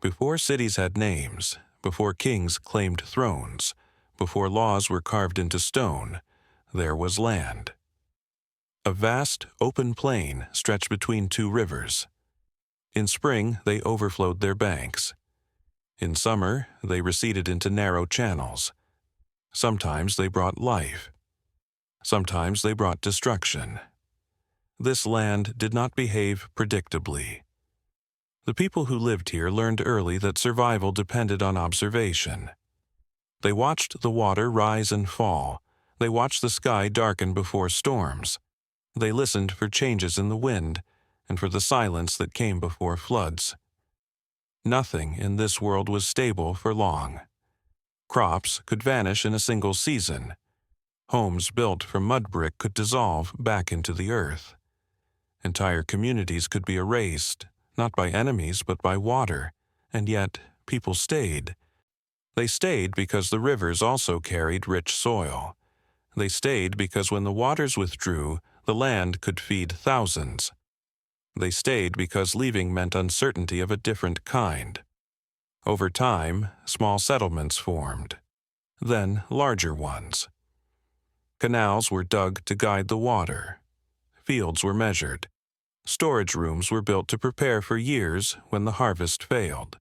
Before cities had names, before kings claimed thrones, before laws were carved into stone, there was land. A vast, open plain stretched between two rivers. In spring, they overflowed their banks. In summer, they receded into narrow channels. Sometimes they brought life. Sometimes they brought destruction. This land did not behave predictably. The people who lived here learned early that survival depended on observation. They watched the water rise and fall. They watched the sky darken before storms. They listened for changes in the wind and for the silence that came before floods. Nothing in this world was stable for long. Crops could vanish in a single season. Homes built from mud brick could dissolve back into the earth. Entire communities could be erased, not by enemies but by water, and yet people stayed. They stayed because the rivers also carried rich soil. They stayed because when the waters withdrew, the land could feed thousands. They stayed because leaving meant uncertainty of a different kind. Over time, small settlements formed, then larger ones. Canals were dug to guide the water. Fields were measured. Storage rooms were built to prepare for years when the harvest failed.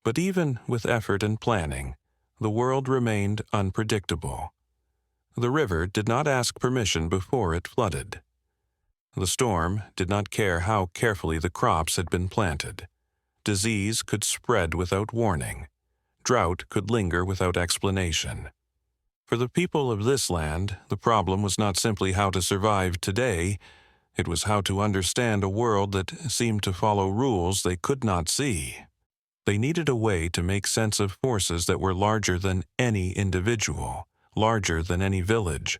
But even with effort and planning, the world remained unpredictable. The river did not ask permission before it flooded. The storm did not care how carefully the crops had been planted. Disease could spread without warning. Drought could linger without explanation. For the people of this land, the problem was not simply how to survive today. It was how to understand a world that seemed to follow rules they could not see. They needed a way to make sense of forces that were larger than any individual, larger than any village,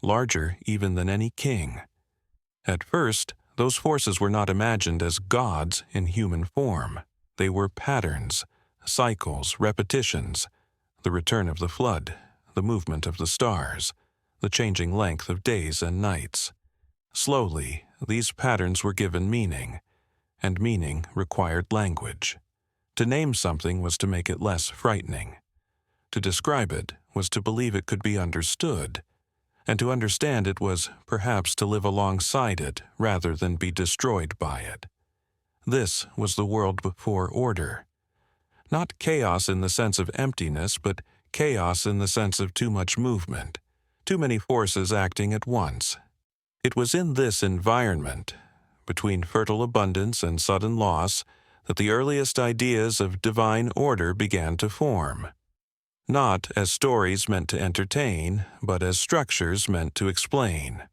larger even than any king. At first, those forces were not imagined as gods in human form. They were patterns, cycles, repetitions, the return of the flood, the movement of the stars, the changing length of days and nights. Slowly, these patterns were given meaning, and meaning required language. To name something was to make it less frightening. To describe it was to believe it could be understood, and to understand it was perhaps to live alongside it rather than be destroyed by it. This was the world before order. Not chaos in the sense of emptiness, but chaos in the sense of too much movement, too many forces acting at once. It was in this environment, between fertile abundance and sudden loss, that the earliest ideas of divine order began to form. Not as stories meant to entertain, but as structures meant to explain.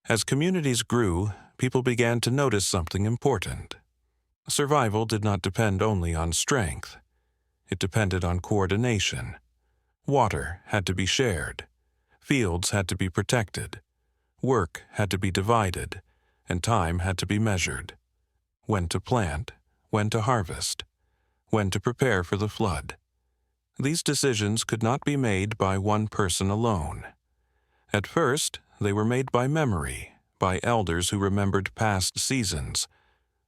As communities grew, people began to notice something important. Survival did not depend only on strength. It depended on coordination. Water had to be shared. Fields had to be protected. Work had to be divided, and time had to be measured. When to plant, when to harvest, when to prepare for the flood. These decisions could not be made by one person alone. At first, they were made by memory, by elders who remembered past seasons,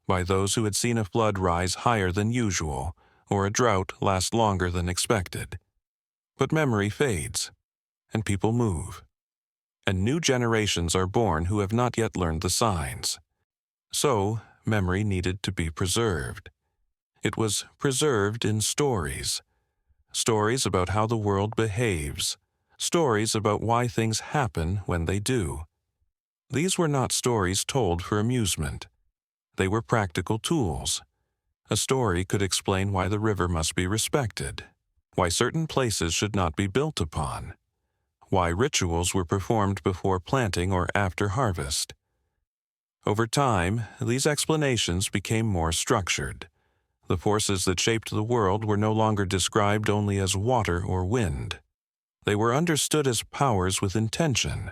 by those who had seen a flood rise higher than usual, or a drought last longer than expected. But memory fades, and people move, and new generations are born who have not yet learned the signs. So, memory needed to be preserved. It was preserved in stories. Stories about how the world behaves. Stories about why things happen when they do. These were not stories told for amusement. They were practical tools. A story could explain why the river must be respected, why certain places should not be built upon, why rituals were performed before planting or after harvest. Over time, these explanations became more structured. The forces that shaped the world were no longer described only as water or wind. They were understood as powers with intention,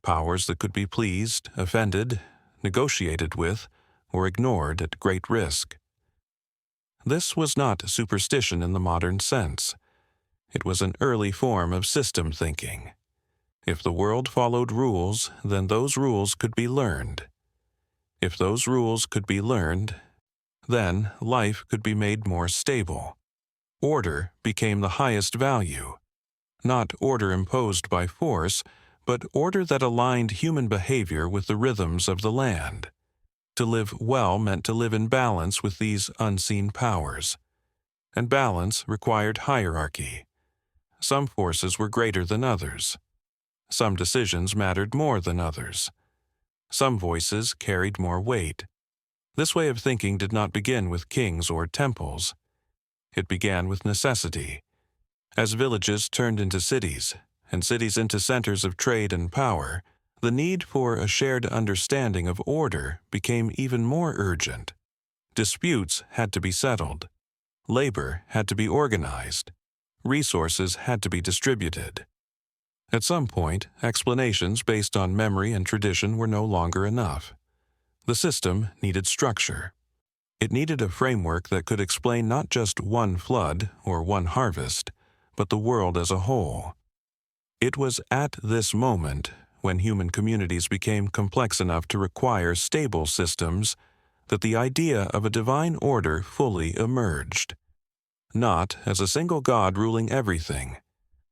powers that could be pleased, offended, negotiated with, or ignored at great risk. This was not superstition in the modern sense. It was an early form of system thinking. If the world followed rules, then those rules could be learned. If those rules could be learned, Then life could be made more stable. Order became the highest value. Not order imposed by force, but order that aligned human behavior with the rhythms of the land. To live well meant to live in balance with these unseen powers. And balance required hierarchy. Some forces were greater than others. Some decisions mattered more than others. Some voices carried more weight. This way of thinking did not begin with kings or temples. It began with necessity. As villages turned into cities, and cities into centers of trade and power, the need for a shared understanding of order became even more urgent. Disputes had to be settled. Labor had to be organized. Resources had to be distributed. At some point, explanations based on memory and tradition were no longer enough. The system needed structure. It needed a framework that could explain not just one flood or one harvest, but the world as a whole. It was at this moment, when human communities became complex enough to require stable systems, that the idea of a divine order fully emerged. Not as a single god ruling everything,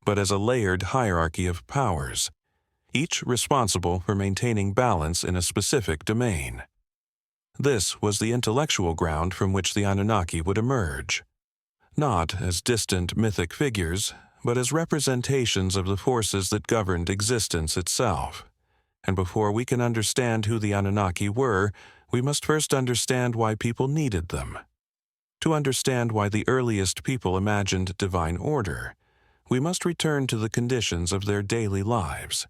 but as a layered hierarchy of powers, each responsible for maintaining balance in a specific domain. This was the intellectual ground from which the Anunnaki would emerge, not as distant mythic figures, but as representations of the forces that governed existence itself. And before we can understand who the Anunnaki were, we must first understand why people needed them. To understand why the earliest people imagined divine order, we must return to the conditions of their daily lives.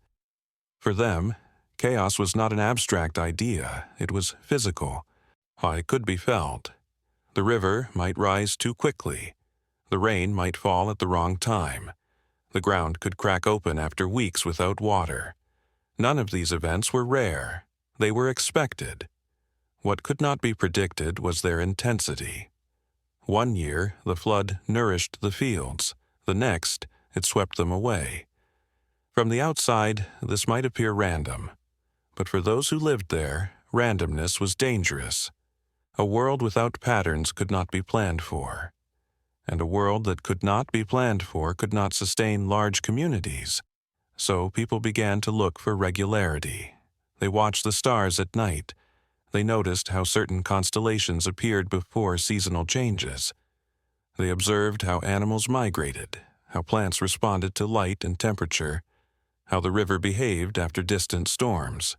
For them, chaos was not an abstract idea, it was physical. It could be felt. The river might rise too quickly. The rain might fall at the wrong time. The ground could crack open after weeks without water. None of these events were rare. They were expected. What could not be predicted was their intensity. One year, the flood nourished the fields. The next, it swept them away. From the outside, this might appear random. But for those who lived there, randomness was dangerous. A world without patterns could not be planned for. And a world that could not be planned for could not sustain large communities. So people began to look for regularity. They watched the stars at night. They noticed how certain constellations appeared before seasonal changes. They observed how animals migrated, how plants responded to light and temperature, how the river behaved after distant storms.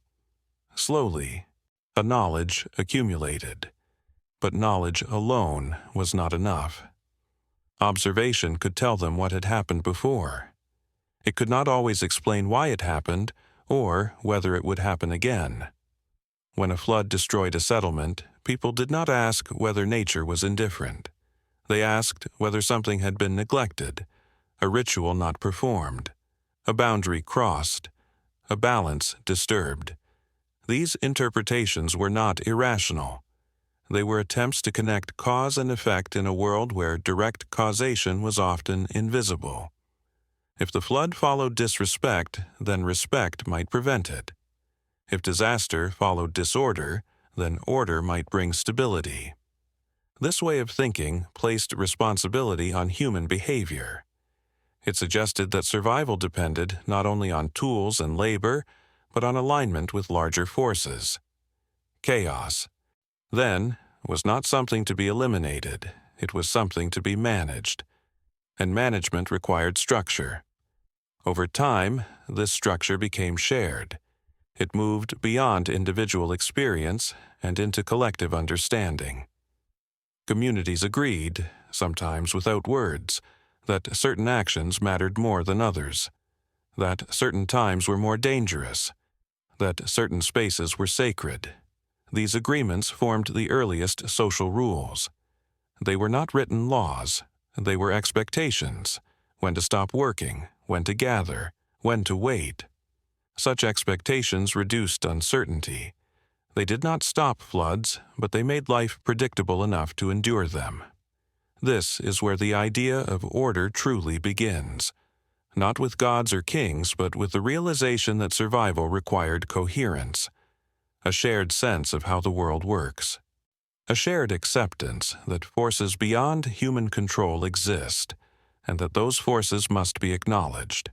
Slowly, a knowledge accumulated. But knowledge alone was not enough. Observation could tell them what had happened before. It could not always explain why it happened or whether it would happen again. When a flood destroyed a settlement, people did not ask whether nature was indifferent. They asked whether something had been neglected, a ritual not performed, a boundary crossed, a balance disturbed. These interpretations were not irrational. They were attempts to connect cause and effect in a world where direct causation was often invisible. If the flood followed disrespect, then respect might prevent it. If disaster followed disorder, then order might bring stability. This way of thinking placed responsibility on human behavior. It suggested that survival depended not only on tools and labor, but on alignment with larger forces. Chaos, then, was not something to be eliminated, it was something to be managed. And management required structure. Over time, this structure became shared. It moved beyond individual experience and into collective understanding. Communities agreed, sometimes without words, that certain actions mattered more than others, that certain times were more dangerous, that certain spaces were sacred. These agreements formed the earliest social rules. They were not written laws, they were expectations, when to stop working, when to gather, when to wait. Such expectations reduced uncertainty. They did not stop floods, but they made life predictable enough to endure them. This is where the idea of order truly begins, not with gods or kings, but with the realization that survival required coherence, a shared sense of how the world works. A shared acceptance that forces beyond human control exist, and that those forces must be acknowledged.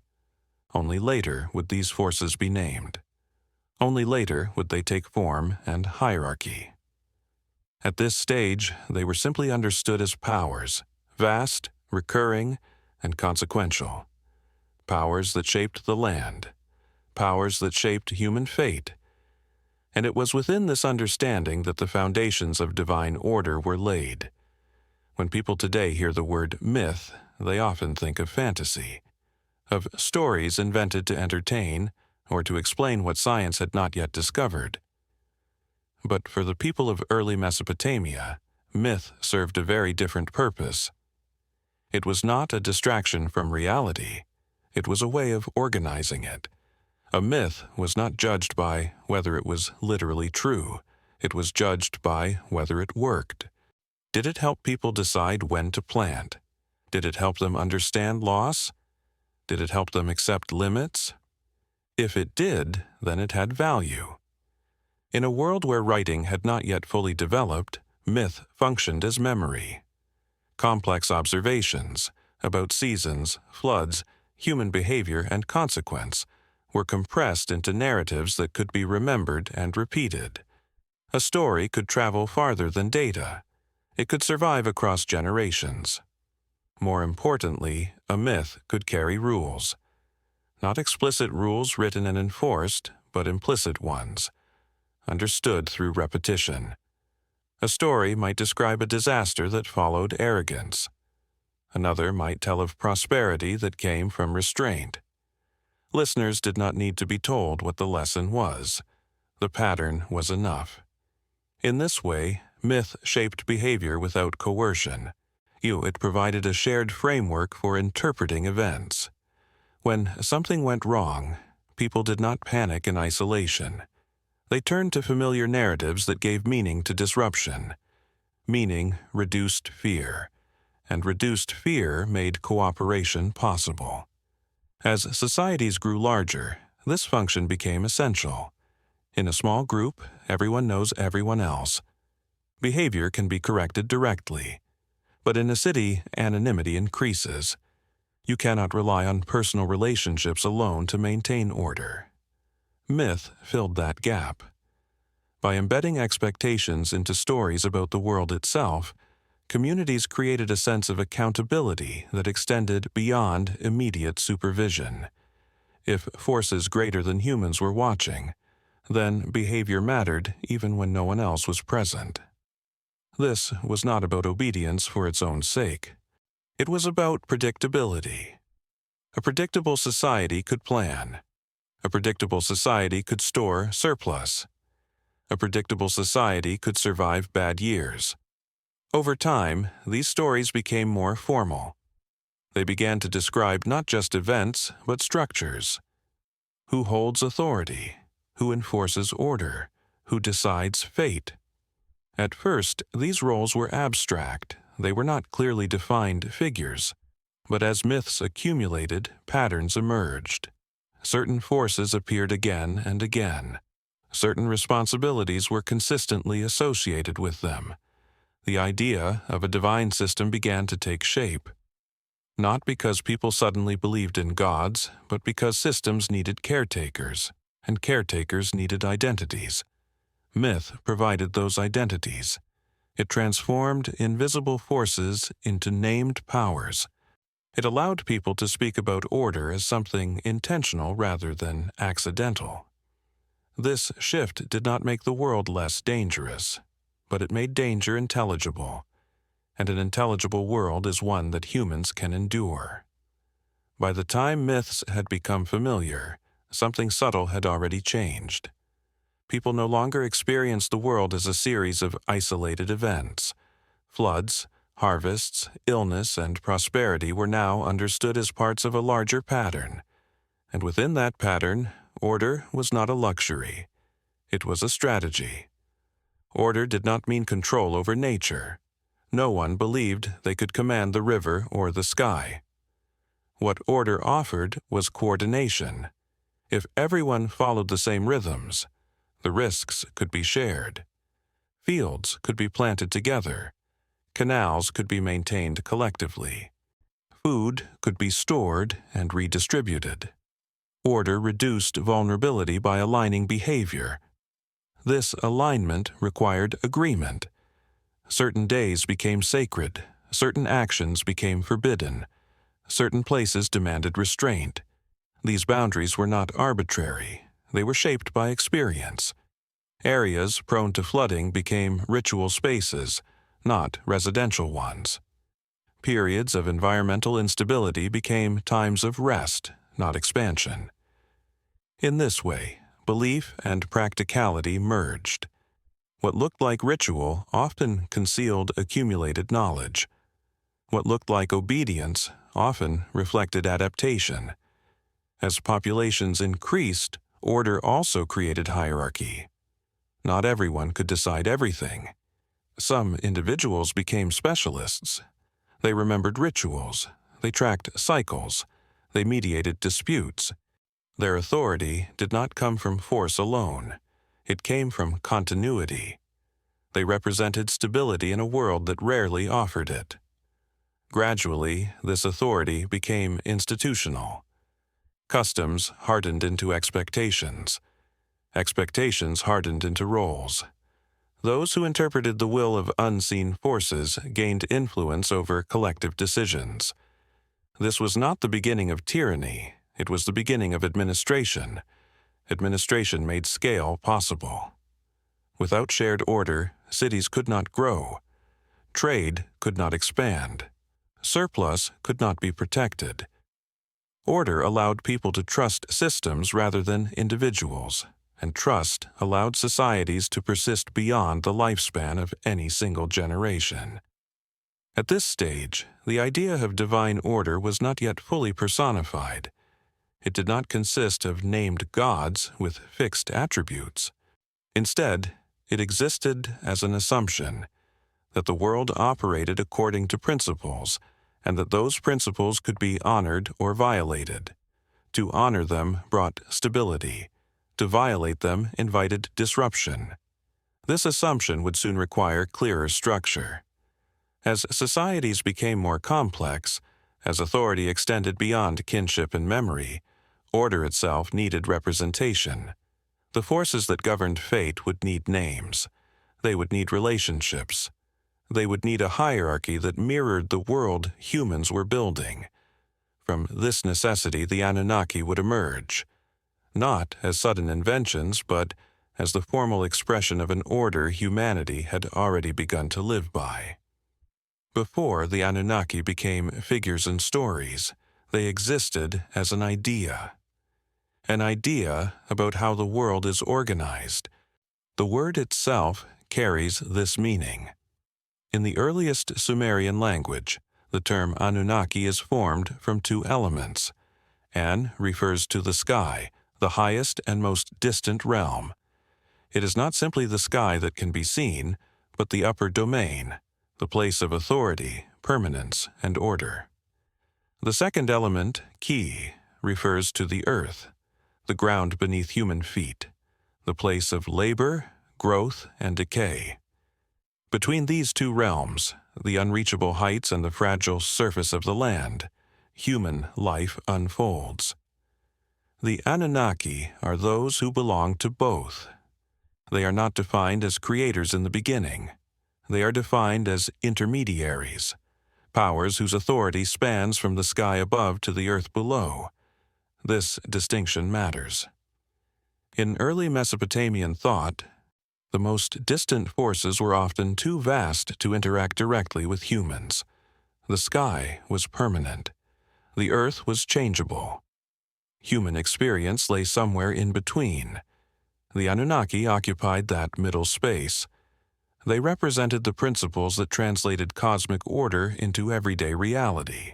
Only later would these forces be named. Only later would they take form and hierarchy. At this stage, they were simply understood as powers, vast, recurring, and consequential. Powers that shaped the land, powers that shaped human fate. And it was within this understanding that the foundations of divine order were laid. When people today hear the word myth, they often think of fantasy, of stories invented to entertain or to explain what science had not yet discovered. But for the people of early Mesopotamia, myth served a very different purpose. It was not a distraction from reality. It was a way of organizing it. A myth was not judged by whether it was literally true. It was judged by whether it worked. Did it help people decide when to plant? Did it help them understand loss? Did it help them accept limits? If it did, then it had value. In a world where writing had not yet fully developed, myth functioned as memory. Complex observations about seasons, floods, human behavior, and consequence were compressed into narratives that could be remembered and repeated. A story could travel farther than data. It could survive across generations. More importantly, a myth could carry rules. Not explicit rules written and enforced, but implicit ones, understood through repetition. A story might describe a disaster that followed arrogance. Another might tell of prosperity that came from restraint. Listeners did not need to be told what the lesson was. The pattern was enough. In this way, myth shaped behavior without coercion. It provided a shared framework for interpreting events. When something went wrong, people did not panic in isolation. They turned to familiar narratives that gave meaning to disruption. Meaning reduced fear, and reduced fear made cooperation possible. As societies grew larger, this function became essential. In a small group, everyone knows everyone else. Behavior can be corrected directly. But in a city, anonymity increases. You cannot rely on personal relationships alone to maintain order. Myth filled that gap. By embedding expectations into stories about the world itself, communities created a sense of accountability that extended beyond immediate supervision. If forces greater than humans were watching, then behavior mattered even when no one else was present. This was not about obedience for its own sake. It was about predictability. A predictable society could plan. A predictable society could store surplus. A predictable society could survive bad years. Over time, these stories became more formal. They began to describe not just events, but structures. Who holds authority? Who enforces order? Who decides fate? At first, these roles were abstract. They were not clearly defined figures. But as myths accumulated, patterns emerged. Certain forces appeared again and again. Certain responsibilities were consistently associated with them. The idea of a divine system began to take shape. Not because people suddenly believed in gods, but because systems needed caretakers, and caretakers needed identities. Myth provided those identities. It transformed invisible forces into named powers. It allowed people to speak about order as something intentional rather than accidental. This shift did not make the world less dangerous, but it made danger intelligible. And an intelligible world is one that humans can endure. By the time myths had become familiar, something subtle had already changed. People no longer experienced the world as a series of isolated events. Floods, harvests, illness, and prosperity were now understood as parts of a larger pattern. And within that pattern, order was not a luxury. It was a strategy. Order did not mean control over nature. No one believed they could command the river or the sky. What order offered was coordination. If everyone followed the same rhythms, the risks could be shared. Fields could be planted together. Canals could be maintained collectively. Food could be stored and redistributed. Order reduced vulnerability by aligning behavior. This alignment required agreement. Certain days became sacred, certain actions became forbidden, certain places demanded restraint. These boundaries were not arbitrary, they were shaped by experience. Areas prone to flooding became ritual spaces, not residential ones. Periods of environmental instability became times of rest, not expansion. In this way, belief and practicality merged. What looked like ritual often concealed accumulated knowledge. What looked like obedience often reflected adaptation. As populations increased, order also created hierarchy. Not everyone could decide everything. Some individuals became specialists. They remembered rituals. They tracked cycles. They mediated disputes. Their authority did not come from force alone. It came from continuity. They represented stability in a world that rarely offered it. Gradually, this authority became institutional. Customs hardened into expectations. Expectations hardened into roles. Those who interpreted the will of unseen forces gained influence over collective decisions. This was not the beginning of tyranny, it was the beginning of administration. Administration made scale possible. Without shared order, cities could not grow. Trade could not expand. Surplus could not be protected. Order allowed people to trust systems rather than individuals, and trust allowed societies to persist beyond the lifespan of any single generation. At this stage, the idea of divine order was not yet fully personified. It did not consist of named gods with fixed attributes. Instead, it existed as an assumption that the world operated according to principles, and that those principles could be honored or violated. To honor them brought stability. To violate them invited disruption. This assumption would soon require clearer structure. As societies became more complex, as authority extended beyond kinship and memory, order itself needed representation. The forces that governed fate would need names. They would need relationships. They would need a hierarchy that mirrored the world humans were building. From this necessity, the Anunnaki would emerge. Not as sudden inventions, but as the formal expression of an order humanity had already begun to live by. Before the Anunnaki became figures and stories, they existed as an idea. An idea about how the world is organized. The word itself carries this meaning. In the earliest Sumerian language, the term Anunnaki is formed from two elements. An refers to the sky, the highest and most distant realm. It is not simply the sky that can be seen, but the upper domain, the place of authority, permanence, and order. The second element, ki, refers to the earth, the ground beneath human feet, the place of labor, growth, and decay. Between these two realms, the unreachable heights and the fragile surface of the land, human life unfolds. The Anunnaki are those who belong to both. They are not defined as creators in the beginning. They are defined as intermediaries, powers whose authority spans from the sky above to the earth below. This distinction matters. In early Mesopotamian thought, the most distant forces were often too vast to interact directly with humans. The sky was permanent. The earth was changeable. Human experience lay somewhere in between. The Anunnaki occupied that middle space. They represented the principles that translated cosmic order into everyday reality.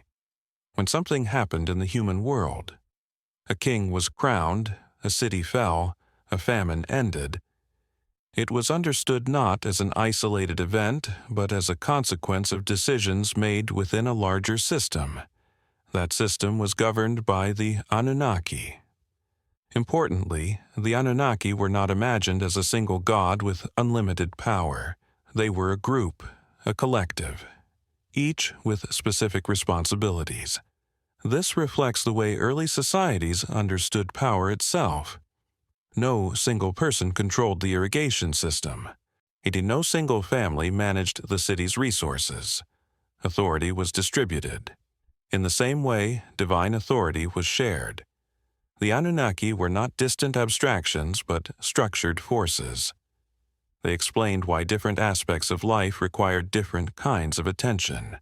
When something happened in the human world, a king was crowned, a city fell, a famine ended, it was understood not as an isolated event, but as a consequence of decisions made within a larger system. That system was governed by the Anunnaki. Importantly, the Anunnaki were not imagined as a single god with unlimited power. They were a group, a collective, each with specific responsibilities. This reflects the way early societies understood power itself. No single person controlled the irrigation system. Indeed, no single family managed the city's resources. Authority was distributed. In the same way, divine authority was shared. The Anunnaki were not distant abstractions, but structured forces. They explained why different aspects of life required different kinds of attention,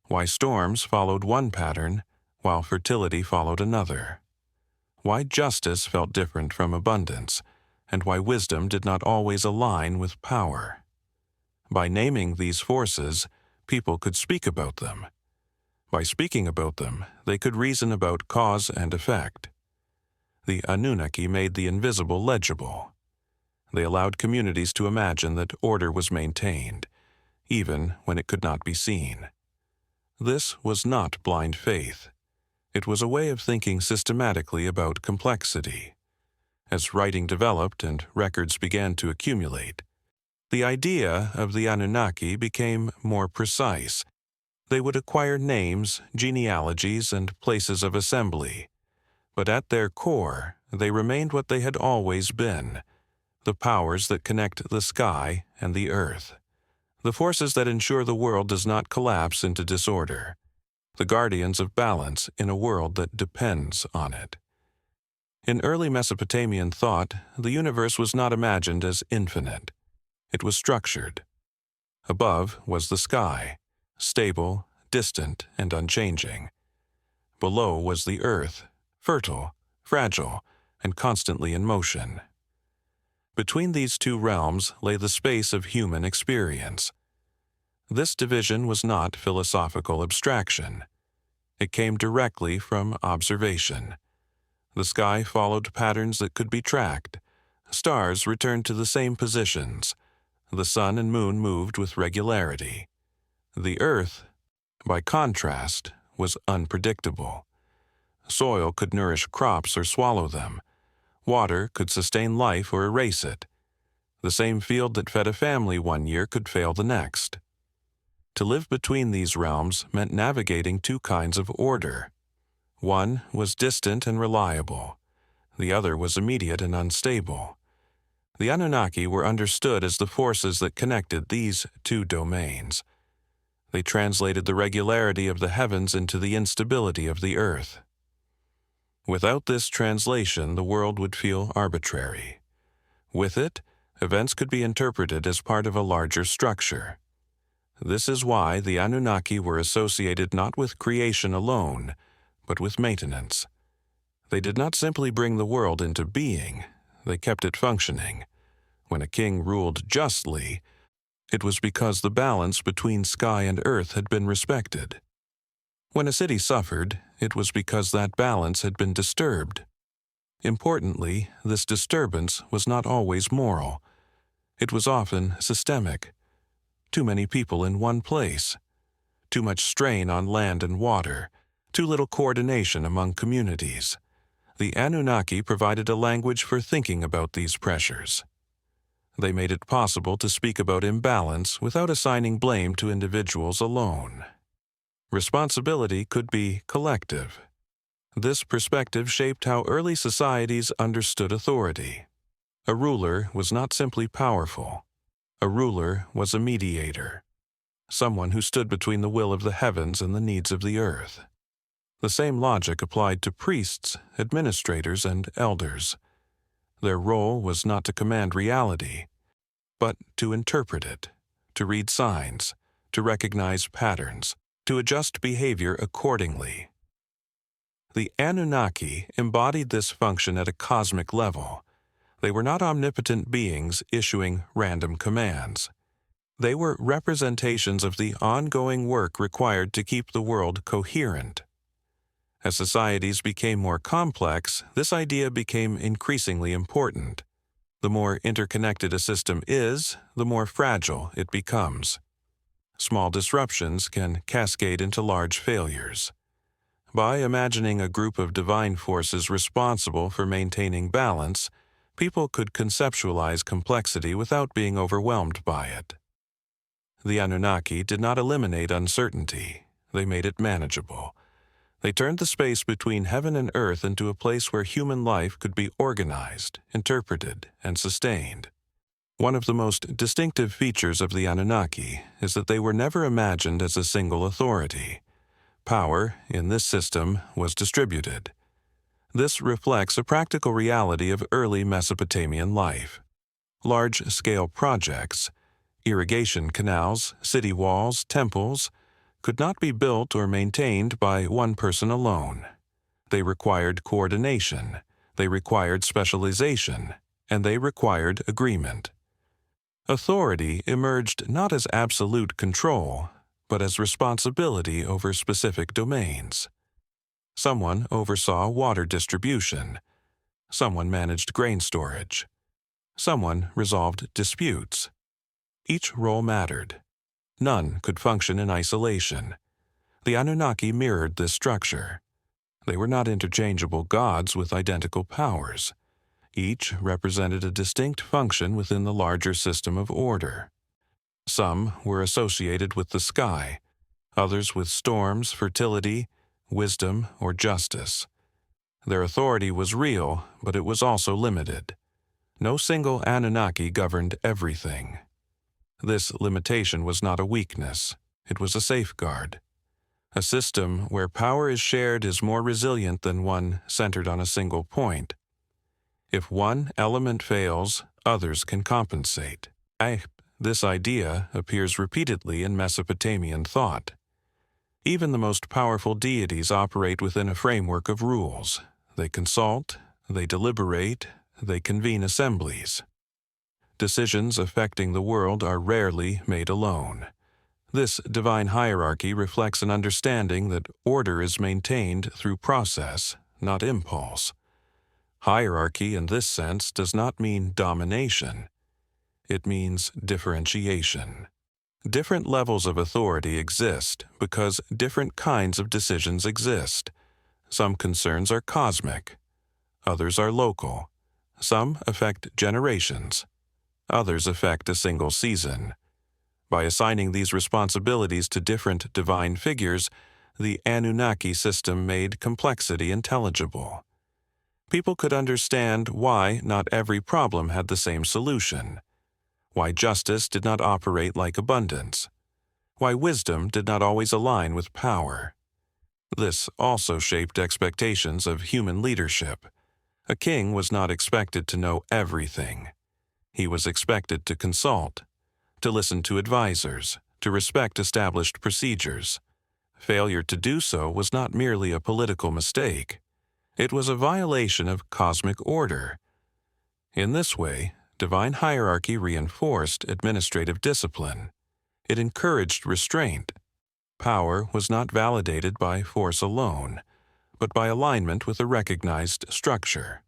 why storms followed one pattern, while fertility followed another, why justice felt different from abundance, and why wisdom did not always align with power. By naming these forces, people could speak about them. By speaking about them, they could reason about cause and effect. The Anunnaki made the invisible legible. They allowed communities to imagine that order was maintained, even when it could not be seen. This was not blind faith. It was a way of thinking systematically about complexity. As writing developed and records began to accumulate, the idea of the Anunnaki became more precise. They would acquire names, genealogies, and places of assembly. But at their core, they remained what they had always been, the powers that connect the sky and the earth, the forces that ensure the world does not collapse into disorder, the guardians of balance in a world that depends on it. In early Mesopotamian thought, the universe was not imagined as infinite. It was structured. Above was the sky, stable, distant, and unchanging. Below was the earth, fertile, fragile, and constantly in motion. Between these two realms lay the space of human experience. This division was not philosophical abstraction. It came directly from observation. The sky followed patterns that could be tracked. Stars returned to the same positions. The sun and moon moved with regularity. The earth, by contrast, was unpredictable. Soil could nourish crops or swallow them. Water could sustain life or erase it. The same field that fed a family one year could fail the next. To live between these realms meant navigating two kinds of order. One was distant and reliable. The other was immediate and unstable. The Anunnaki were understood as the forces that connected these two domains. They translated the regularity of the heavens into the instability of the earth. Without this translation, the world would feel arbitrary. With it, events could be interpreted as part of a larger structure. This is why the Anunnaki were associated not with creation alone, but with maintenance. They did not simply bring the world into being, they kept it functioning. When a king ruled justly, it was because the balance between sky and earth had been respected. When a city suffered, it was because that balance had been disturbed. Importantly, this disturbance was not always moral. It was often systemic. Too many people in one place. Too much strain on land and water. Too little coordination among communities. The Anunnaki provided a language for thinking about these pressures. They made it possible to speak about imbalance without assigning blame to individuals alone. Responsibility could be collective. This perspective shaped how early societies understood authority. A ruler was not simply powerful. A ruler was a mediator, someone who stood between the will of the heavens and the needs of the earth. The same logic applied to priests, administrators, and elders. Their role was not to command reality, but to interpret it, to read signs, to recognize patterns, to adjust behavior accordingly. The Anunnaki embodied this function at a cosmic level. They were not omnipotent beings issuing random commands. They were representations of the ongoing work required to keep the world coherent. As societies became more complex, this idea became increasingly important. The more interconnected a system is, the more fragile it becomes. Small disruptions can cascade into large failures. By imagining a group of divine forces responsible for maintaining balance, people could conceptualize complexity without being overwhelmed by it. The Anunnaki did not eliminate uncertainty. They made it manageable. They turned the space between heaven and earth into a place where human life could be organized, interpreted, and sustained. One of the most distinctive features of the Anunnaki is that they were never imagined as a single authority. Power, in this system, was distributed. This reflects a practical reality of early Mesopotamian life. Large-scale projects, irrigation canals, city walls, temples, could not be built or maintained by one person alone. They required coordination, they required specialization, and they required agreement. Authority emerged not as absolute control, but as responsibility over specific domains. Someone oversaw water distribution. Someone managed grain storage. Someone resolved disputes. Each role mattered. None could function in isolation. The Anunnaki mirrored this structure. They were not interchangeable gods with identical powers. Each represented a distinct function within the larger system of order. Some were associated with the sky, others with storms, fertility, wisdom, or justice. Their authority was real, but it was also limited. No single Anunnaki governed everything. This limitation was not a weakness, it was a safeguard. A system where power is shared is more resilient than one centered on a single point. If one element fails, others can compensate. This idea appears repeatedly in Mesopotamian thought. Even the most powerful deities operate within a framework of rules. They consult, they deliberate, they convene assemblies. Decisions affecting the world are rarely made alone. This divine hierarchy reflects an understanding that order is maintained through process, not impulse. Hierarchy in this sense does not mean domination. It means differentiation. Different levels of authority exist because different kinds of decisions exist. Some concerns are cosmic. Others are local. Some affect generations. Others affect a single season. By assigning these responsibilities to different divine figures, the Anunnaki system made complexity intelligible. People could understand why not every problem had the same solution, why justice did not operate like abundance, why wisdom did not always align with power. This also shaped expectations of human leadership. A king was not expected to know everything. He was expected to consult, to listen to advisors, to respect established procedures. Failure to do so was not merely a political mistake. It was a violation of cosmic order. In this way, divine hierarchy reinforced administrative discipline. It encouraged restraint. Power was not validated by force alone, but by alignment with a recognized structure.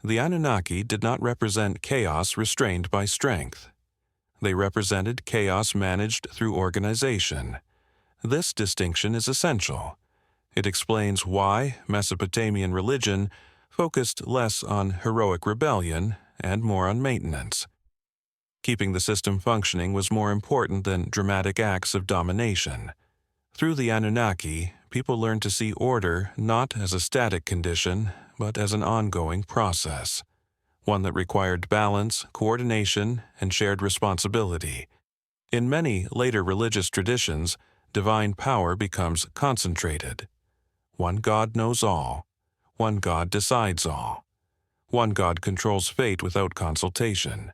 The Anunnaki did not represent chaos restrained by strength. They represented chaos managed through organization. This distinction is essential. It explains why Mesopotamian religion focused less on heroic rebellion and more on maintenance. Keeping the system functioning was more important than dramatic acts of domination. Through the Anunnaki, people learned to see order not as a static condition, but as an ongoing process, one that required balance, coordination, and shared responsibility. In many later religious traditions, divine power becomes concentrated. One God knows all. One God decides all. One God controls fate without consultation.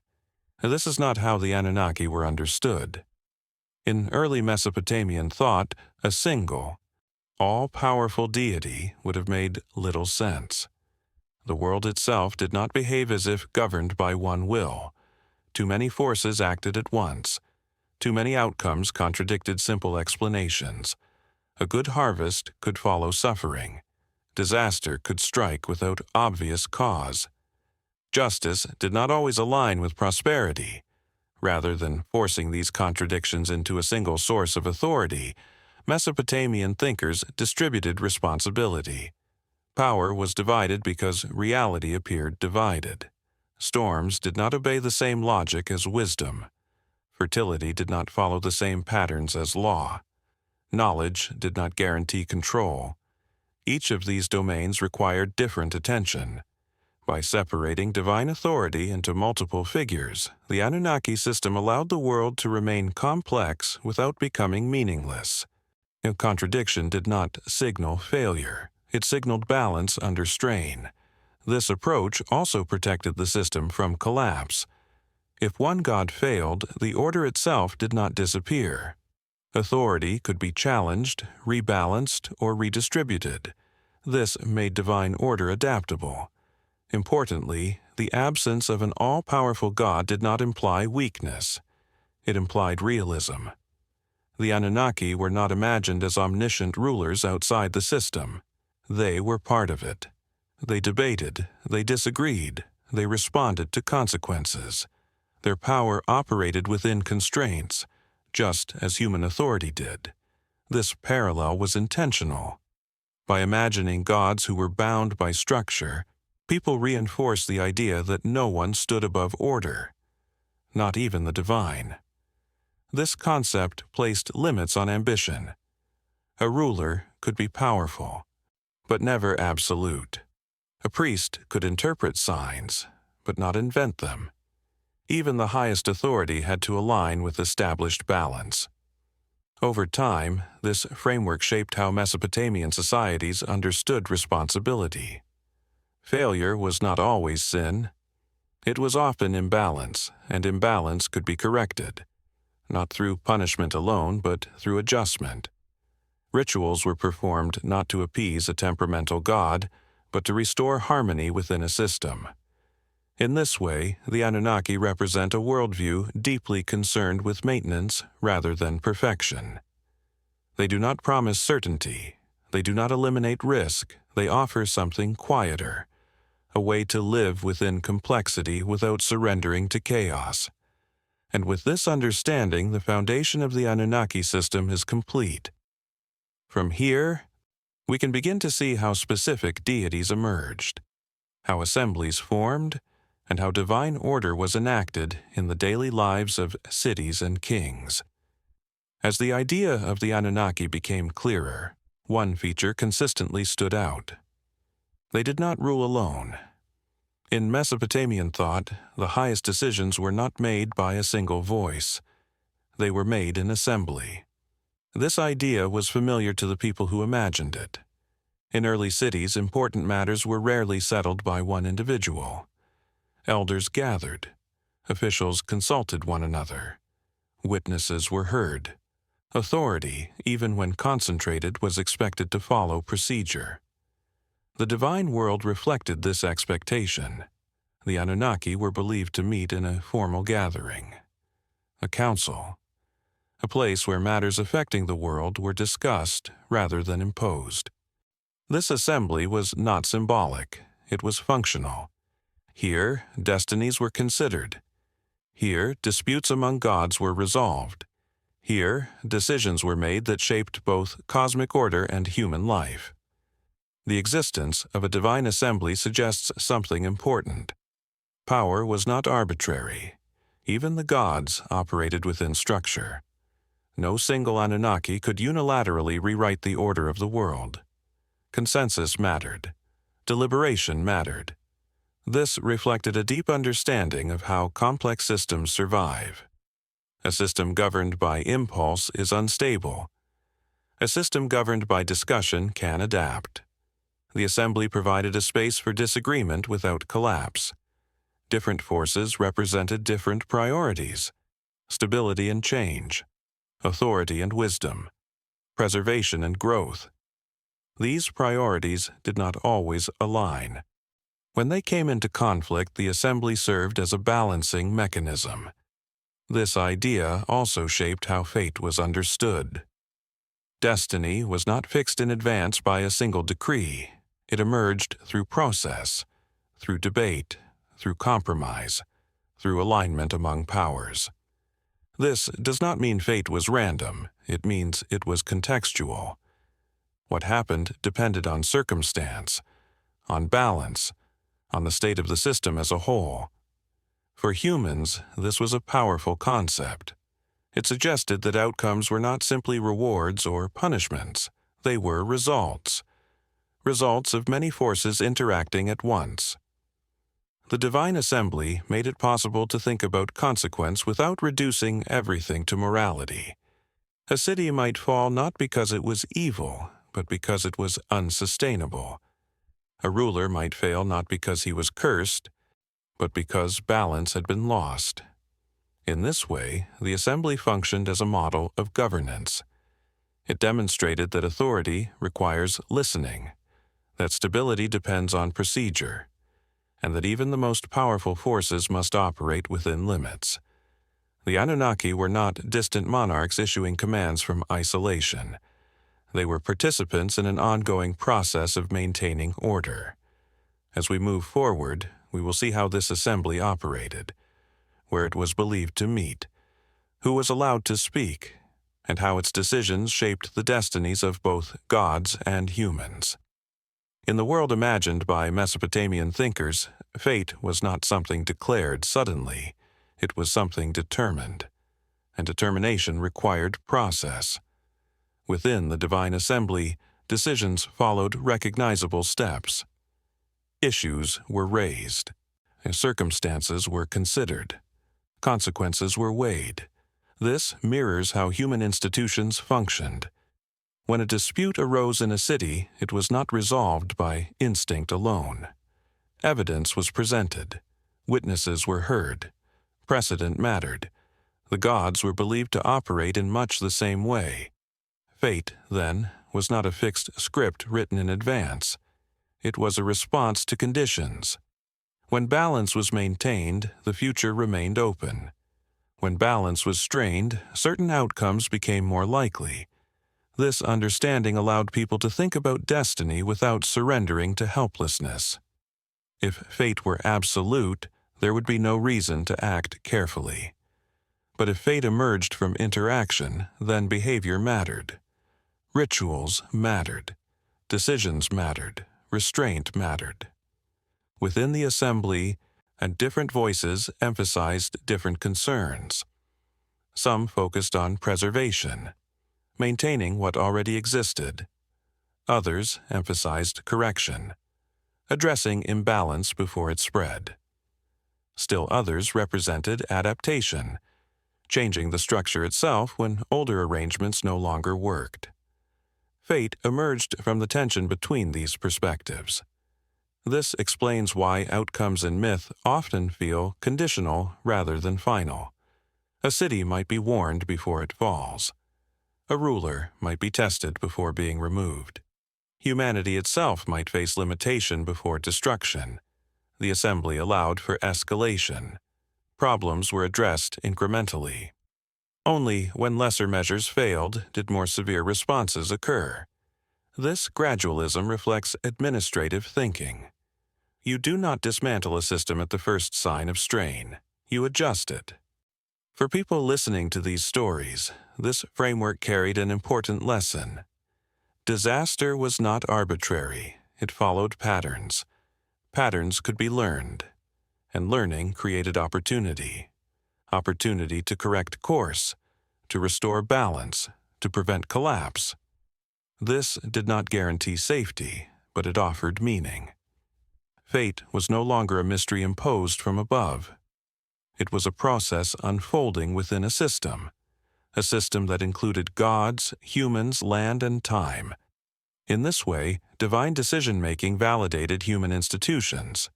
This is not how the Anunnaki were understood. In early Mesopotamian thought, a single, all-powerful deity would have made little sense. The world itself did not behave as if governed by one will. Too many forces acted at once. Too many outcomes contradicted simple explanations. A good harvest could follow suffering. Disaster could strike without obvious cause. Justice did not always align with prosperity. Rather than forcing these contradictions into a single source of authority, Mesopotamian thinkers distributed responsibility. Power was divided because reality appeared divided. Storms did not obey the same logic as wisdom. Fertility did not follow the same patterns as law. Knowledge did not guarantee control. Each of these domains required different attention. By separating divine authority into multiple figures, the Anunnaki system allowed the world to remain complex without becoming meaningless. Contradiction did not signal failure. It signaled balance under strain. This approach also protected the system from collapse. If one god failed, the order itself did not disappear. Authority could be challenged, rebalanced, or redistributed. This made divine order adaptable. Importantly, the absence of an all-powerful god did not imply weakness. It implied realism. The Anunnaki were not imagined as omniscient rulers outside the system. They were part of it. They debated, they disagreed, they responded to consequences. Their power operated within constraints, just as human authority did. This parallel was intentional. By imagining gods who were bound by structure, people reinforced the idea that no one stood above order, not even the divine. This concept placed limits on ambition. A ruler could be powerful, but never absolute. A priest could interpret signs, but not invent them. Even the highest authority had to align with established balance. Over time, this framework shaped how Mesopotamian societies understood responsibility. Failure was not always sin. It was often imbalance, and imbalance could be corrected, not through punishment alone, but through adjustment. Rituals were performed not to appease a temperamental god, but to restore harmony within a system. In this way, the Anunnaki represent a worldview deeply concerned with maintenance rather than perfection. They do not promise certainty. They do not eliminate risk. They offer something quieter, a way to live within complexity without surrendering to chaos. And with this understanding, the foundation of the Anunnaki system is complete. From here, we can begin to see how specific deities emerged, how assemblies formed, and how divine order was enacted in the daily lives of cities and kings. As the idea of the Anunnaki became clearer, one feature consistently stood out. They did not rule alone. In Mesopotamian thought, the highest decisions were not made by a single voice. They were made in assembly. This idea was familiar to the people who imagined it. In early cities, important matters were rarely settled by one individual. Elders gathered. Officials consulted one another. Witnesses were heard. Authority, even when concentrated, was expected to follow procedure. The divine world reflected this expectation. The Anunnaki were believed to meet in a formal gathering, a council, a place where matters affecting the world were discussed rather than imposed. This assembly was not symbolic, it was functional. Here, destinies were considered. Here, disputes among gods were resolved. Here, decisions were made that shaped both cosmic order and human life. The existence of a divine assembly suggests something important. Power was not arbitrary. Even the gods operated within structure. No single Anunnaki could unilaterally rewrite the order of the world. Consensus mattered. Deliberation mattered. This reflected a deep understanding of how complex systems survive. A system governed by impulse is unstable. A system governed by discussion can adapt. The assembly provided a space for disagreement without collapse. Different forces represented different priorities: stability and change, authority and wisdom, preservation and growth. These priorities did not always align. When they came into conflict, the assembly served as a balancing mechanism. This idea also shaped how fate was understood. Destiny was not fixed in advance by a single decree. It emerged through process, through debate, through compromise, through alignment among powers. This does not mean fate was random. It means it was contextual. What happened depended on circumstance, on balance, on the state of the system as a whole. For humans, this was a powerful concept. It suggested that outcomes were not simply rewards or punishments. They were results of many forces interacting at once. The divine assembly made it possible to think about consequence without reducing everything to morality. A city might fall not because it was evil, but because it was unsustainable. A ruler might fail not because he was cursed, but because balance had been lost. In this way, the assembly functioned as a model of governance. It demonstrated that authority requires listening, that stability depends on procedure, and that even the most powerful forces must operate within limits. The Anunnaki were not distant monarchs issuing commands from isolation. They were participants in an ongoing process of maintaining order. As we move forward, we will see how this assembly operated, where it was believed to meet, who was allowed to speak, and how its decisions shaped the destinies of both gods and humans. In the world imagined by Mesopotamian thinkers, fate was not something declared suddenly. It was something determined, and determination required process. Within the divine assembly, decisions followed recognizable steps. Issues were raised, and circumstances were considered. Consequences were weighed. This mirrors how human institutions functioned. When a dispute arose in a city, it was not resolved by instinct alone. Evidence was presented. Witnesses were heard. Precedent mattered. The gods were believed to operate in much the same way. Fate, then, was not a fixed script written in advance. It was a response to conditions. When balance was maintained, the future remained open. When balance was strained, certain outcomes became more likely. This understanding allowed people to think about destiny without surrendering to helplessness. If fate were absolute, there would be no reason to act carefully. But if fate emerged from interaction, then behavior mattered. Rituals mattered. Decisions mattered. Restraint mattered. Within the assembly, and different voices emphasized different concerns. Some focused on preservation, maintaining what already existed. Others emphasized correction, addressing imbalance before it spread. Still others represented adaptation, changing the structure itself when older arrangements no longer worked. Fate emerged from the tension between these perspectives. This explains why outcomes in myth often feel conditional rather than final. A city might be warned before it falls. A ruler might be tested before being removed. Humanity itself might face limitation before destruction. The assembly allowed for escalation. Problems were addressed incrementally. Only when lesser measures failed did more severe responses occur. This gradualism reflects administrative thinking. You do not dismantle a system at the first sign of strain. You adjust it. For people listening to these stories, this framework carried an important lesson. Disaster was not arbitrary. It followed patterns. Patterns could be learned, and learning created opportunity. Opportunity to correct course, to restore balance, to prevent collapse. This did not guarantee safety, but it offered meaning. Fate was no longer a mystery imposed from above. It was a process unfolding within a system that included gods, humans, land, and time. In this way, divine decision-making validated human institutions.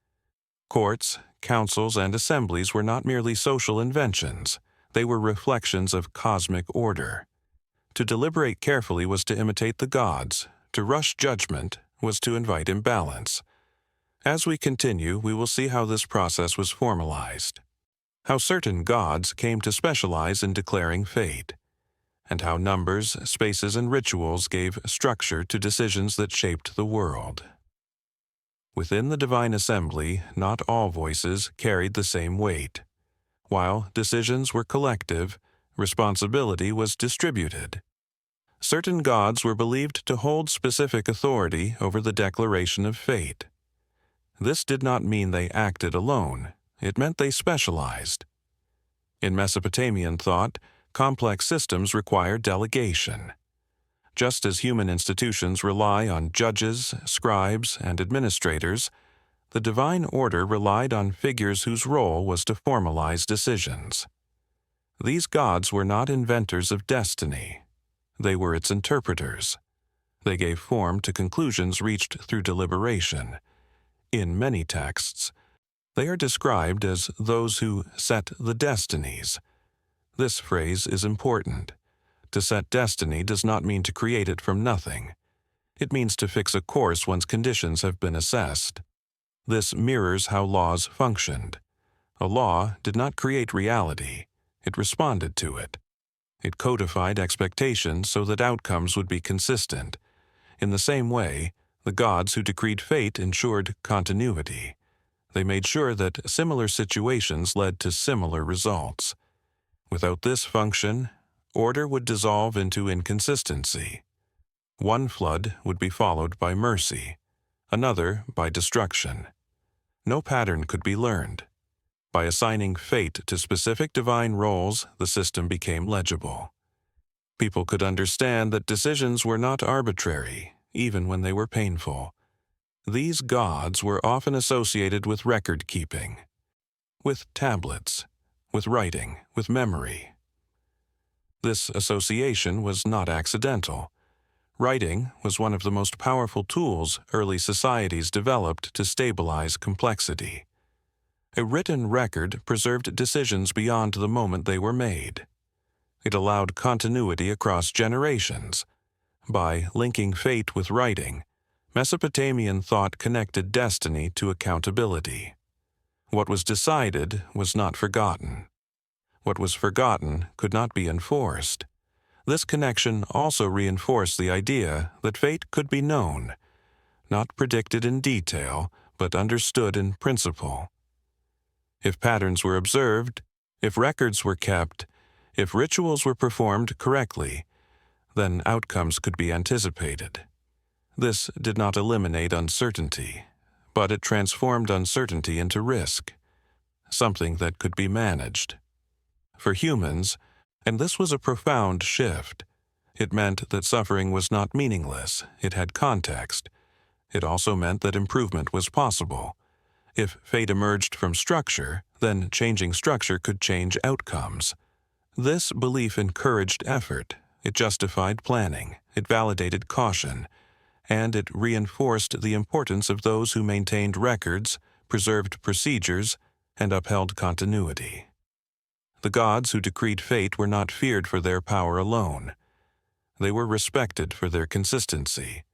Courts, councils, and assemblies were not merely social inventions. They were reflections of cosmic order. To deliberate carefully was to imitate the gods. To rush judgment was to invite imbalance. As we continue, we will see how this process was formalized, how certain gods came to specialize in declaring fate, and how numbers, spaces, and rituals gave structure to decisions that shaped the world. Within the divine assembly, not all voices carried the same weight. While decisions were collective, responsibility was distributed. Certain gods were believed to hold specific authority over the declaration of fate. This did not mean they acted alone. It meant they specialized. In Mesopotamian thought, complex systems require delegation. Just as human institutions rely on judges, scribes, and administrators, the divine order relied on figures whose role was to formalize decisions. These gods were not inventors of destiny. They were its interpreters. They gave form to conclusions reached through deliberation. In many texts, they are described as those who set the destinies. This phrase is important. To set destiny does not mean to create it from nothing. It means to fix a course once conditions have been assessed. This mirrors how laws functioned. A law did not create reality. It responded to it. It codified expectations so that outcomes would be consistent. In the same way, the gods who decreed fate ensured continuity. They made sure that similar situations led to similar results. Without this function, order would dissolve into inconsistency. One flood would be followed by mercy, another by destruction. No pattern could be learned. By assigning fate to specific divine roles, the system became legible. People could understand that decisions were not arbitrary, even when they were painful. These gods were often associated with record-keeping, with tablets, with writing, with memory. This association was not accidental. Writing was one of the most powerful tools early societies developed to stabilize complexity. A written record preserved decisions beyond the moment they were made. It allowed continuity across generations. By linking fate with writing, Mesopotamian thought connected destiny to accountability. What was decided was not forgotten. What was forgotten could not be enforced. This connection also reinforced the idea that fate could be known, not predicted in detail, but understood in principle. If patterns were observed, if records were kept, if rituals were performed correctly, then outcomes could be anticipated. This did not eliminate uncertainty, but it transformed uncertainty into risk, something that could be managed. For humans, and this was a profound shift, it meant that suffering was not meaningless, it had context. It also meant that improvement was possible. If fate emerged from structure, then changing structure could change outcomes. This belief encouraged effort, it justified planning, it validated caution, and it reinforced the importance of those who maintained records, preserved procedures, and upheld continuity. The gods who decreed fate were not feared for their power alone. They were respected for their consistency.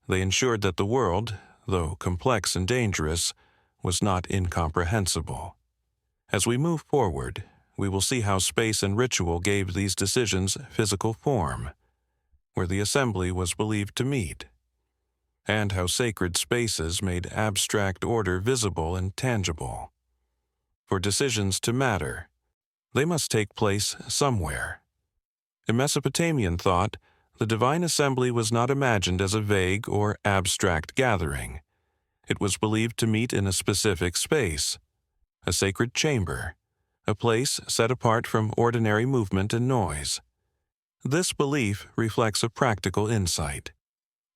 They ensured that the world, though complex and dangerous, was not incomprehensible. As we move forward, we will see how space and ritual gave these decisions physical form, where the assembly was believed to meet, and how sacred spaces made abstract order visible and tangible. For decisions to matter, they must take place somewhere. In Mesopotamian thought, the divine assembly was not imagined as a vague or abstract gathering. It was believed to meet in a specific space, a sacred chamber, a place set apart from ordinary movement and noise. This belief reflects a practical insight.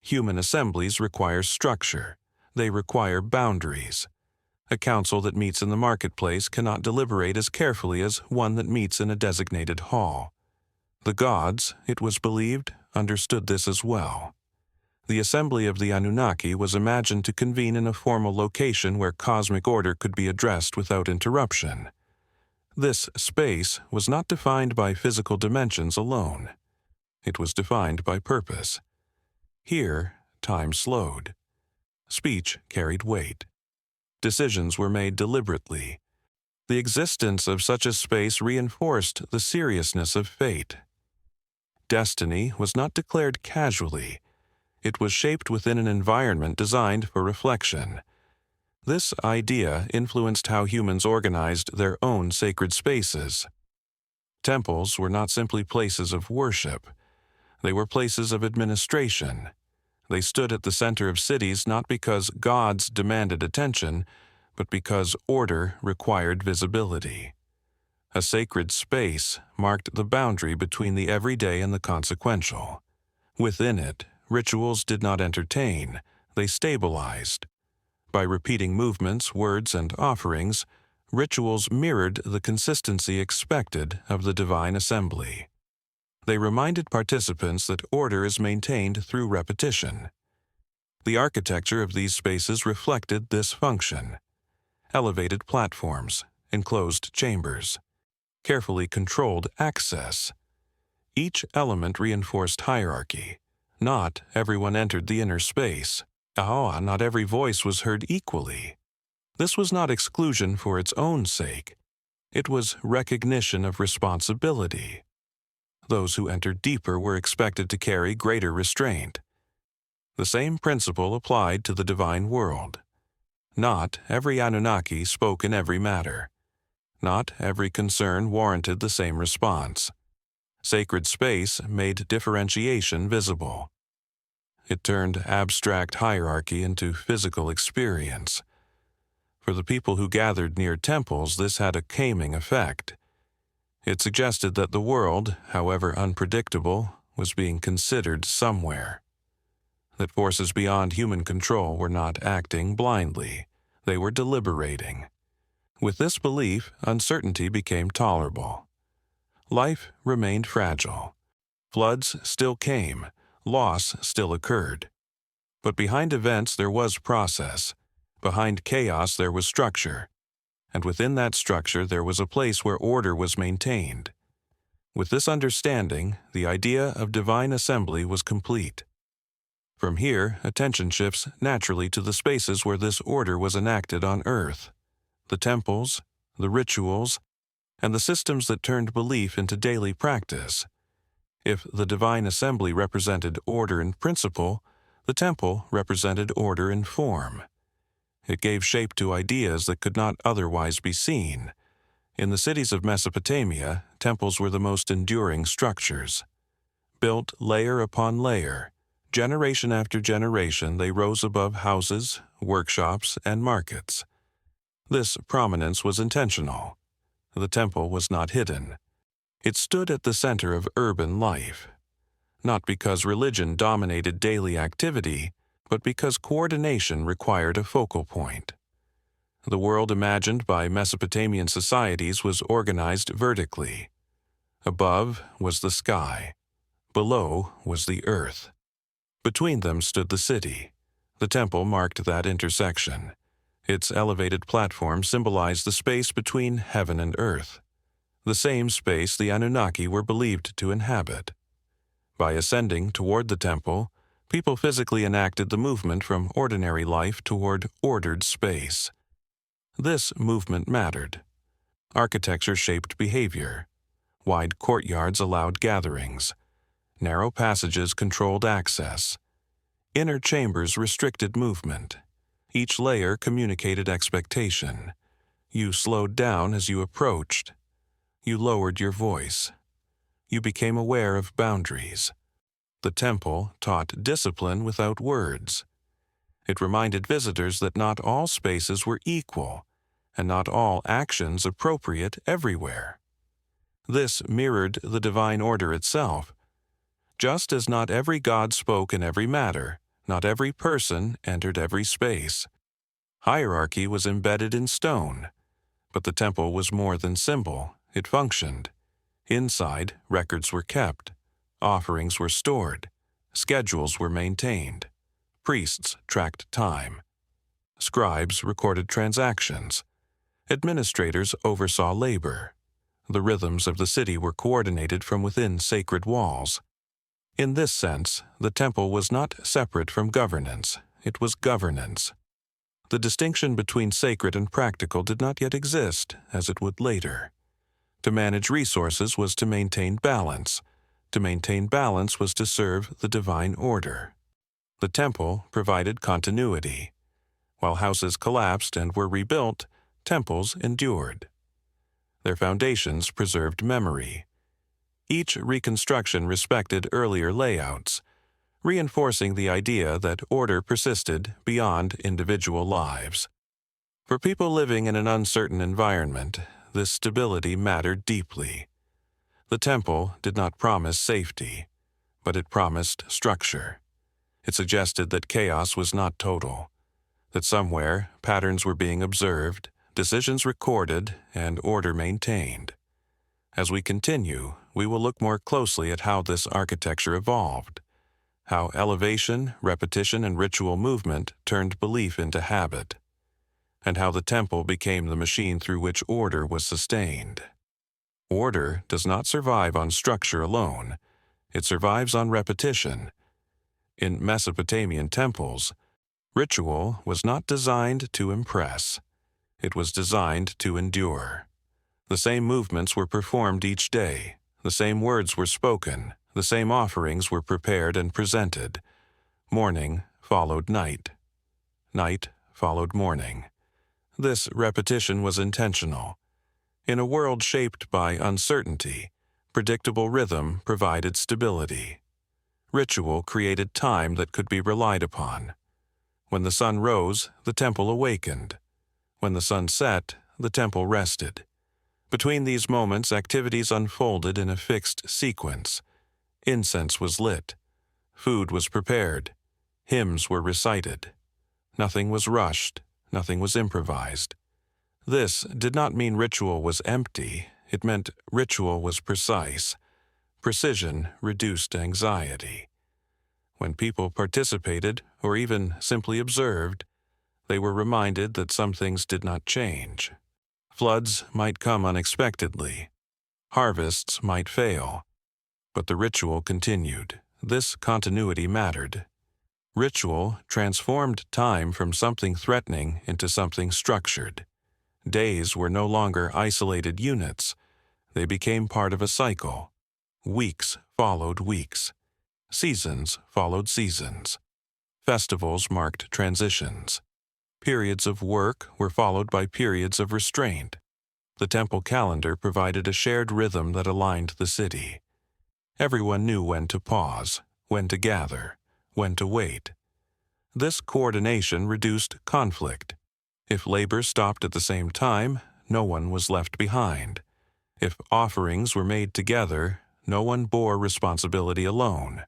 Human assemblies require structure. They require boundaries. A council that meets in the marketplace cannot deliberate as carefully as one that meets in a designated hall. The gods, it was believed, understood this as well. The assembly of the Anunnaki was imagined to convene in a formal location where cosmic order could be addressed without interruption. This space was not defined by physical dimensions alone. It was defined by purpose. Here, time slowed. Speech carried weight. Decisions were made deliberately. The existence of such a space reinforced the seriousness of fate. Destiny was not declared casually. It was shaped within an environment designed for reflection. This idea influenced how humans organized their own sacred spaces. Temples were not simply places of worship. They were places of administration. They stood at the center of cities not because gods demanded attention, but because order required visibility. A sacred space marked the boundary between the everyday and the consequential. Within it, rituals did not entertain, they stabilized. By repeating movements, words, and offerings, rituals mirrored the consistency expected of the divine assembly. They reminded participants that order is maintained through repetition. The architecture of these spaces reflected this function. Elevated platforms, enclosed chambers, carefully controlled access. Each element reinforced hierarchy. Not everyone entered the inner space. Not every voice was heard equally. This was not exclusion for its own sake. It was recognition of responsibility. Those who entered deeper were expected to carry greater restraint. The same principle applied to the divine world. Not every Anunnaki spoke in every matter. Not every concern warranted the same response. Sacred space made differentiation visible. It turned abstract hierarchy into physical experience. For the people who gathered near temples, this had a calming effect. It suggested that the world, however unpredictable, was being considered somewhere. That forces beyond human control were not acting blindly. They were deliberating. With this belief, uncertainty became tolerable. Life remained fragile. Floods still came. Loss still occurred. But behind events there was process. Behind chaos there was structure. And within that structure there was a place where order was maintained. With this understanding, the idea of divine assembly was complete. From here, attention shifts naturally to the spaces where this order was enacted on earth. The temples, the rituals, and the systems that turned belief into daily practice. If the divine assembly represented order in principle, the temple represented order in form. It gave shape to ideas that could not otherwise be seen. In the cities of Mesopotamia, temples were the most enduring structures. Built layer upon layer, generation after generation, they rose above houses, workshops, and markets. This prominence was intentional. The temple was not hidden. It stood at the center of urban life, not because religion dominated daily activity, but because coordination required a focal point. The world imagined by Mesopotamian societies was organized vertically. Above was the sky. Below was the earth. Between them stood the city. The temple marked that intersection. Its elevated platform symbolized the space between heaven and earth, the same space the Anunnaki were believed to inhabit. By ascending toward the temple, people physically enacted the movement from ordinary life toward ordered space. This movement mattered. Architecture shaped behavior. Wide courtyards allowed gatherings. Narrow passages controlled access. Inner chambers restricted movement. Each layer communicated expectation. You slowed down as you approached. You lowered your voice. You became aware of boundaries. The temple taught discipline without words. It reminded visitors that not all spaces were equal, and not all actions appropriate everywhere. This mirrored the divine order itself. Just as not every god spoke in every matter, not every person entered every space. Hierarchy was embedded in stone, but the temple was more than symbol, it functioned. Inside, records were kept, offerings were stored, schedules were maintained, priests tracked time. Scribes recorded transactions. Administrators oversaw labor. The rhythms of the city were coordinated from within sacred walls. In this sense, the temple was not separate from governance, it was governance. The distinction between sacred and practical did not yet exist, as it would later. To manage resources was to maintain balance. To maintain balance was to serve the divine order. The temple provided continuity. While houses collapsed and were rebuilt, temples endured. Their foundations preserved memory. Each reconstruction respected earlier layouts, reinforcing the idea that order persisted beyond individual lives. For people living in an uncertain environment, this stability mattered deeply. The temple did not promise safety, but it promised structure. It suggested that chaos was not total, that somewhere patterns were being observed, decisions recorded, and order maintained. As we continue, we will look more closely at how this architecture evolved, how elevation, repetition, and ritual movement turned belief into habit, and how the temple became the machine through which order was sustained. Order does not survive on structure alone. It survives on repetition. In Mesopotamian temples, ritual was not designed to impress. It was designed to endure. The same movements were performed each day. The same words were spoken. The same offerings were prepared and presented. Morning followed night. Night followed morning. This repetition was intentional. In a world shaped by uncertainty, predictable rhythm provided stability. Ritual created time that could be relied upon. When the sun rose, the temple awakened. When the sun set, the temple rested. Between these moments, activities unfolded in a fixed sequence. Incense was lit. Food was prepared. Hymns were recited. Nothing was rushed. Nothing was improvised. This did not mean ritual was empty. It meant ritual was precise. Precision reduced anxiety. When people participated, or even simply observed, they were reminded that some things did not change. Floods might come unexpectedly. Harvests might fail. But the ritual continued. This continuity mattered. Ritual transformed time from something threatening into something structured. Days were no longer isolated units. They became part of a cycle. Weeks followed weeks. Seasons followed seasons. Festivals marked transitions. Periods of work were followed by periods of restraint. The temple calendar provided a shared rhythm that aligned the city. Everyone knew when to pause, when to gather, when to wait. This coordination reduced conflict. If labor stopped at the same time, no one was left behind. If offerings were made together, no one bore responsibility alone.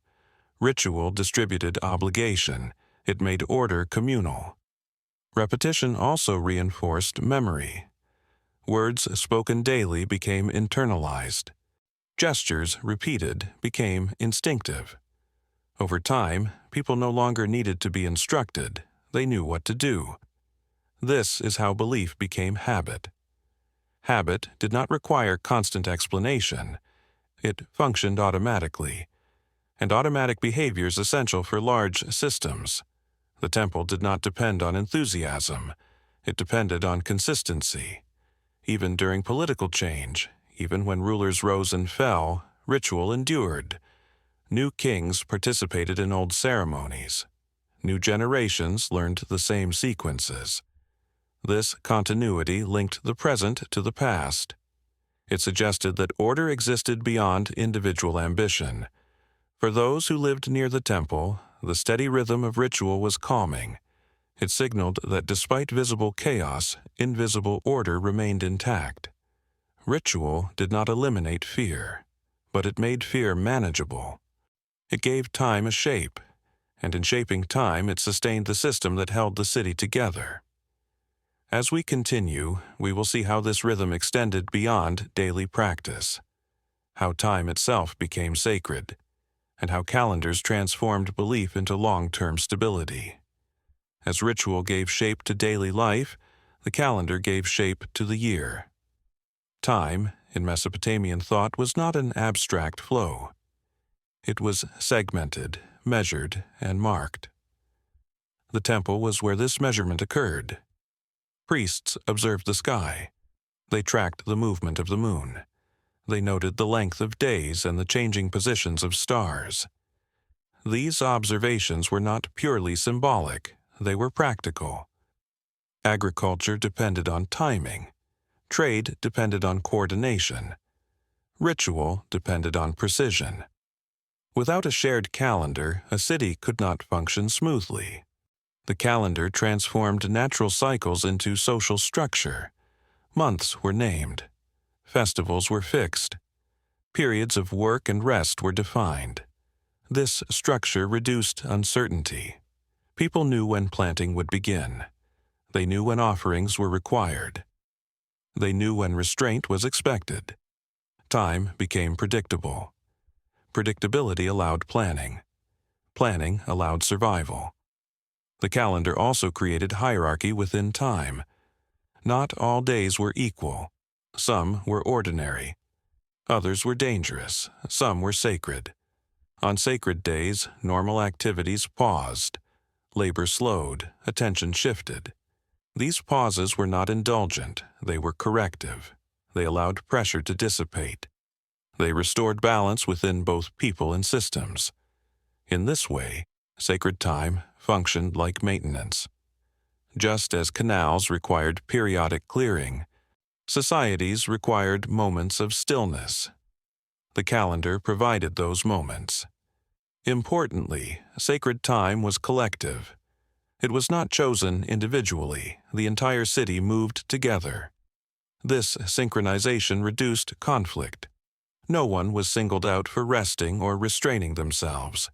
Ritual distributed obligation. It made order communal. Repetition also reinforced memory. Words spoken daily became internalized. Gestures repeated became instinctive. Over time, people no longer needed to be instructed. They knew what to do. This is how belief became habit. Habit did not require constant explanation. It functioned automatically. And automatic behavior is essential for large systems. The temple did not depend on enthusiasm. It depended on consistency. Even during political change, even when rulers rose and fell, ritual endured. New kings participated in old ceremonies. New generations learned the same sequences. This continuity linked the present to the past. It suggested that order existed beyond individual ambition. For those who lived near the temple, the steady rhythm of ritual was calming. It signaled that despite visible chaos, invisible order remained intact. Ritual did not eliminate fear, but it made fear manageable. It gave time a shape, and in shaping time it sustained the system that held the city together. As we continue, we will see how this rhythm extended beyond daily practice, how time itself became sacred, and how calendars transformed belief into long-term stability. As ritual gave shape to daily life, the calendar gave shape to the year. Time, in Mesopotamian thought, was not an abstract flow. It was segmented, measured, and marked. The temple was where this measurement occurred. Priests observed the sky. They tracked the movement of the moon. They noted the length of days and the changing positions of stars. These observations were not purely symbolic. They were practical. Agriculture depended on timing. Trade depended on coordination. Ritual depended on precision. Without a shared calendar, a city could not function smoothly. The calendar transformed natural cycles into social structure. Months were named. Festivals were fixed. Periods of work and rest were defined. This structure reduced uncertainty. People knew when planting would begin. They knew when offerings were required. They knew when restraint was expected. Time became predictable. Predictability allowed planning. Planning allowed survival. The calendar also created hierarchy within time. Not all days were equal. Some were ordinary. Others were dangerous. Some were sacred. On sacred days, normal activities paused. Labor slowed. Attention shifted. These pauses were not indulgent. They were corrective. They allowed pressure to dissipate. They restored balance within both people and systems. In this way, sacred time functioned like maintenance. Just as canals required periodic clearing, societies required moments of stillness. The calendar provided those moments. Importantly, sacred time was collective. It was not chosen individually. The entire city moved together. This synchronization reduced conflict. No one was singled out for resting or restraining themselves.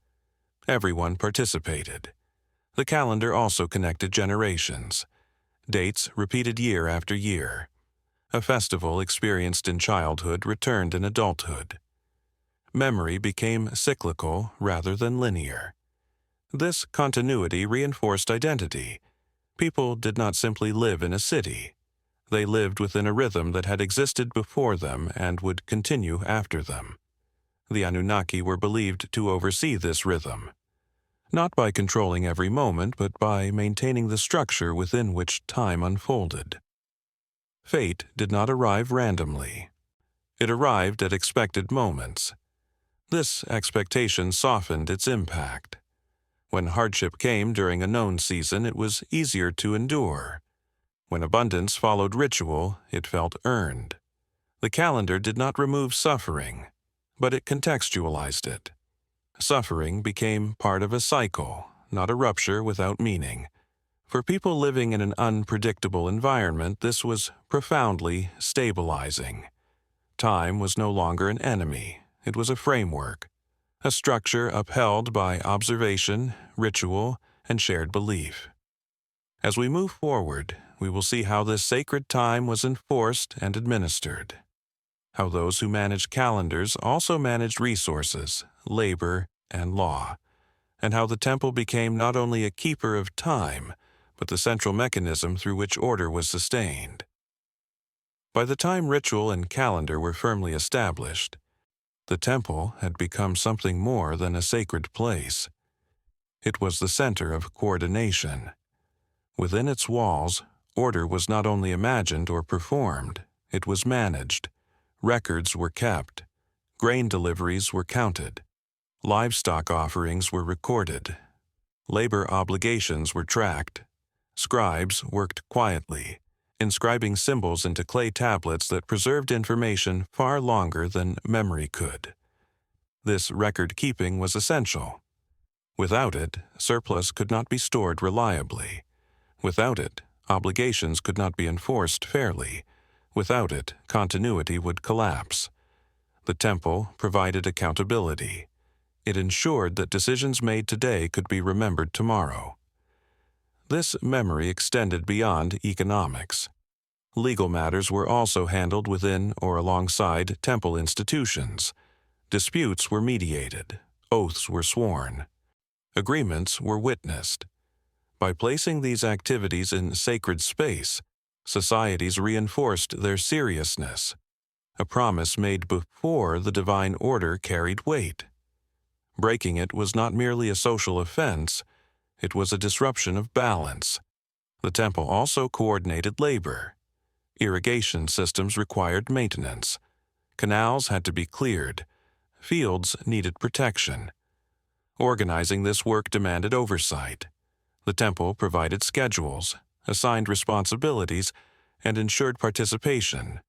Everyone participated. The calendar also connected generations. Dates repeated year after year. A festival experienced in childhood returned in adulthood. Memory became cyclical rather than linear. This continuity reinforced identity. People did not simply live in a city. They lived within a rhythm that had existed before them and would continue after them. The Anunnaki were believed to oversee this rhythm, not by controlling every moment, but by maintaining the structure within which time unfolded. Fate did not arrive randomly. It arrived at expected moments. This expectation softened its impact. When hardship came during a known season, it was easier to endure. When abundance followed ritual, it felt earned. The calendar did not remove suffering, but it contextualized it. Suffering became part of a cycle, not a rupture without meaning. For people living in an unpredictable environment, this was profoundly stabilizing. Time was no longer an enemy. It was a framework, a structure upheld by observation, ritual, and shared belief. As we move forward, we will see how this sacred time was enforced and administered, how those who managed calendars also managed resources, labor, and law, and how the temple became not only a keeper of time, but the central mechanism through which order was sustained. By the time ritual and calendar were firmly established, the temple had become something more than a sacred place. It was the center of coordination. Within its walls, order was not only imagined or performed, it was managed. Records were kept. Grain deliveries were counted. Livestock offerings were recorded. Labor obligations were tracked. Scribes worked quietly, inscribing symbols into clay tablets that preserved information far longer than memory could. This record-keeping was essential. Without it, surplus could not be stored reliably. Without it, obligations could not be enforced fairly. Without it, continuity would collapse. The temple provided accountability. It ensured that decisions made today could be remembered tomorrow. This memory extended beyond economics. Legal matters were also handled within or alongside temple institutions. Disputes were mediated. Oaths were sworn. Agreements were witnessed. By placing these activities in sacred space, societies reinforced their seriousness. A promise made before the divine order carried weight. Breaking it was not merely a social offense, it was a disruption of balance. The temple also coordinated labor. Irrigation systems required maintenance. Canals had to be cleared. Fields needed protection. Organizing this work demanded oversight. The temple provided schedules, assigned responsibilities, and ensured participation.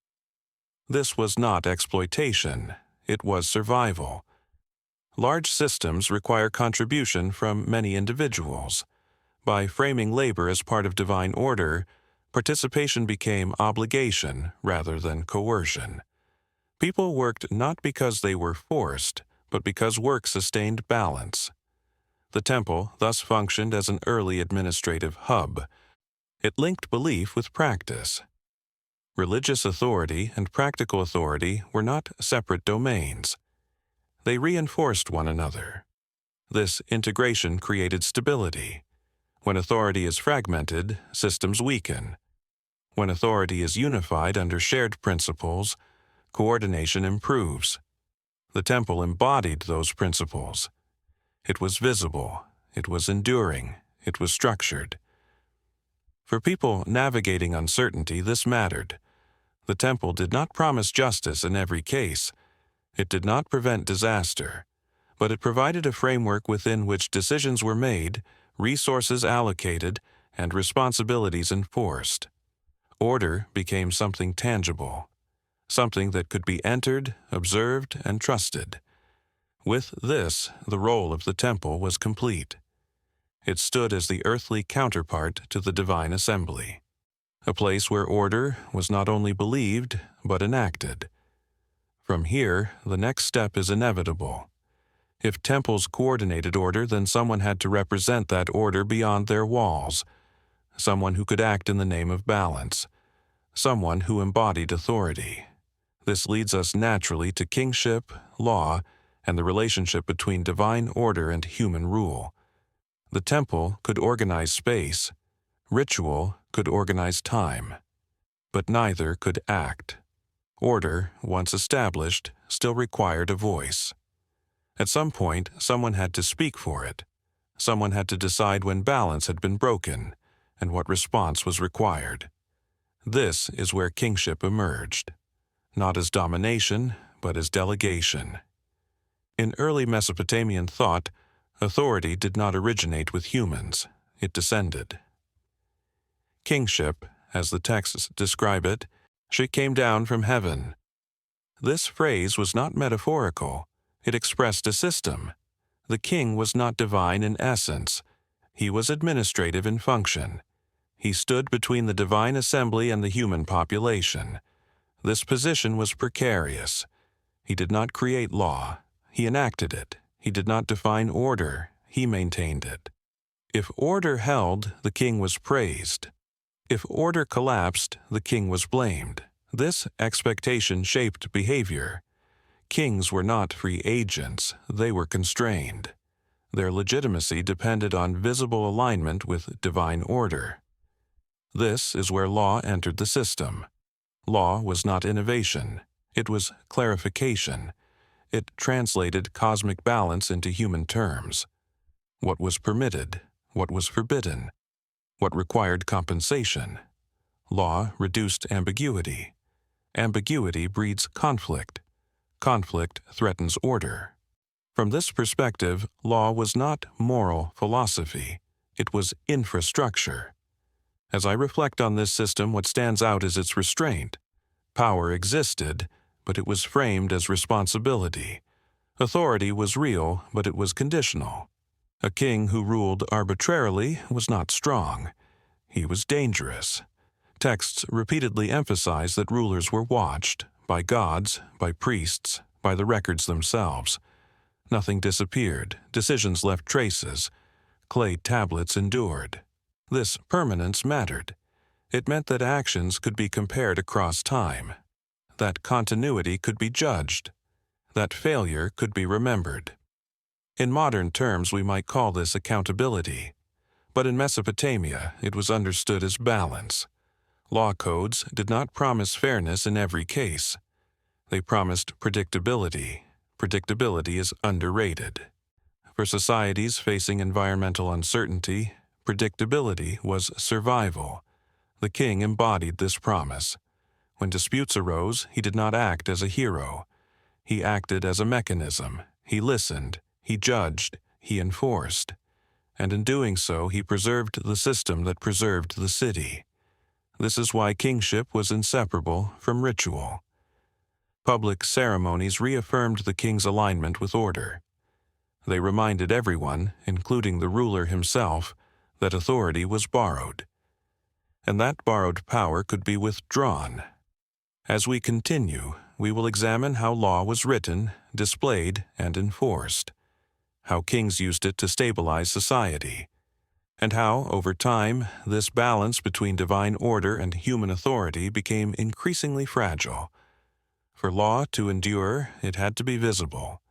This was not exploitation, it was survival. Large systems require contribution from many individuals. By framing labor as part of divine order, participation became obligation rather than coercion. People worked not because they were forced, but because work sustained balance. The temple thus functioned as an early administrative hub. It linked belief with practice. Religious authority and practical authority were not separate domains. They reinforced one another. This integration created stability. When authority is fragmented, systems weaken. When authority is unified under shared principles, coordination improves. The temple embodied those principles. It was visible, it was enduring, it was structured. For people navigating uncertainty, this mattered. The temple did not promise justice in every case. It did not prevent disaster, but it provided a framework within which decisions were made, resources allocated, and responsibilities enforced. Order became something tangible, something that could be entered, observed, and trusted. With this, the role of the temple was complete. It stood as the earthly counterpart to the divine assembly, a place where order was not only believed, but enacted. From here, the next step is inevitable. If temples coordinated order, then someone had to represent that order beyond their walls, someone who could act in the name of balance, someone who embodied authority. This leads us naturally to kingship, law, and the relationship between divine order and human rule. The temple could organize space. Ritual could organize time. But neither could act. Order, once established, still required a voice. At some point, someone had to speak for it. Someone had to decide when balance had been broken and what response was required. This is where kingship emerged, not as domination, but as delegation. In early Mesopotamian thought, authority did not originate with humans, it descended. Kingship, as the texts describe it, she came down from heaven. This phrase was not metaphorical, it expressed a system. The king was not divine in essence, he was administrative in function. He stood between the divine assembly and the human population. This position was precarious. He did not create law, he enacted it. He did not define order, he maintained it. If order held, the king was praised. If order collapsed, the king was blamed. This expectation shaped behavior. Kings were not free agents, they were constrained. Their legitimacy depended on visible alignment with divine order. This is where law entered the system. Law was not innovation, it was clarification. It translated cosmic balance into human terms. What was permitted, what was forbidden, what required compensation. Law reduced ambiguity. Ambiguity breeds conflict. Conflict threatens order. From this perspective, law was not moral philosophy, it was infrastructure. As I reflect on this system, what stands out is its restraint. Power existed, but it was framed as responsibility. Authority was real, but it was conditional. A king who ruled arbitrarily was not strong. He was dangerous. Texts repeatedly emphasize that rulers were watched, by gods, by priests, by the records themselves. Nothing disappeared, decisions left traces. Clay tablets endured. This permanence mattered. It meant that actions could be compared across time, that continuity could be judged, that failure could be remembered. In modern terms, we might call this accountability, but in Mesopotamia, it was understood as balance. Law codes did not promise fairness in every case. They promised predictability. Predictability is underrated. For societies facing environmental uncertainty, predictability was survival. The king embodied this promise. When disputes arose, he did not act as a hero. He acted as a mechanism. He listened, he judged, he enforced. And in doing so, he preserved the system that preserved the city. This is why kingship was inseparable from ritual. Public ceremonies reaffirmed the king's alignment with order. They reminded everyone, including the ruler himself, that authority was borrowed, and that borrowed power could be withdrawn. As we continue, we will examine how law was written, displayed, and enforced, how kings used it to stabilize society, and how, over time, this balance between divine order and human authority became increasingly fragile. For law to endure, it had to be visible.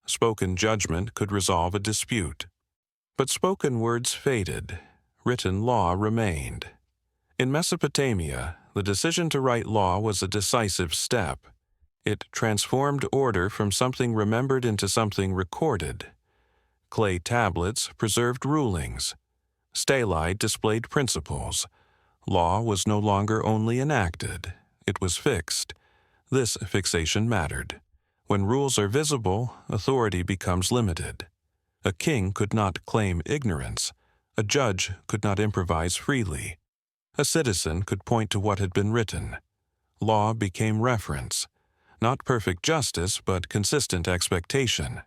Spoken judgment could resolve a dispute. But spoken words faded. Written law remained. In Mesopotamia, the decision to write law was a decisive step. It transformed order from something remembered into something recorded. Clay tablets preserved rulings. Stelae displayed principles. Law was no longer only enacted, it was fixed. This fixation mattered. When rules are visible, authority becomes limited. A king could not claim ignorance. A judge could not improvise freely. A citizen could point to what had been written. Law became reference. Not perfect justice, but consistent expectation.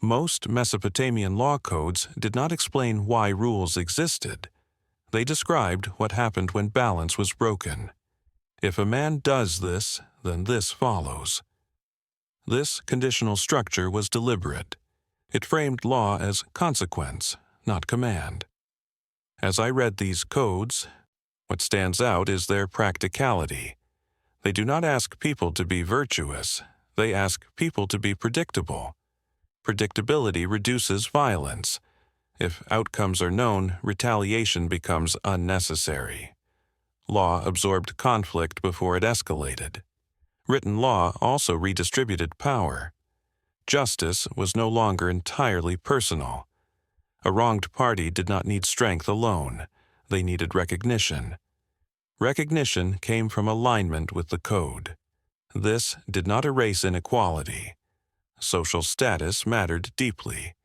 Most Mesopotamian law codes did not explain why rules existed. They described what happened when balance was broken. If a man does this, then this follows. This conditional structure was deliberate. It framed law as consequence, not command. As I read these codes, what stands out is their practicality. They do not ask people to be virtuous. They ask people to be predictable. Predictability reduces violence. If outcomes are known, retaliation becomes unnecessary. Law absorbed conflict before it escalated. Written law also redistributed power. Justice was no longer entirely personal. A wronged party did not need strength alone. They needed recognition. Recognition came from alignment with the code. This did not erase inequality. Social status mattered deeply.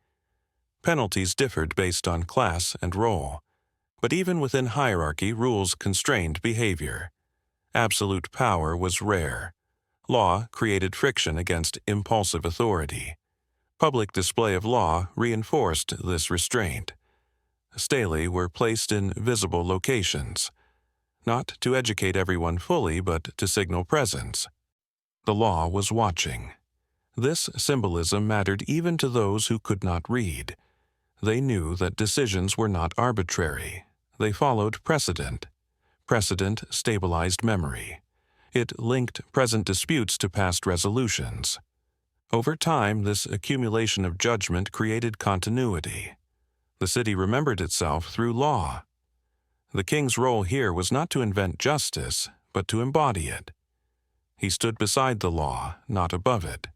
Penalties differed based on class and role. But even within hierarchy, rules constrained behavior. Absolute power was rare. Law created friction against impulsive authority. Public display of law reinforced this restraint. Stelae were placed in visible locations, not to educate everyone fully, but to signal presence. The law was watching. This symbolism mattered even to those who could not read. They knew that decisions were not arbitrary. They followed precedent. Precedent stabilized memory. It linked present disputes to past resolutions. Over time, this accumulation of judgment created continuity. The city remembered itself through law. The king's role here was not to invent justice, but to embody it. He stood beside the law, not above it.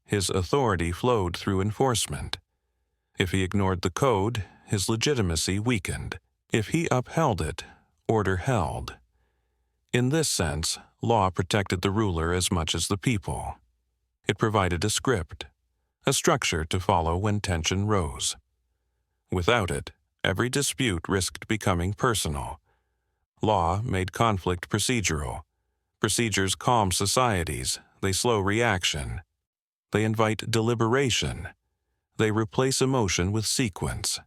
His authority flowed through enforcement. If he ignored the code, his legitimacy weakened. If he upheld it, order held. In this sense, law protected the ruler as much as the people. It provided a script, a structure to follow when tension rose. Without it, every dispute risked becoming personal. Law made conflict procedural. Procedures calm societies, they slow reaction. They invite deliberation. They replace emotion with sequence.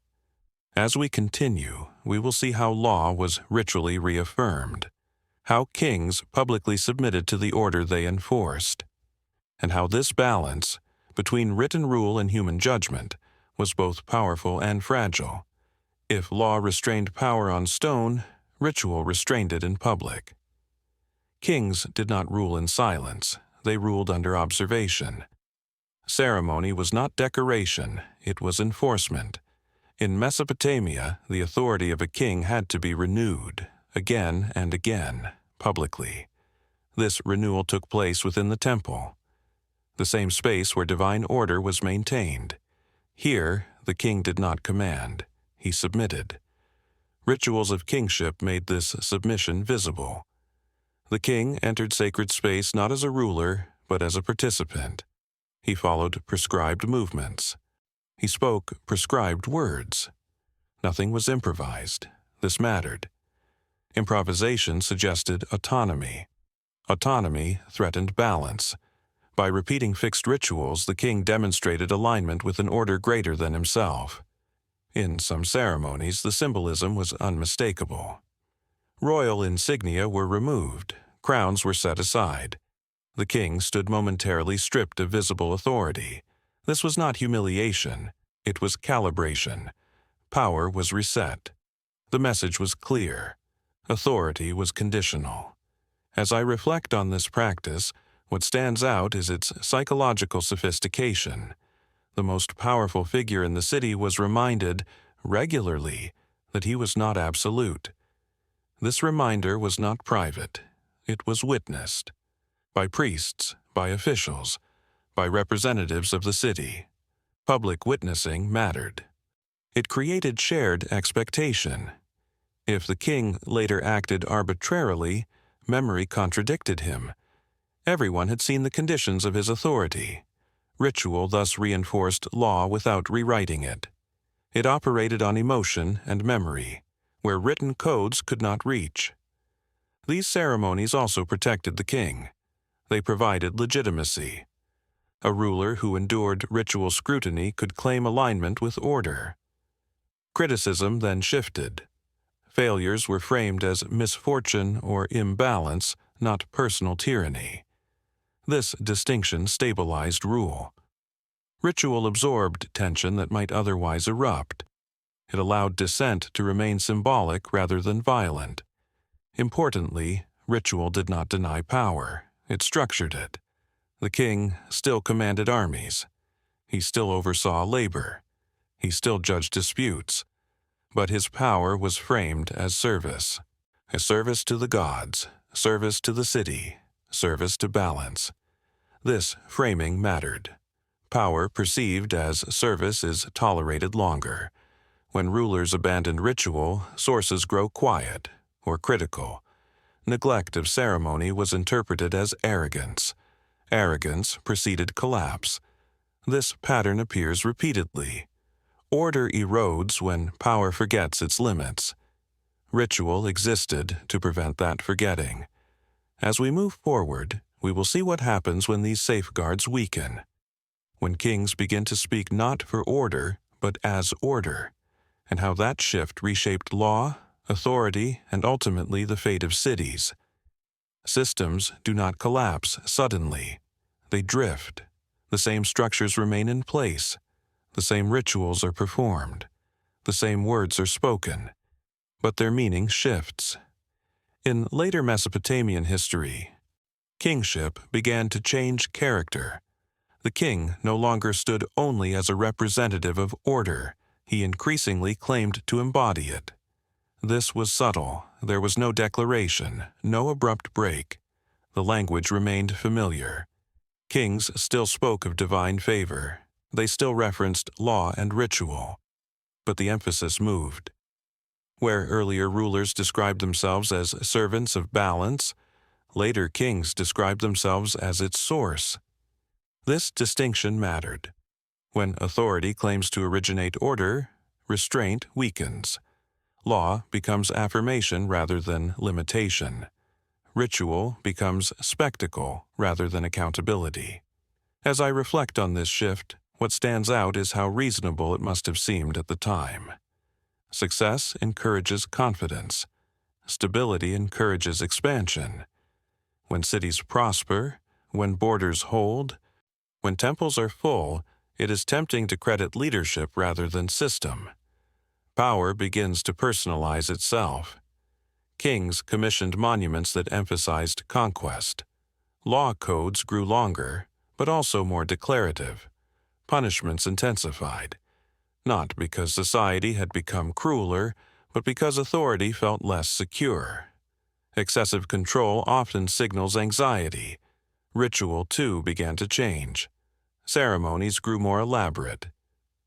As we continue, we will see how law was ritually reaffirmed, how kings publicly submitted to the order they enforced, and how this balance between written rule and human judgment was both powerful and fragile. If law restrained power on stone, ritual restrained it in public. Kings did not rule in silence, they ruled under observation. Ceremony was not decoration, it was enforcement. In Mesopotamia, the authority of a king had to be renewed, again and again, publicly. This renewal took place within the temple, the same space where divine order was maintained. Here, the king did not command, he submitted. Rituals of kingship made this submission visible. The king entered sacred space not as a ruler, but as a participant. He followed prescribed movements. He spoke prescribed words. Nothing was improvised. This mattered. Improvisation suggested autonomy. Autonomy threatened balance. By repeating fixed rituals, the king demonstrated alignment with an order greater than himself. In some ceremonies, the symbolism was unmistakable. Royal insignia were removed. Crowns were set aside. The king stood momentarily stripped of visible authority. This was not humiliation, it was calibration. Power was reset. The message was clear. Authority was conditional. As I reflect on this practice, what stands out is its psychological sophistication. The most powerful figure in the city was reminded, regularly, that he was not absolute. This reminder was not private. It was witnessed. By priests, by officials, by representatives of the city. Public witnessing mattered. It created shared expectation. If the king later acted arbitrarily, memory contradicted him. Everyone had seen the conditions of his authority. Ritual thus reinforced law without rewriting it. It operated on emotion and memory, where written codes could not reach. These ceremonies also protected the king. They provided legitimacy. A ruler who endured ritual scrutiny could claim alignment with order. Criticism then shifted. Failures were framed as misfortune or imbalance, not personal tyranny. This distinction stabilized rule. Ritual absorbed tension that might otherwise erupt. It allowed dissent to remain symbolic rather than violent. Importantly, ritual did not deny power. It structured it. The king still commanded armies. He still oversaw labor. He still judged disputes. But his power was framed as service. A service to the gods, service to the city, service to balance. This framing mattered. Power perceived as service is tolerated longer. When rulers abandoned ritual, sources grow quiet or critical. Neglect of ceremony was interpreted as arrogance. Arrogance preceded collapse. This pattern appears repeatedly. Order erodes when power forgets its limits. Ritual existed to prevent that forgetting. As we move forward, we will see what happens when these safeguards weaken. When kings begin to speak not for order, but as order, and how that shift reshaped law, authority, and ultimately the fate of cities. Systems do not collapse suddenly. They drift. The same structures remain in place. The same rituals are performed. The same words are spoken. But their meaning shifts. In later Mesopotamian history, kingship began to change character. The king no longer stood only as a representative of order. He increasingly claimed to embody it. This was subtle. There was no declaration, no abrupt break. The language remained familiar. Kings still spoke of divine favor. They still referenced law and ritual. But the emphasis moved. Where earlier rulers described themselves as servants of balance, later kings described themselves as its source. This distinction mattered. When authority claims to originate order, restraint weakens. Law becomes affirmation rather than limitation. Ritual becomes spectacle rather than accountability. As I reflect on this shift, what stands out is how reasonable it must have seemed at the time. Success encourages confidence. Stability encourages expansion. When cities prosper, when borders hold, when temples are full, it is tempting to credit leadership rather than system. Power begins to personalize itself. Kings commissioned monuments that emphasized conquest. Law codes grew longer, but also more declarative. Punishments intensified, not because society had become crueler, but because authority felt less secure. Excessive control often signals anxiety. Ritual, too, began to change. Ceremonies grew more elaborate.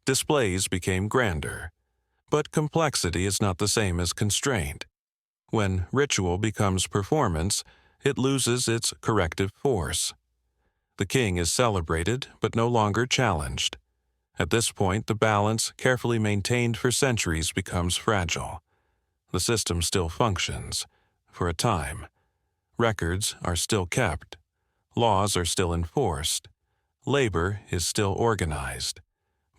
Displays became grander. But complexity is not the same as constraint. When ritual becomes performance, it loses its corrective force. The king is celebrated, but no longer challenged. At this point, the balance, carefully maintained for centuries, becomes fragile. The system still functions, for a time. Records are still kept. Laws are still enforced. Labor is still organized.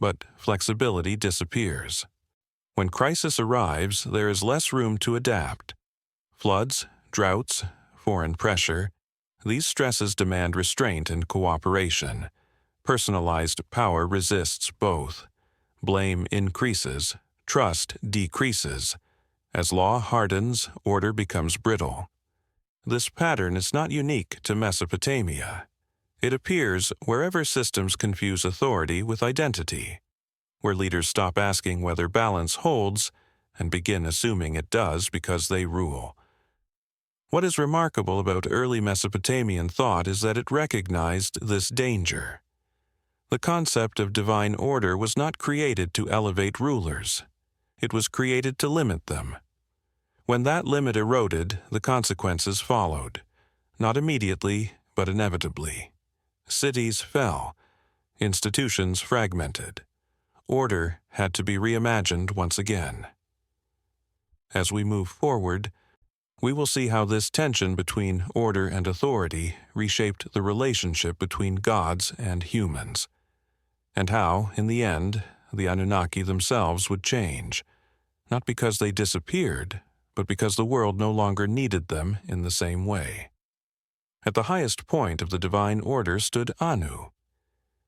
But flexibility disappears. When crisis arrives, there is less room to adapt. Floods, droughts, foreign pressure, These stresses demand restraint and cooperation. Personalized power resists both. Blame increases, trust decreases. As law hardens, order becomes brittle. This pattern is not unique to Mesopotamia. It appears wherever systems confuse authority with identity, where leaders stop asking whether balance holds and begin assuming it does because they rule. What is remarkable about early Mesopotamian thought is that it recognized this danger. The concept of divine order was not created to elevate rulers. It was created to limit them. When that limit eroded, the consequences followed, not immediately, but inevitably. Cities fell, institutions fragmented. Order had to be reimagined once again. As we move forward, we will see how this tension between order and authority reshaped the relationship between gods and humans, and how, in the end, the Anunnaki themselves would change, not because they disappeared, but because the world no longer needed them in the same way. At the highest point of the divine order stood Anu.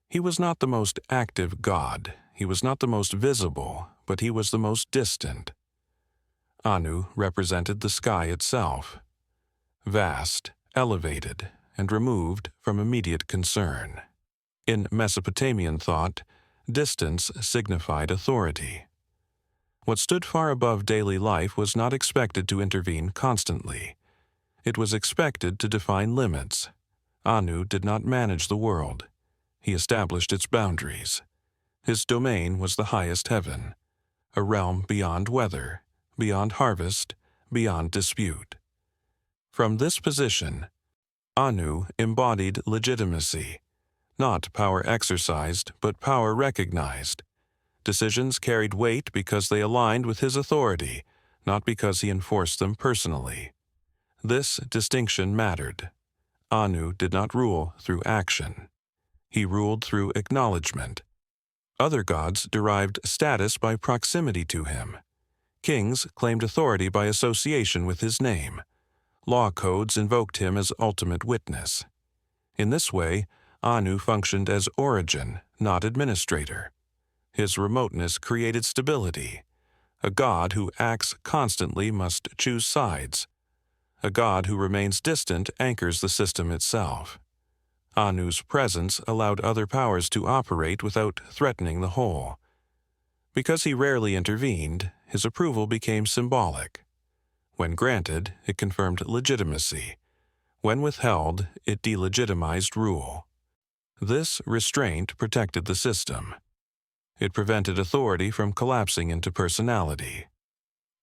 He was not the most active god, he was not the most visible, but he was the most distant. Anu represented the sky itself, vast, elevated, and removed from immediate concern. In Mesopotamian thought, distance signified authority. What stood far above daily life was not expected to intervene constantly. It was expected to define limits. Anu did not manage the world. He established its boundaries. His domain was the highest heaven, a realm beyond weather, beyond harvest, beyond dispute. From this position, Anu embodied legitimacy, not power exercised, but power recognized. Decisions carried weight because they aligned with his authority, not because he enforced them personally. This distinction mattered. Anu did not rule through action. He ruled through acknowledgement. Other gods derived status by proximity to him. Kings claimed authority by association with his name. Law codes invoked him as ultimate witness. In this way, Anu functioned as origin, not administrator. His remoteness created stability. A god who acts constantly must choose sides. A god who remains distant anchors the system itself. Anu's presence allowed other powers to operate without threatening the whole. Because he rarely intervened, his approval became symbolic. When granted, it confirmed legitimacy. When withheld, it delegitimized rule. This restraint protected the system. It prevented authority from collapsing into personality.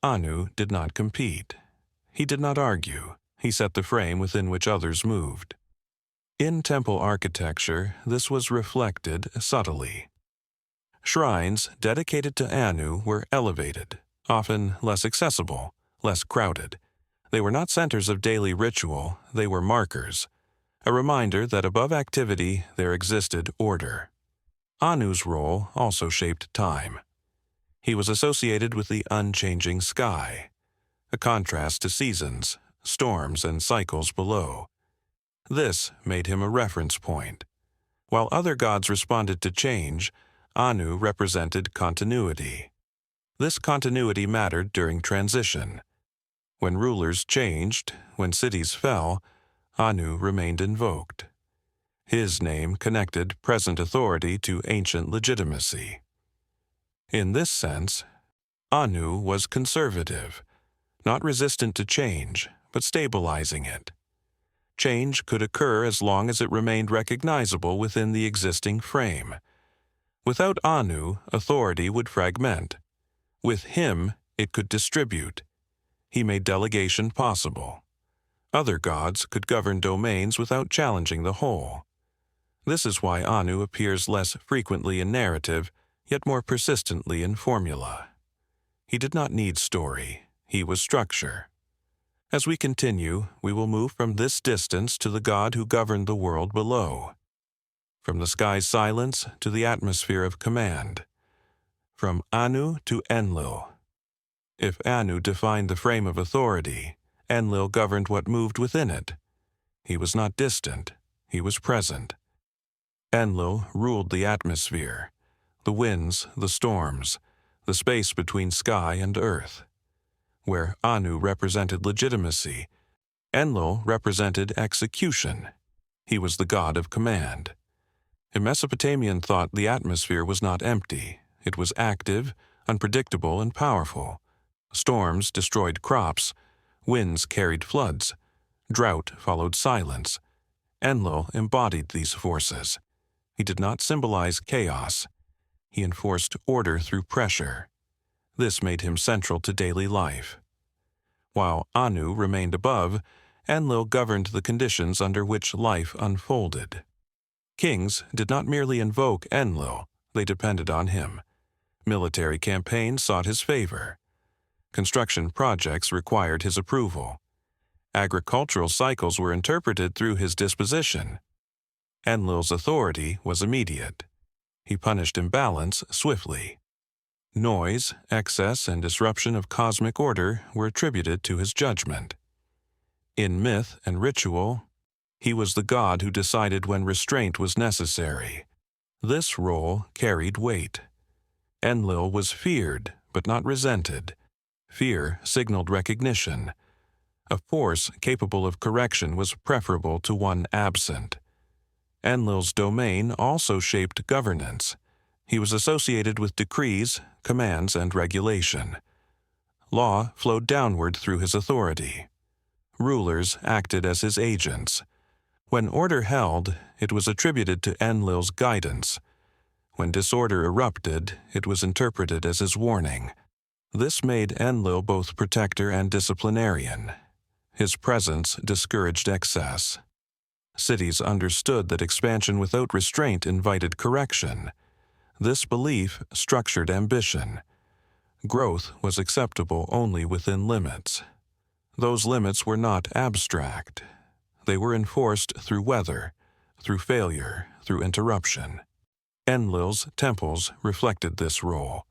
Anu did not compete. He did not argue. He set the frame within which others moved. In temple architecture, this was reflected subtly. Shrines dedicated to Anu were elevated, often less accessible, less crowded. They were not centers of daily ritual, they were markers, a reminder that above activity there existed order. Anu's role also shaped time. He was associated with the unchanging sky, a contrast to seasons, storms, and cycles below. This made him a reference point. While other gods responded to change, Anu represented continuity. This continuity mattered during transition. When rulers changed, when cities fell, Anu remained invoked. His name connected present authority to ancient legitimacy. In this sense, Anu was conservative, not resistant to change, but stabilizing it. Change could occur as long as it remained recognizable within the existing frame. Without Anu, authority would fragment. With him, it could distribute. He made delegation possible. Other gods could govern domains without challenging the whole. This is why Anu appears less frequently in narrative, yet more persistently in formula. He did not need story. He was structure. As we continue, we will move from this distance to the God who governed the world below. From the sky's silence to the atmosphere of command. From Anu to Enlil. If Anu defined the frame of authority, Enlil governed what moved within it. He was not distant, he was present. Enlil ruled the atmosphere, the winds, the storms, the space between sky and earth. Where Anu represented legitimacy, Enlil represented execution. He was the god of command. In Mesopotamian thought, the atmosphere was not empty. It was active, unpredictable, and powerful. Storms destroyed crops, winds carried floods, drought followed silence. Enlil embodied these forces. He did not symbolize chaos. He enforced order through pressure. This made him central to daily life. While Anu remained above, Enlil governed the conditions under which life unfolded. Kings did not merely invoke Enlil, they depended on him. Military campaigns sought his favor. Construction projects required his approval. Agricultural cycles were interpreted through his disposition. Enlil's authority was immediate. He punished imbalance swiftly. Noise, excess, and disruption of cosmic order were attributed to his judgment. In myth and ritual, he was the god who decided when restraint was necessary. This role carried weight. Enlil was feared, but not resented. Fear signaled recognition. A force capable of correction was preferable to one absent. Enlil's domain also shaped governance. He was associated with decrees, commands, and regulation. Law flowed downward through his authority. Rulers acted as his agents. When order held, it was attributed to Enlil's guidance. When disorder erupted, it was interpreted as his warning. This made Enlil both protector and disciplinarian. His presence discouraged excess. Cities understood that expansion without restraint invited correction. This belief structured ambition. Growth was acceptable only within limits. Those limits were not abstract. They were enforced through weather, through failure, through interruption. Enlil's temples reflected this role.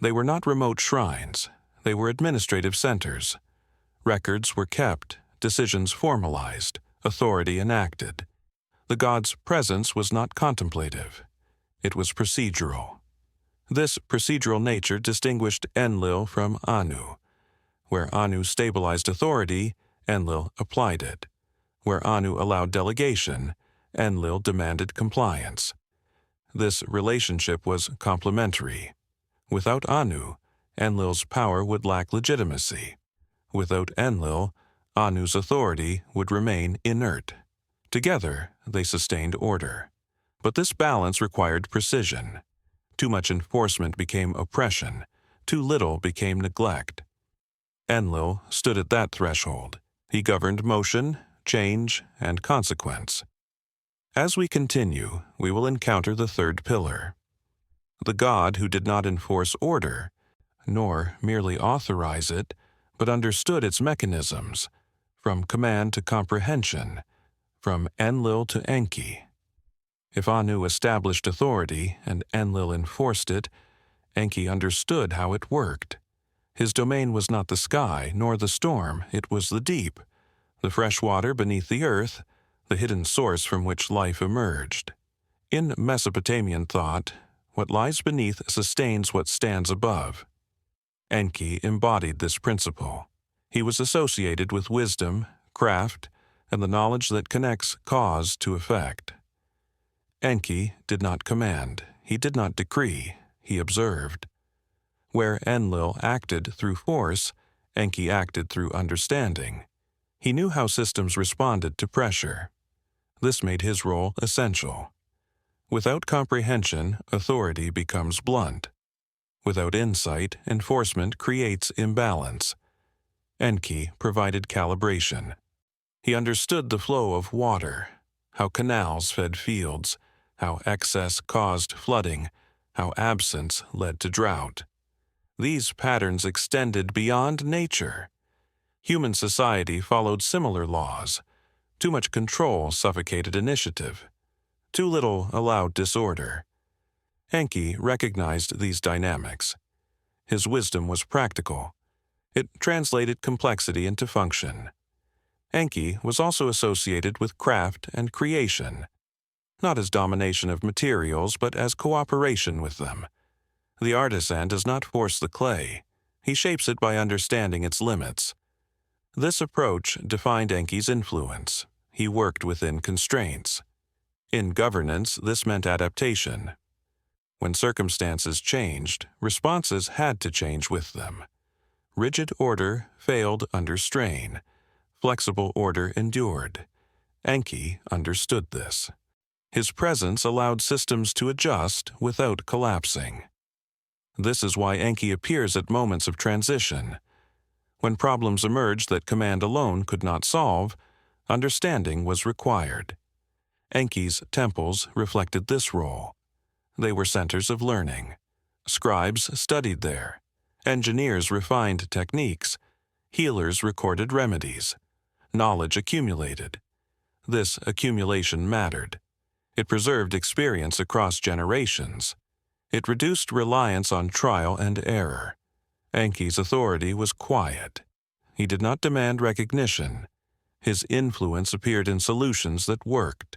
They were not remote shrines. They were administrative centers. Records were kept, decisions formalized, authority enacted. The god's presence was not contemplative. It was procedural. This procedural nature distinguished Enlil from Anu. Where Anu stabilized authority, Enlil applied it. Where Anu allowed delegation, Enlil demanded compliance. This relationship was complementary. Without Anu, Enlil's power would lack legitimacy. Without Enlil, Anu's authority would remain inert. Together, they sustained order. But this balance required precision. Too much enforcement became oppression. Too little became neglect. Enlil stood at that threshold. He governed motion, change, and consequence. As we continue, we will encounter the third pillar. The god who did not enforce order, nor merely authorize it, but understood its mechanisms, from command to comprehension, from Enlil to Enki. If Anu established authority and Enlil enforced it, Enki understood how it worked. His domain was not the sky nor the storm, it was the deep, the fresh water beneath the earth, the hidden source from which life emerged. In Mesopotamian thought, what lies beneath sustains what stands above. Enki embodied this principle. He was associated with wisdom, craft, and the knowledge that connects cause to effect. Enki did not command, he did not decree, he observed. Where Enlil acted through force, Enki acted through understanding. He knew how systems responded to pressure. This made his role essential. Without comprehension, authority becomes blunt. Without insight, enforcement creates imbalance. Enki provided calibration. He understood the flow of water, how canals fed fields, how excess caused flooding, how absence led to drought. These patterns extended beyond nature. Human society followed similar laws. Too much control suffocated initiative. Too little allowed disorder. Enki recognized these dynamics. His wisdom was practical. It translated complexity into function. Enki was also associated with craft and creation, not as domination of materials but as cooperation with them. The artisan does not force the clay. He shapes it by understanding its limits. This approach defined Enki's influence. He worked within constraints. In governance, this meant adaptation. When circumstances changed, responses had to change with them. Rigid order failed under strain. Flexible order endured. Enki understood this. His presence allowed systems to adjust without collapsing. This is why Enki appears at moments of transition. When problems emerged that command alone could not solve, understanding was required. Enki's temples reflected this role. They were centers of learning. Scribes studied there. Engineers refined techniques. Healers recorded remedies. Knowledge accumulated. This accumulation mattered. It preserved experience across generations. It reduced reliance on trial and error. Enki's authority was quiet. He did not demand recognition. His influence appeared in solutions that worked.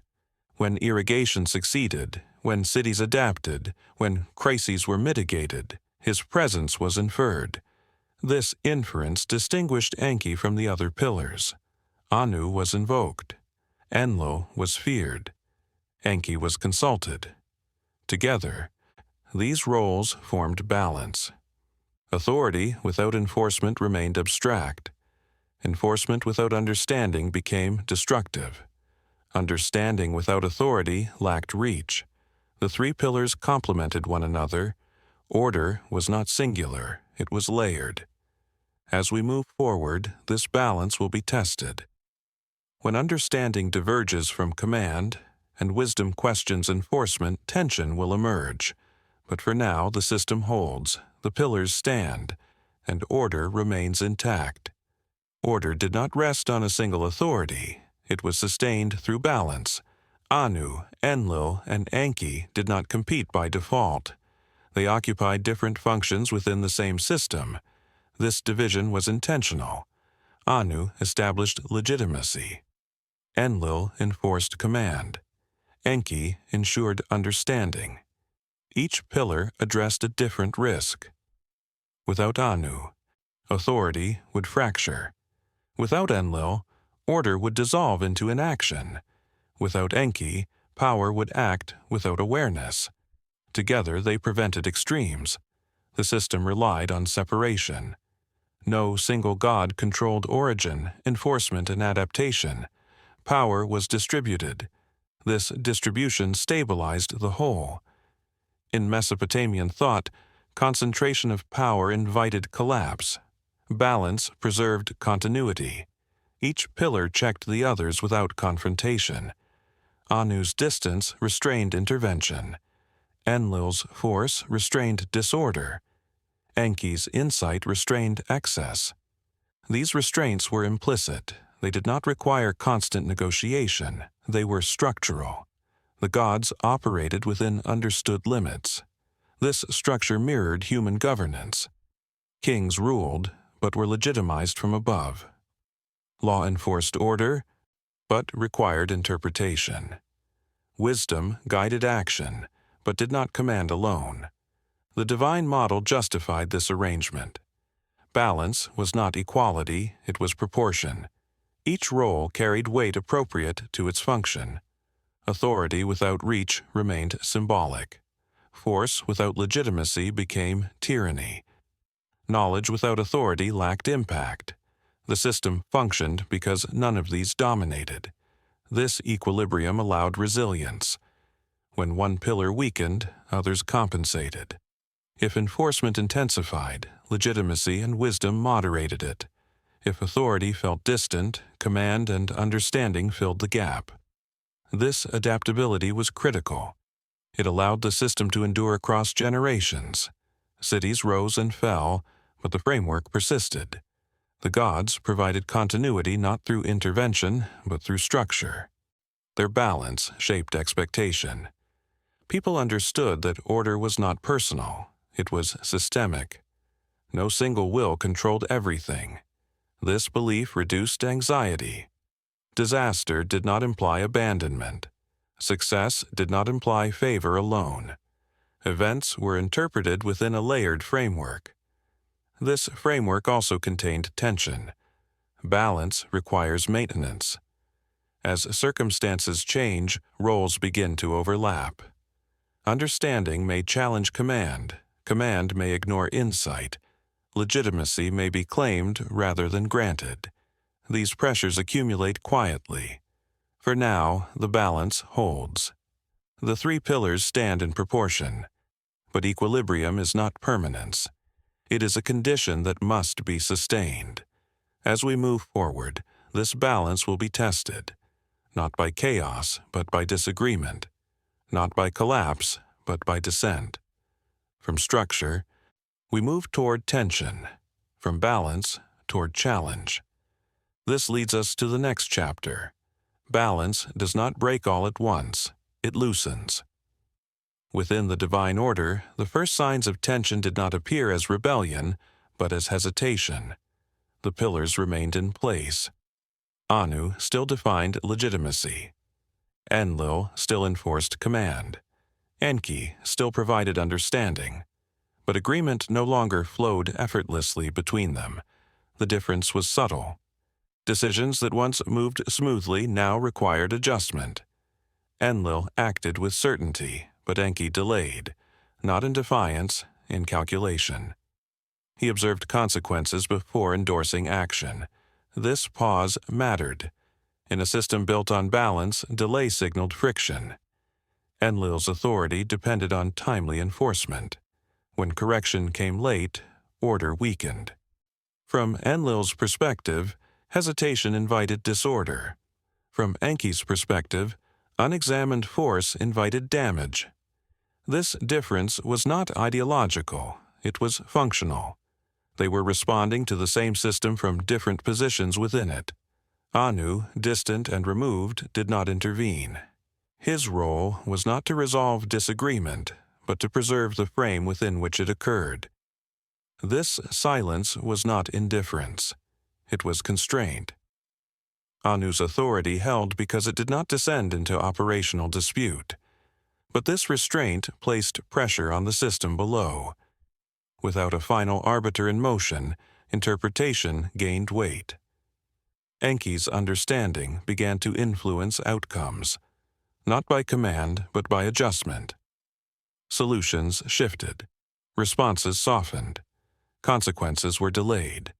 When irrigation succeeded, when cities adapted, when crises were mitigated, his presence was inferred. This inference distinguished Enki from the other pillars. Anu was invoked. Enlil was feared. Enki was consulted. Together, these roles formed balance. Authority without enforcement remained abstract. Enforcement without understanding became destructive. Understanding without authority lacked reach. The three pillars complemented one another. Order was not singular, it was layered. As we move forward, this balance will be tested. When understanding diverges from command and wisdom questions enforcement, tension will emerge. But for now, the system holds, the pillars stand, and order remains intact. Order did not rest on a single authority. It was sustained through balance. Anu, Enlil, and Enki did not compete by default. They occupied different functions within the same system. This division was intentional. Anu established legitimacy. Enlil enforced command. Enki ensured understanding. Each pillar addressed a different risk. Without Anu, authority would fracture. Without Enlil, order would dissolve into inaction. Without Enki, power would act without awareness. Together they prevented extremes. The system relied on separation. No single god controlled origin, enforcement, and adaptation. Power was distributed. This distribution stabilized the whole. In Mesopotamian thought, concentration of power invited collapse. Balance preserved continuity. Each pillar checked the others without confrontation. Anu's distance restrained intervention. Enlil's force restrained disorder. Enki's insight restrained excess. These restraints were implicit. They did not require constant negotiation. They were structural. The gods operated within understood limits. This structure mirrored human governance. Kings ruled, but were legitimized from above. Law enforced order, but required interpretation. Wisdom guided action, but did not command alone. The divine model justified this arrangement. Balance was not equality, it was proportion. Each role carried weight appropriate to its function. Authority without reach remained symbolic. Force without legitimacy became tyranny. Knowledge without authority lacked impact. The system functioned because none of these dominated. This equilibrium allowed resilience. When one pillar weakened, others compensated. If enforcement intensified, legitimacy and wisdom moderated it. If authority felt distant, command and understanding filled the gap. This adaptability was critical. It allowed the system to endure across generations. Cities rose and fell, but the framework persisted. The gods provided continuity not through intervention, but through structure. Their balance shaped expectation. People understood that order was not personal, it was systemic. No single will controlled everything. This belief reduced anxiety. Disaster did not imply abandonment. Success did not imply favor alone. Events were interpreted within a layered framework. This framework also contained tension. Balance requires maintenance. As circumstances change, roles begin to overlap. Understanding may challenge command. Command may ignore insight. Legitimacy may be claimed rather than granted. These pressures accumulate quietly. For now, the balance holds. The three pillars stand in proportion. But equilibrium is not permanence. It is a condition that must be sustained. As we move forward, this balance will be tested, not by chaos, but by disagreement, not by collapse, but by descent. From structure, we move toward tension, from balance toward challenge. This leads us to the next chapter. Balance does not break all at once, it loosens. Within the divine order, the first signs of tension did not appear as rebellion, but as hesitation. The pillars remained in place. Anu still defined legitimacy. Enlil still enforced command. Enki still provided understanding. But agreement no longer flowed effortlessly between them. The difference was subtle. Decisions that once moved smoothly now required adjustment. Enlil acted with certainty, but Enki delayed, not in defiance, in calculation. He observed consequences before endorsing action. This pause mattered. In a system built on balance, delay signaled friction. Enlil's authority depended on timely enforcement. When correction came late, order weakened. From Enlil's perspective, hesitation invited disorder. From Enki's perspective, unexamined force invited damage. This difference was not ideological, it was functional. They were responding to the same system from different positions within it. Anu, distant and removed, did not intervene. His role was not to resolve disagreement, but to preserve the frame within which it occurred. This silence was not indifference. It was constraint. Anu's authority held because it did not descend into operational dispute. But this restraint placed pressure on the system below. Without a final arbiter in motion, interpretation gained weight. Enki's understanding began to influence outcomes, not by command but by adjustment. Solutions shifted. Responses softened. Consequences were delayed.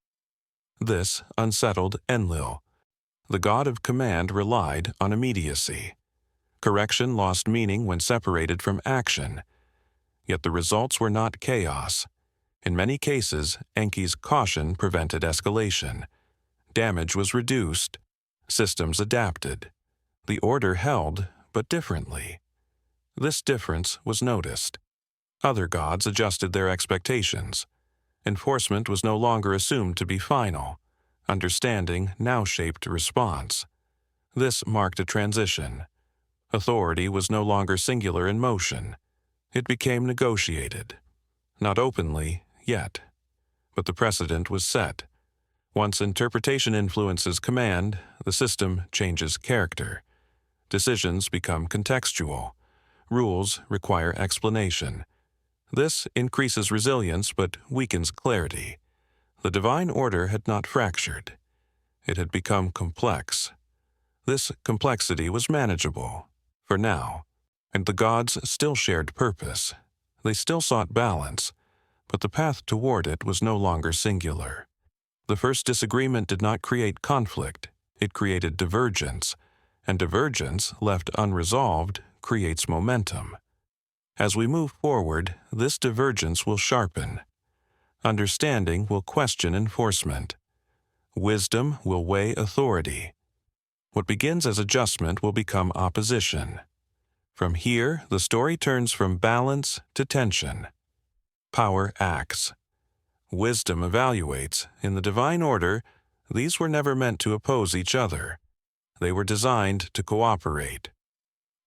This unsettled Enlil. The god of command relied on immediacy. Correction lost meaning when separated from action. Yet the results were not chaos. In many cases, Enki's caution prevented escalation. Damage was reduced. Systems adapted. The order held, but differently. This difference was noticed. Other gods adjusted their expectations. Enforcement was no longer assumed to be final. Understanding now shaped response. This marked a transition. Authority was no longer singular in motion. It became negotiated. Not openly, yet. But the precedent was set. Once interpretation influences command, the system changes character. Decisions become contextual. Rules require explanation. This increases resilience but weakens clarity. The divine order had not fractured. It had become complex. This complexity was manageable, for now, and the gods still shared purpose. They still sought balance, but the path toward it was no longer singular. The first disagreement did not create conflict, it created divergence, and divergence, left unresolved, creates momentum. As we move forward, this divergence will sharpen. Understanding will question enforcement. Wisdom will weigh authority. What begins as adjustment will become opposition. From here, the story turns from balance to tension. Power acts. Wisdom evaluates. In the divine order, these were never meant to oppose each other. They were designed to cooperate.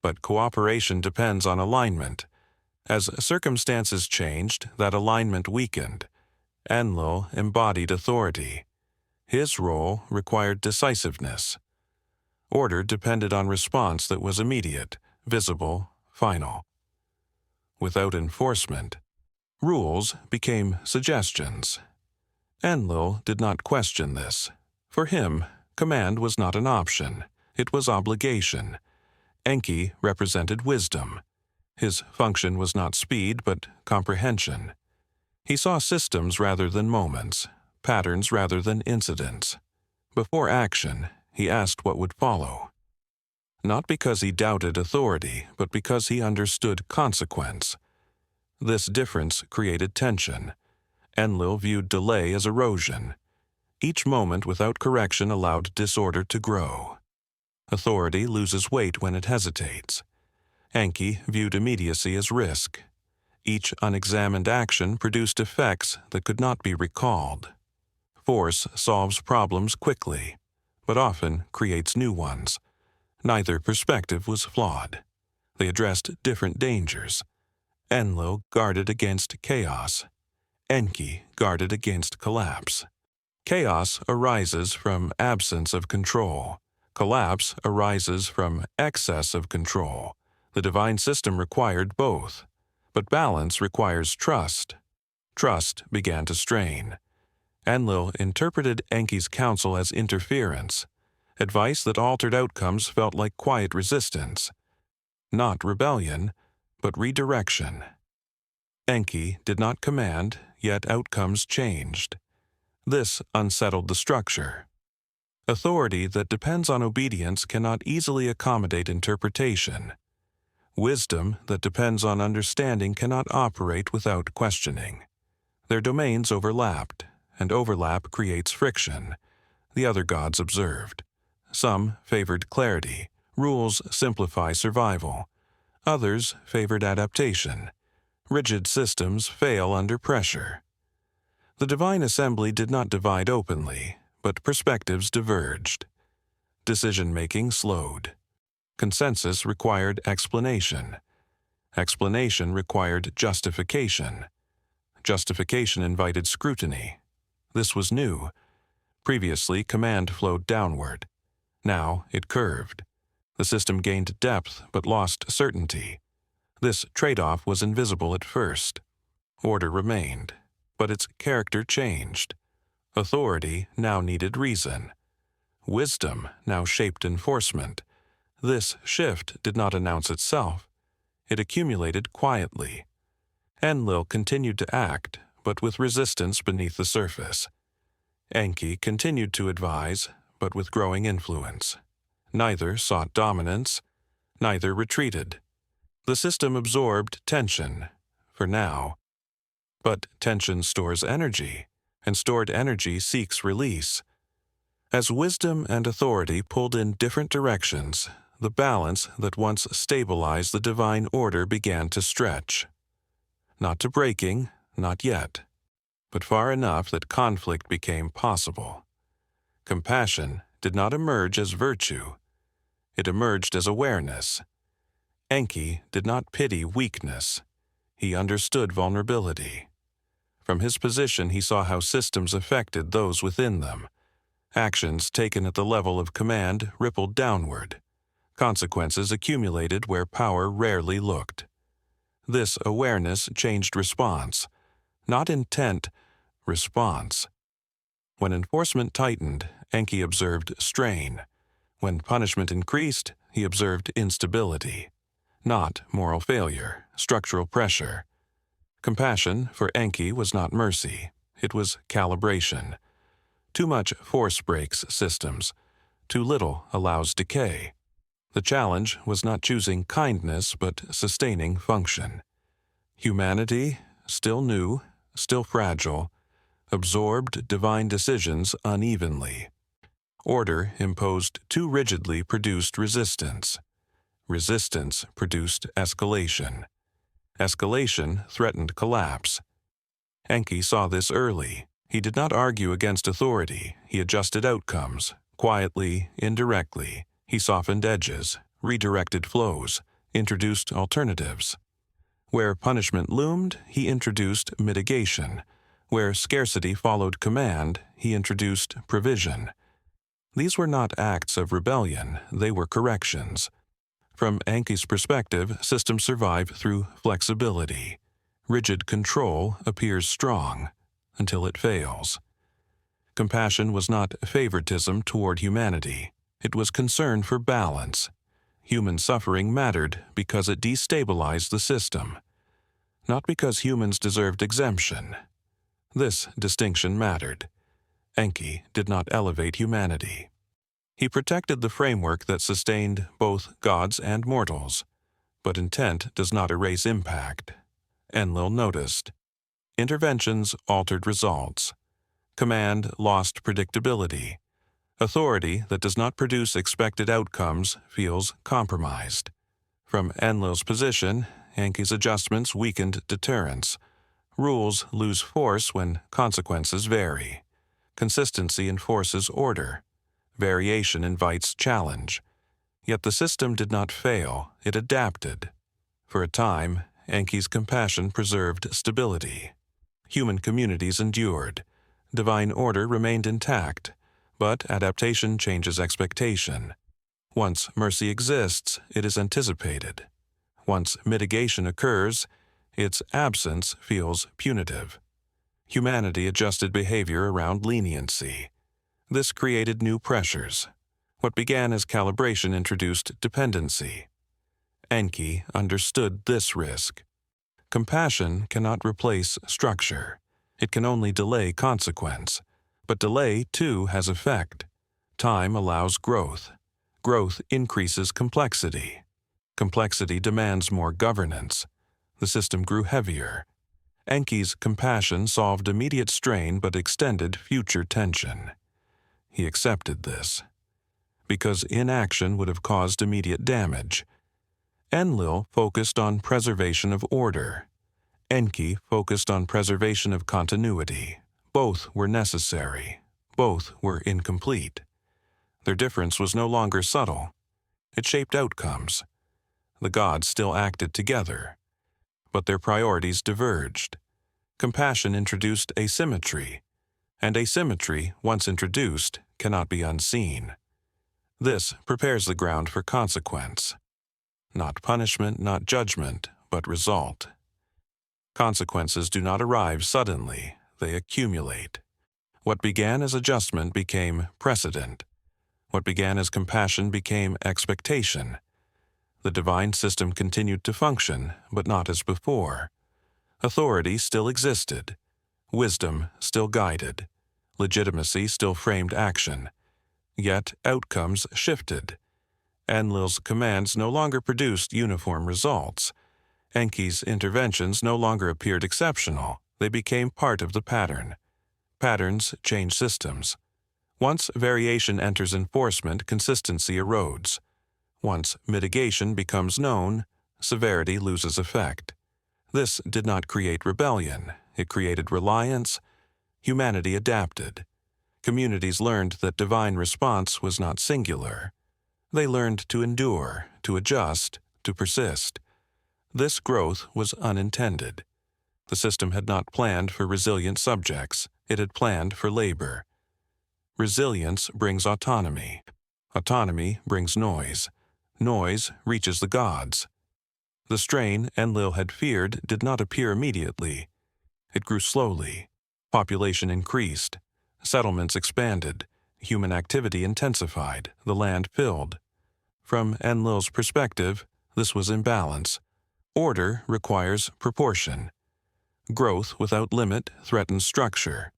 But cooperation depends on alignment. As circumstances changed, that alignment weakened. Enlil embodied authority. His role required decisiveness. Order depended on response that was immediate, visible, final. Without enforcement, rules became suggestions. Enlil did not question this. For him, command was not an option, it was obligation. Enki represented wisdom. His function was not speed, but comprehension. He saw systems rather than moments, patterns rather than incidents. Before action, he asked what would follow. Not because he doubted authority, but because he understood consequence. This difference created tension. Enlil viewed delay as erosion. Each moment without correction allowed disorder to grow. Authority loses weight when it hesitates. Enki viewed immediacy as risk. Each unexamined action produced effects that could not be recalled. Force solves problems quickly, but often creates new ones. Neither perspective was flawed. They addressed different dangers. Enlil guarded against chaos. Enki guarded against collapse. Chaos arises from absence of control. Collapse arises from excess of control. The divine system required both, but balance requires trust. Trust began to strain. Enlil interpreted Enki's counsel as interference. Advice that altered outcomes felt like quiet resistance. Not rebellion, but redirection. Enki did not command, yet outcomes changed. This unsettled the structure. Authority that depends on obedience cannot easily accommodate interpretation. Wisdom that depends on understanding cannot operate without questioning. Their domains overlapped, and overlap creates friction. The other gods observed. Some favored clarity. Rules simplify survival. Others favored adaptation. Rigid systems fail under pressure. The divine assembly did not divide openly, but perspectives diverged. Decision-making slowed. Consensus required explanation. Explanation required justification. Justification invited scrutiny. This was new. Previously, command flowed downward. Now it curved. The system gained depth but lost certainty. This trade-off was invisible at first. Order remained, but its character changed. Authority now needed reason. Wisdom now shaped enforcement. This shift did not announce itself. It accumulated quietly. Enlil continued to act, but with resistance beneath the surface. Enki continued to advise, but with growing influence. Neither sought dominance, neither retreated. The system absorbed tension, for now. But tension stores energy, and stored energy seeks release. As wisdom and authority pulled in different directions, the balance that once stabilized the divine order began to stretch. Not to breaking, not yet, but far enough that conflict became possible. Compassion did not emerge as virtue. It emerged as awareness. Enki did not pity weakness. He understood vulnerability. From his position, he saw how systems affected those within them. Actions taken at the level of command rippled downward. Consequences accumulated where power rarely looked. This awareness changed response. Not intent, response. When enforcement tightened, Enki observed strain. When punishment increased, he observed instability. Not moral failure, structural pressure. Compassion for Enki was not mercy. It was calibration. Too much force breaks systems. Too little allows decay. The challenge was not choosing kindness, but sustaining function. Humanity, still new, still fragile, absorbed divine decisions unevenly. Order imposed too rigidly produced resistance. Resistance produced escalation. Escalation threatened collapse. Enki saw this early. He did not argue against authority. He adjusted outcomes, quietly, indirectly. He softened edges, redirected flows, introduced alternatives. Where punishment loomed, he introduced mitigation. Where scarcity followed command, he introduced provision. These were not acts of rebellion, they were corrections. From Enki's perspective, systems survive through flexibility. Rigid control appears strong until it fails. Compassion was not favoritism toward humanity. It was concern for balance. Human suffering mattered because it destabilized the system, not because humans deserved exemption. This distinction mattered. Enki did not elevate humanity. He protected the framework that sustained both gods and mortals. But intent does not erase impact. Enlil noticed. Interventions altered results. Command lost predictability. Authority that does not produce expected outcomes feels compromised. From Enlil's position, Enki's adjustments weakened deterrence. Rules lose force when consequences vary. Consistency enforces order. Variation invites challenge. Yet the system did not fail, it adapted. For a time, Enki's compassion preserved stability. Human communities endured. Divine order remained intact, but adaptation changes expectation. Once mercy exists, it is anticipated. Once mitigation occurs, its absence feels punitive. Humanity adjusted behavior around leniency. This created new pressures. What began as calibration introduced dependency. Enki understood this risk. Compassion cannot replace structure. It can only delay consequence. But delay, too, has effect. Time allows growth. Growth increases complexity. Complexity demands more governance. The system grew heavier. Enki's compassion solved immediate strain but extended future tension. He accepted this, because inaction would have caused immediate damage. Enlil focused on preservation of order. Enki focused on preservation of continuity. Both were necessary. Both were incomplete. Their difference was no longer subtle. It shaped outcomes. The gods still acted together, but their priorities diverged. Compassion introduced asymmetry, and asymmetry, once introduced, cannot be unseen. This prepares the ground for consequence. Not punishment, not judgment, but result. Consequences do not arrive suddenly, they accumulate. What began as adjustment became precedent. What began as compassion became expectation. The divine system continued to function, but not as before. Authority still existed. Wisdom still guided. Legitimacy still framed action. Yet outcomes shifted. Enlil's commands no longer produced uniform results. Enki's interventions no longer appeared exceptional. They became part of the pattern. Patterns change systems. Once variation enters enforcement, consistency erodes. Once mitigation becomes known, severity loses effect. This did not create rebellion. It created reliance. Humanity adapted. Communities learned that divine response was not singular. They learned to endure, to adjust, to persist. This growth was unintended. The system had not planned for resilient subjects. It had planned for labor. Resilience brings autonomy. Autonomy brings noise. Noise reaches the gods. The strain Enlil had feared did not appear immediately. It grew slowly. Population increased. Settlements expanded. Human activity intensified. The land filled. From Enlil's perspective, this was imbalance. Order requires proportion. Growth without limit threatens structure.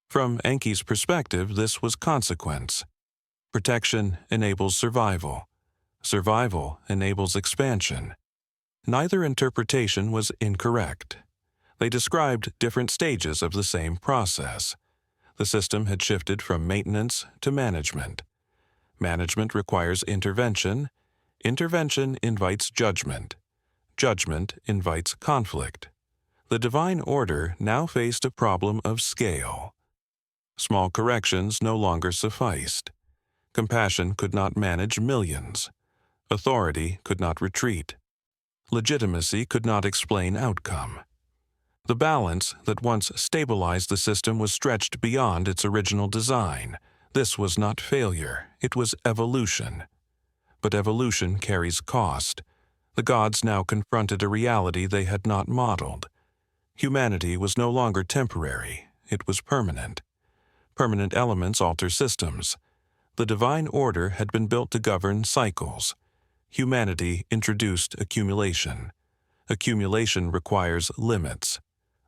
From Enki's perspective, this was consequence. Protection enables survival. Survival enables expansion. Neither interpretation was incorrect. They described different stages of the same process. The system had shifted from maintenance to management. Management requires intervention. Intervention invites judgment. Judgment invites conflict. The divine order now faced a problem of scale. Small corrections no longer sufficed. Compassion could not manage millions. Authority could not retreat. Legitimacy could not explain outcome. The balance that once stabilized the system was stretched beyond its original design. This was not failure, it was evolution. But evolution carries cost. The gods now confronted a reality they had not modeled. Humanity was no longer temporary, it was permanent. Permanent elements alter systems. The divine order had been built to govern cycles. Humanity introduced accumulation. Accumulation requires limits.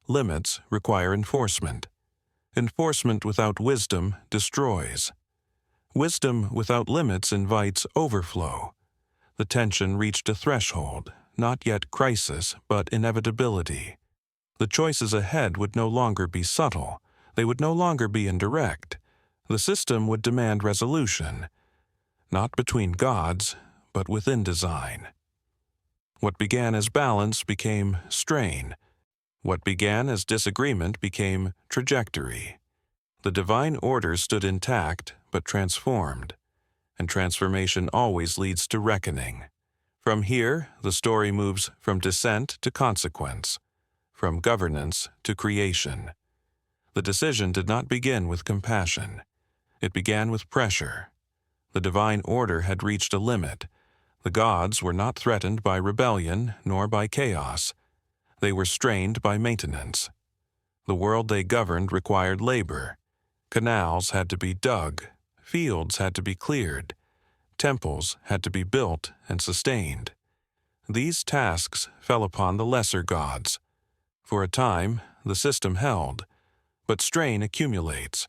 Limits require enforcement. Enforcement without wisdom destroys. Wisdom without limits invites overflow. The tension reached a threshold, not yet crisis, but inevitability. The choices ahead would no longer be subtle. They would no longer be indirect. The system would demand resolution, not between gods, but within design. What began as balance became strain. What began as disagreement became trajectory. The divine order stood intact, but transformed. And transformation always leads to reckoning. From here, the story moves from descent to consequence, from governance to creation. The decision did not begin with compassion. It began with pressure. The divine order had reached a limit. The gods were not threatened by rebellion nor by chaos. They were strained by maintenance. The world they governed required labor. Canals had to be dug. Fields had to be cleared. Temples had to be built and sustained. These tasks fell upon the lesser gods. For a time, the system held, but strain accumulates.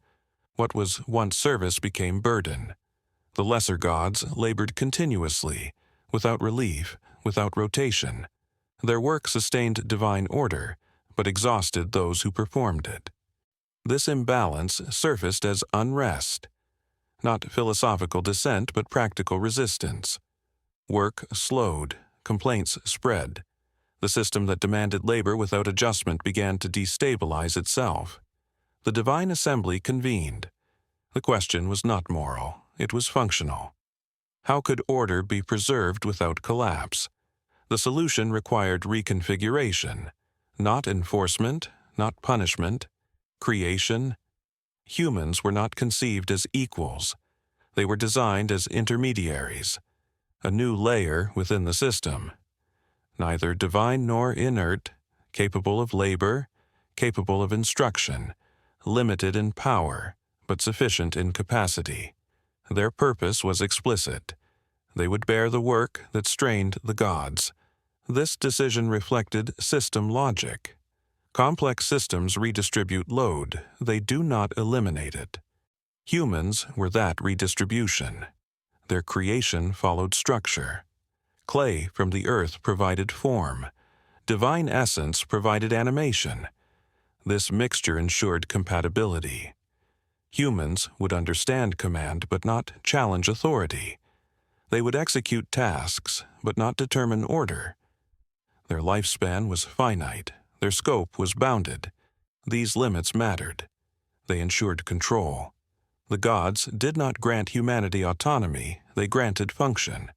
What was once service became burden. The lesser gods labored continuously, without relief, without rotation. Their work sustained divine order, but exhausted those who performed it. This imbalance surfaced as unrest. Not philosophical dissent, but practical resistance. Work slowed, complaints spread. The system that demanded labor without adjustment began to destabilize itself. The divine assembly convened. The question was not moral, it was functional. How could order be preserved without collapse? The solution required reconfiguration, not enforcement, not punishment, creation. Humans were not conceived as equals. They were designed as intermediaries, a new layer within the system. Neither divine nor inert, capable of labor, capable of instruction, limited in power, but sufficient in capacity. Their purpose was explicit. They would bear the work that strained the gods. This decision reflected system logic. Complex systems redistribute load, they do not eliminate it. Humans were that redistribution. Their creation followed structure. Clay from the earth provided form. Divine essence provided animation. This mixture ensured compatibility. Humans would understand command but not challenge authority. They would execute tasks but not determine order. Their lifespan was finite. Their scope was bounded. These limits mattered. They ensured control. The gods did not grant humanity autonomy, they granted function.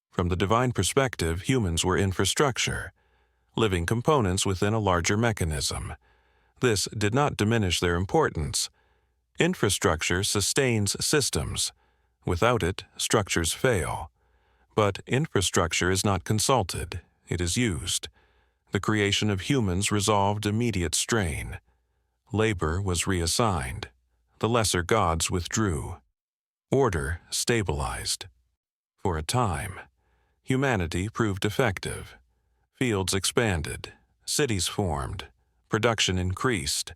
From the divine perspective, humans were infrastructure, living components within a larger mechanism. This did not diminish their importance. Infrastructure sustains systems. Without it, structures fail. But infrastructure is not consulted, it is used. The creation of humans resolved immediate strain. Labor was reassigned. The lesser gods withdrew. Order stabilized. For a time, humanity proved effective. Fields expanded. Cities formed. Production increased.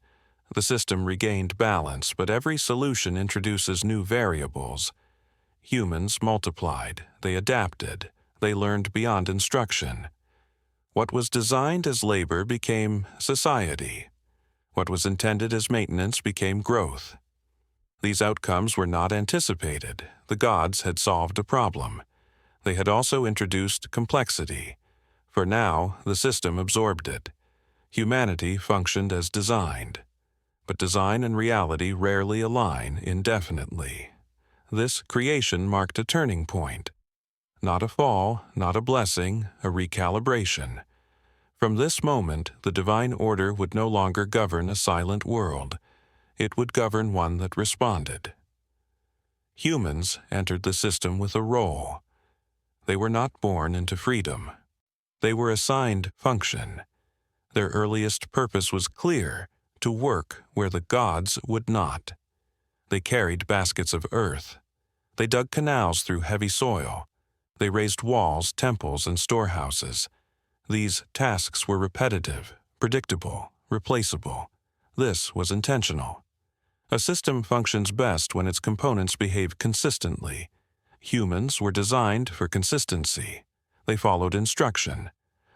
The system regained balance, but every solution introduces new variables. Humans multiplied. They adapted. They learned beyond instruction. What was designed as labor became society. What was intended as maintenance became growth. These outcomes were not anticipated. The gods had solved a problem. They had also introduced complexity. For now, the system absorbed it. Humanity functioned as designed. But design and reality rarely align indefinitely. This creation marked a turning point. Not a fall, not a blessing, a recalibration. From this moment, the divine order would no longer govern a silent world. It would govern one that responded. Humans entered the system with a role. They were not born into freedom. They were assigned function. Their earliest purpose was clear: to work where the gods would not. They carried baskets of earth. They dug canals through heavy soil. They raised walls, temples, and storehouses. These tasks were repetitive, predictable, replaceable. This was intentional. A system functions best when its components behave consistently. Humans were designed for consistency. They followed instruction.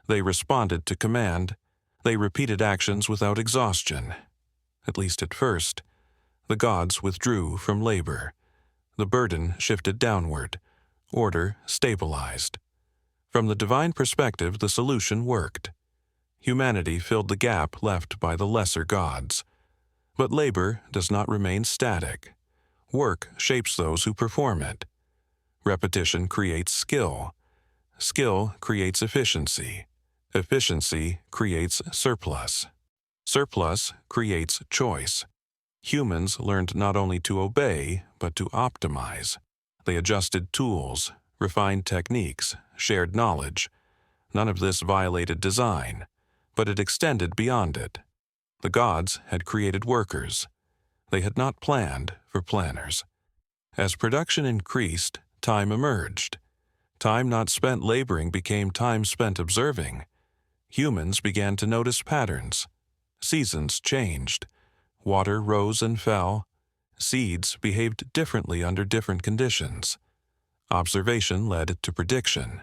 They responded to command. They repeated actions without exhaustion. At least at first. The gods withdrew from labor. The burden shifted downward. Order stabilized. From the divine perspective, the solution worked. Humanity filled the gap left by the lesser gods. But labor does not remain static. Work shapes those who perform it. Repetition creates skill. Skill creates efficiency. Efficiency creates surplus. Surplus creates choice. Humans learned not only to obey, but to optimize. They adjusted tools, refined techniques, shared knowledge. None of this violated design, but it extended beyond it. The gods had created workers. They had not planned for planners. As production increased, time emerged. Time not spent laboring became time spent observing. Humans began to notice patterns. Seasons changed. Water rose and fell. Seeds behaved differently under different conditions. Observation led to prediction.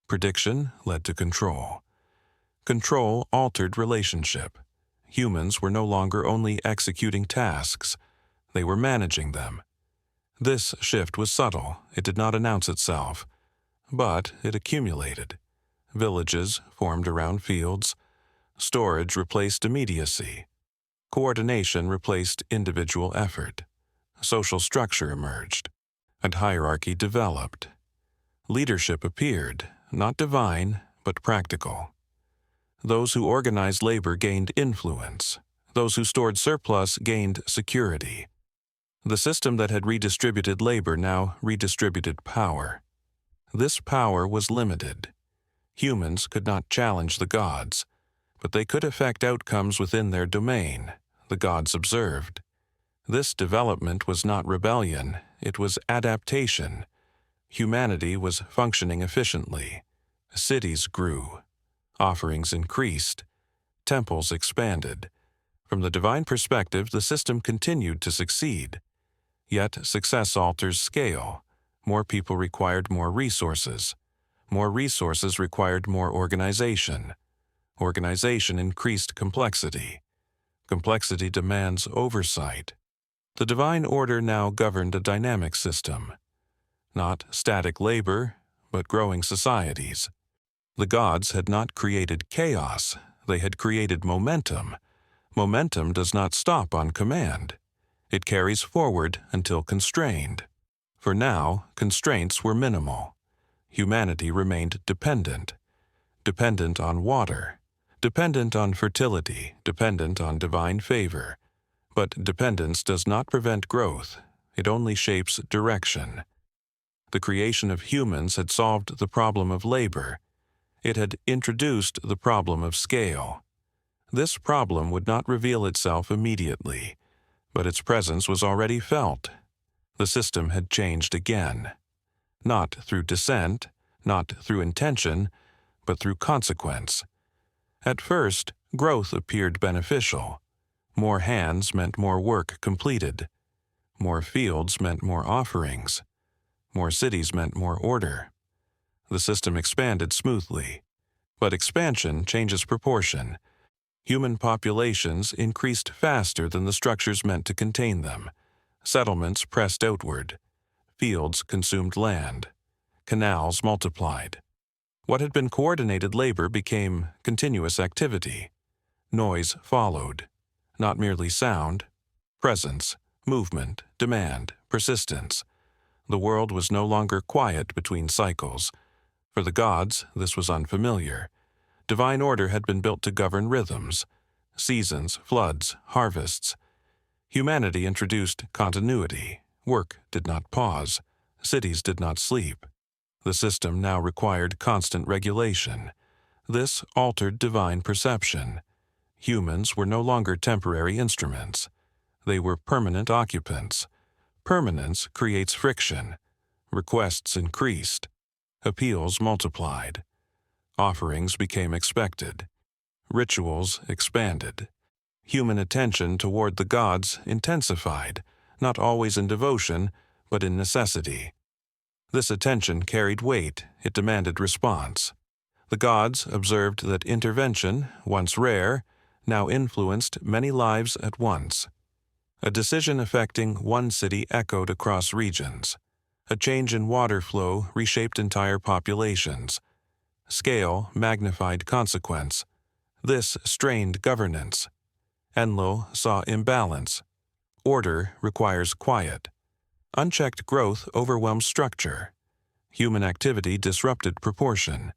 Prediction led to control. Control altered relationship. Humans were no longer only executing tasks. They were managing them. This shift was subtle. It did not announce itself. But it accumulated. Villages formed around fields. Storage replaced immediacy. Coordination replaced individual effort. Social structure emerged, and hierarchy developed. Leadership appeared, not divine, but practical. Those who organized labor gained influence. Those who stored surplus gained security. The system that had redistributed labor now redistributed power. This power was limited. Humans could not challenge the gods, but they could affect outcomes within their domain. The gods observed. This development was not rebellion, it was adaptation. Humanity was functioning efficiently. Cities grew. Offerings increased. Temples expanded. From the divine perspective, the system continued to succeed. Yet success alters scale. More people required more resources. More resources required more organization. Organization increased complexity. Complexity demands oversight. The divine order now governed a dynamic system. Not static labor, but growing societies. The gods had not created chaos. They had created momentum. Momentum does not stop on command. It carries forward until constrained. For now, constraints were minimal. Humanity remained dependent. Dependent on water. Dependent on fertility. Dependent on divine favor. But dependence does not prevent growth. It only shapes direction. The creation of humans had solved the problem of labor. It had introduced the problem of scale. This problem would not reveal itself immediately, but its presence was already felt. The system had changed again. Not through dissent, not through intention, but through consequence. At first, growth appeared beneficial. More hands meant more work completed. More fields meant more offerings. More cities meant more order. The system expanded smoothly. But expansion changes proportion. Human populations increased faster than the structures meant to contain them. Settlements pressed outward. Fields consumed land. Canals multiplied. What had been coordinated labor became continuous activity. Noise followed. Not merely sound. Presence, movement, demand, persistence. The world was no longer quiet between cycles. For the gods, this was unfamiliar. Divine order had been built to govern rhythms. Seasons, floods, harvests. Humanity introduced continuity. Work did not pause. Cities did not sleep. The system now required constant regulation. This altered divine perception. Humans were no longer temporary instruments. They were permanent occupants. Permanence creates friction. Requests increased. Appeals multiplied. Offerings became expected. Rituals expanded. Human attention toward the gods intensified, not always in devotion, but in necessity. This attention carried weight, it demanded response. The gods observed that intervention, once rare, now influenced many lives at once. A decision affecting one city echoed across regions. A change in water flow reshaped entire populations. Scale magnified consequence. This strained governance. Enlil saw imbalance. Order requires quiet. Unchecked growth overwhelms structure. Human activity disrupted proportion.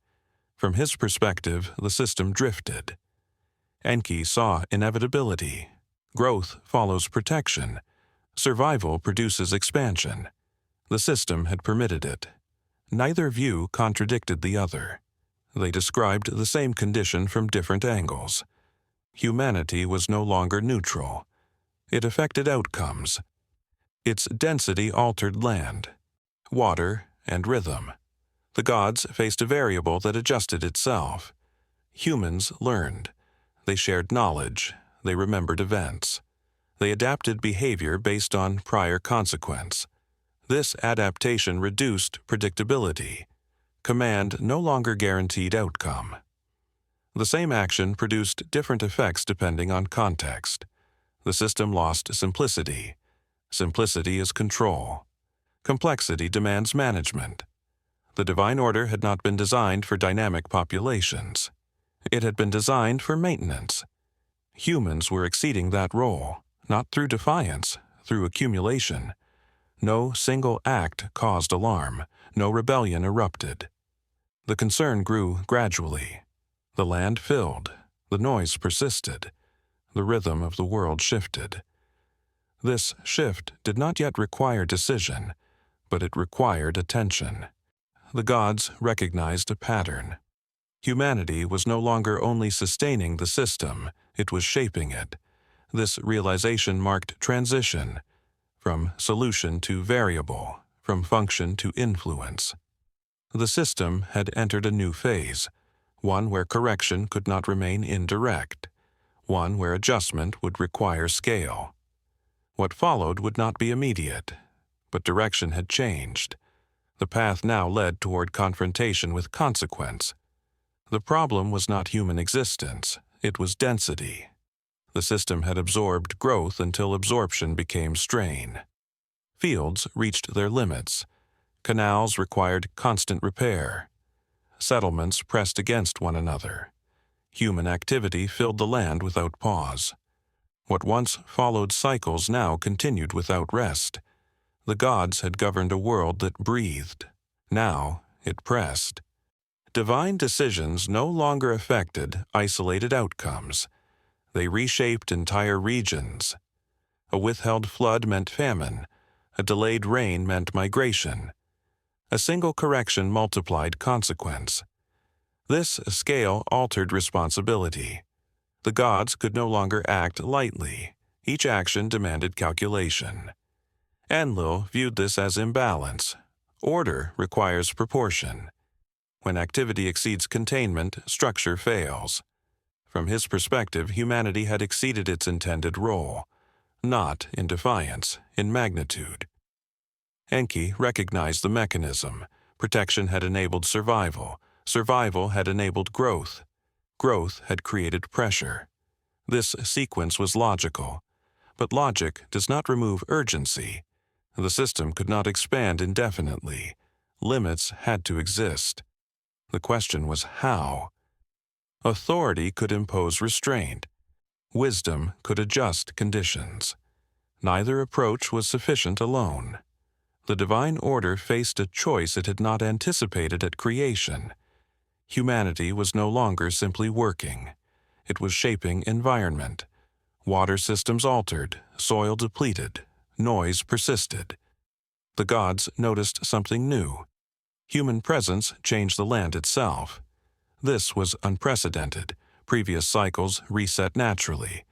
From his perspective, the system drifted. Enki saw inevitability. Growth follows protection. Survival produces expansion. The system had permitted it. Neither view contradicted the other. They described the same condition from different angles. Humanity was no longer neutral. It affected outcomes. Its density altered land, water, and rhythm. The gods faced a variable that adjusted itself. Humans learned. They shared knowledge. They remembered events. They adapted behavior based on prior consequence. This adaptation reduced predictability. Command no longer guaranteed outcome. The same action produced different effects depending on context. The system lost simplicity. Simplicity is control. Complexity demands management. The divine order had not been designed for dynamic populations. It had been designed for maintenance. Humans were exceeding that role, not through defiance, through accumulation. No single act caused alarm. No rebellion erupted. The concern grew gradually. The land filled. The noise persisted. The rhythm of the world shifted. This shift did not yet require decision, but it required attention. The gods recognized a pattern. Humanity was no longer only sustaining the system, it was shaping it. This realization marked transition, from solution to variable, from function to influence. The system had entered a new phase, one where correction could not remain indirect, one where adjustment would require scale. What followed would not be immediate, but direction had changed. The path now led toward confrontation with consequence. The problem was not human existence, it was density. The system had absorbed growth until absorption became strain. Fields reached their limits. Canals required constant repair. Settlements pressed against one another. Human activity filled the land without pause. What once followed cycles now continued without rest. The gods had governed a world that breathed. Now it pressed. Divine decisions no longer affected isolated outcomes. They reshaped entire regions. A withheld flood meant famine. A delayed rain meant migration. A single correction multiplied consequence. This scale altered responsibility. The gods could no longer act lightly. Each action demanded calculation. Enlil viewed this as imbalance. Order requires proportion. When activity exceeds containment, structure fails. From his perspective, humanity had exceeded its intended role, not in defiance, in magnitude. Enki recognized the mechanism. Protection had enabled survival. Survival had enabled growth. Growth had created pressure. This sequence was logical. But logic does not remove urgency. The system could not expand indefinitely. Limits had to exist. The question was how. Authority could impose restraint. Wisdom could adjust conditions. Neither approach was sufficient alone. The divine order faced a choice it had not anticipated at creation. Humanity was no longer simply working. It was shaping environment. Water systems altered, soil depleted, noise persisted. The gods noticed something new. Human presence changed the land itself. This was unprecedented. Previous cycles reset naturally.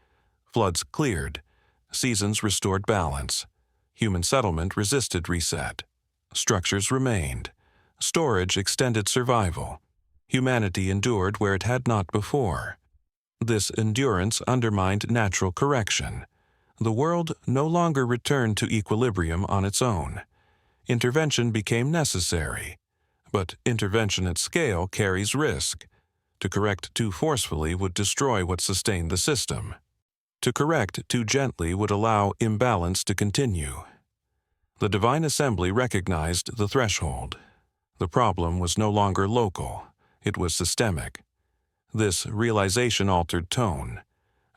Floods cleared. Seasons restored balance. Human settlement resisted reset. Structures remained. Storage extended survival. Humanity endured where it had not before. This endurance undermined natural correction. The world no longer returned to equilibrium on its own. Intervention became necessary. But intervention at scale carries risk. To correct too forcefully would destroy what sustained the system. To correct too gently would allow imbalance to continue. The divine assembly recognized the threshold. The problem was no longer local. It was systemic. This realization altered tone.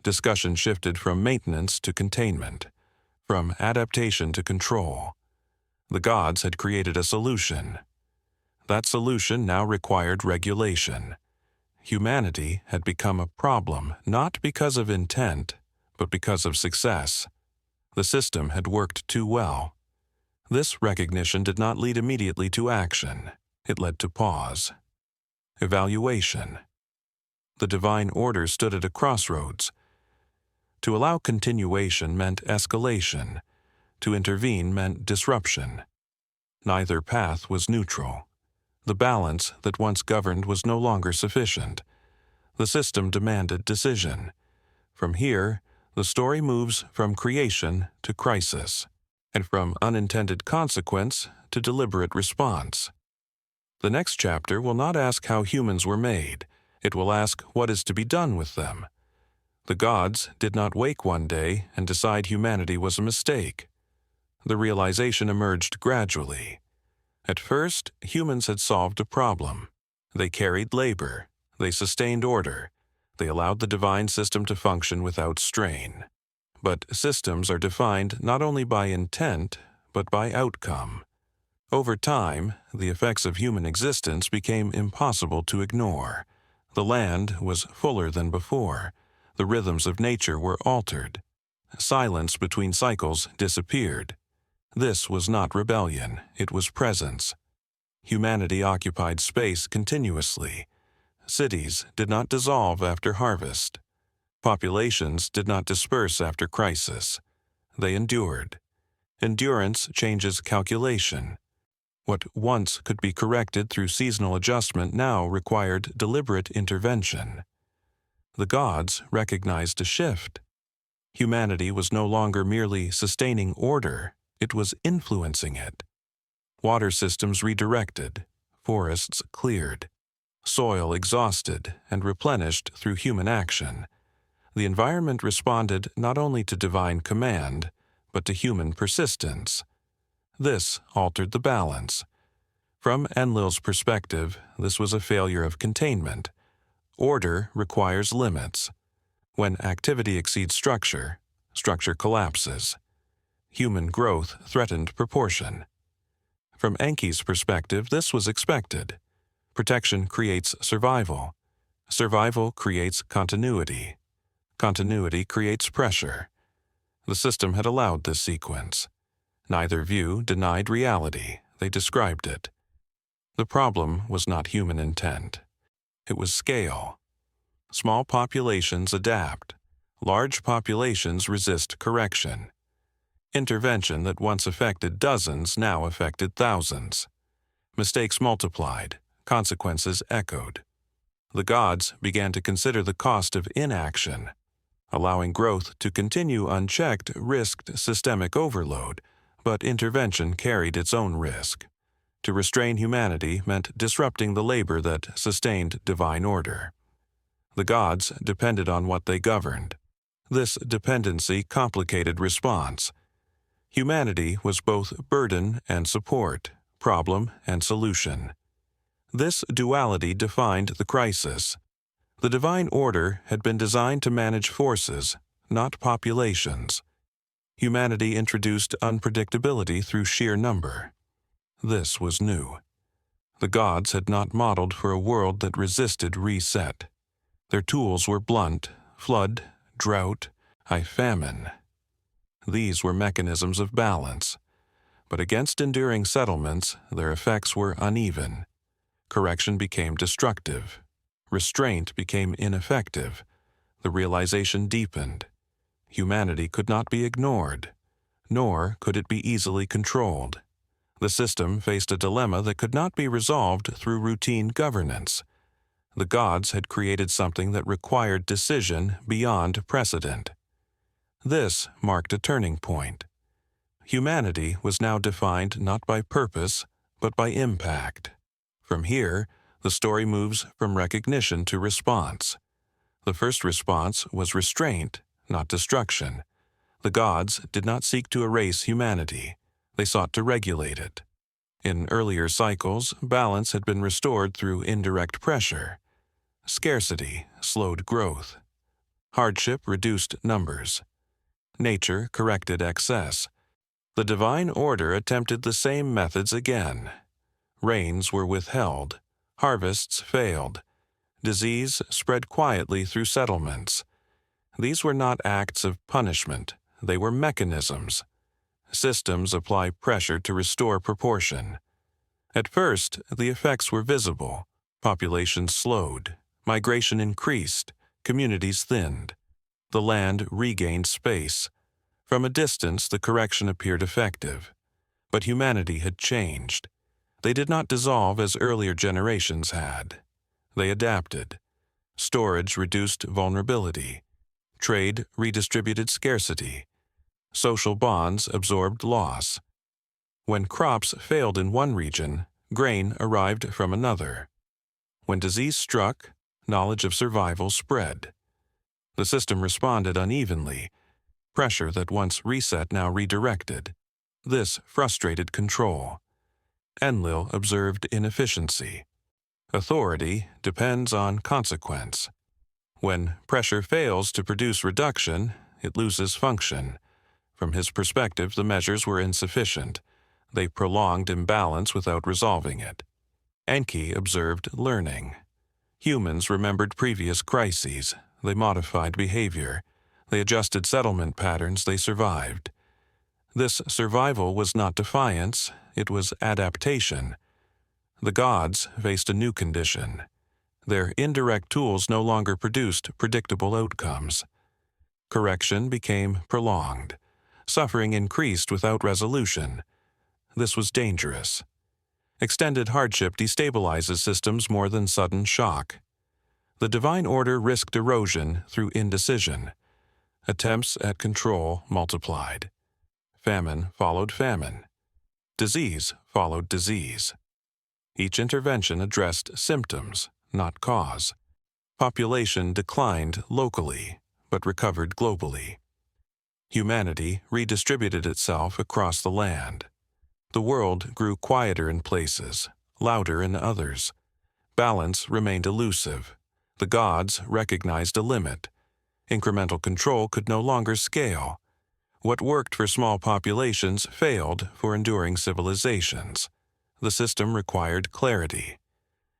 Discussion shifted from maintenance to containment, from adaptation to control. The gods had created a solution. That solution now required regulation. Humanity had become a problem not because of intent, but because of success. The system had worked too well. This recognition did not lead immediately to action. It led to pause. Evaluation. The divine order stood at a crossroads. To allow continuation meant escalation. To intervene meant disruption. Neither path was neutral. The balance that once governed was no longer sufficient. The system demanded decision. From here, the story moves from creation to crisis, and from unintended consequence to deliberate response. The next chapter will not ask how humans were made. It will ask what is to be done with them. The gods did not wake one day and decide humanity was a mistake. The realization emerged gradually. At first, humans had solved a problem. They carried labor. They sustained order. They allowed the divine system to function without strain. But systems are defined not only by intent, but by outcome. Over time, the effects of human existence became impossible to ignore. The land was fuller than before. The rhythms of nature were altered. Silence between cycles disappeared. This was not rebellion, it was presence. Humanity occupied space continuously. Cities did not dissolve after harvest. Populations did not disperse after crisis. They endured. Endurance changes calculation. What once could be corrected through seasonal adjustment now required deliberate intervention. The gods recognized a shift. Humanity was no longer merely sustaining order, it was influencing it. Water systems redirected, forests cleared, soil exhausted and replenished through human action. The environment responded not only to divine command, but to human persistence. This altered the balance. From Enlil's perspective, this was a failure of containment. Order requires limits. When activity exceeds structure, structure collapses. Human growth threatened proportion. From Enki's perspective, this was expected. Protection creates survival. Survival creates continuity. Continuity creates pressure. The system had allowed this sequence. Neither view denied reality, they described it. The problem was not human intent. It was scale. Small populations adapt. Large populations resist correction. Intervention that once affected dozens now affected thousands. Mistakes multiplied, consequences echoed. The gods began to consider the cost of inaction. Allowing growth to continue unchecked risked systemic overload, but intervention carried its own risk. To restrain humanity meant disrupting the labor that sustained divine order. The gods depended on what they governed. This dependency complicated response. Humanity was both burden and support, problem and solution. This duality defined the crisis. The divine order had been designed to manage forces, not populations. Humanity introduced unpredictability through sheer number. This was new. The gods had not modeled for a world that resisted reset. Their tools were blunt, flood, drought, high famine. These were mechanisms of balance. But against enduring settlements, their effects were uneven. Correction became destructive. Restraint became ineffective. The realization deepened. Humanity could not be ignored, nor could it be easily controlled. The system faced a dilemma that could not be resolved through routine governance. The gods had created something that required decision beyond precedent. This marked a turning point. Humanity was now defined not by purpose, but by impact. From here, the story moves from recognition to response. The first response was restraint, not destruction. The gods did not seek to erase humanity. They sought to regulate it. In earlier cycles, balance had been restored through indirect pressure. Scarcity slowed growth. Hardship reduced numbers. Nature corrected excess. The divine order attempted the same methods again. Rains were withheld. Harvests failed. Disease spread quietly through settlements. These were not acts of punishment. They were mechanisms. Systems apply pressure to restore proportion. At first, the effects were visible. Population slowed. Migration increased. Communities thinned. The land regained space. From a distance, the correction appeared effective. But humanity had changed. They did not dissolve as earlier generations had. They adapted. Storage reduced vulnerability. Trade redistributed scarcity. Social bonds absorbed loss. When crops failed in one region, grain arrived from another. When disease struck, knowledge of survival spread. The system responded unevenly. Pressure that once reset now redirected. This frustrated control. Enlil observed inefficiency. Authority depends on consequence. When pressure fails to produce reduction, it loses function. From his perspective, the measures were insufficient. They prolonged imbalance without resolving it. Enki observed learning. Humans remembered previous crises. They modified behavior. They adjusted settlement patterns. They survived. This survival was not defiance. It was adaptation. The gods faced a new condition. Their indirect tools no longer produced predictable outcomes. Correction became prolonged. Suffering increased without resolution. This was dangerous. Extended hardship destabilizes systems more than sudden shock. The divine order risked erosion through indecision. Attempts at control multiplied. Famine followed famine. Disease followed disease. Each intervention addressed symptoms, not cause. Population declined locally, but recovered globally. Humanity redistributed itself across the land. The world grew quieter in places, louder in others. Balance remained elusive. The gods recognized a limit. Incremental control could no longer scale. What worked for small populations failed for enduring civilizations. The system required clarity.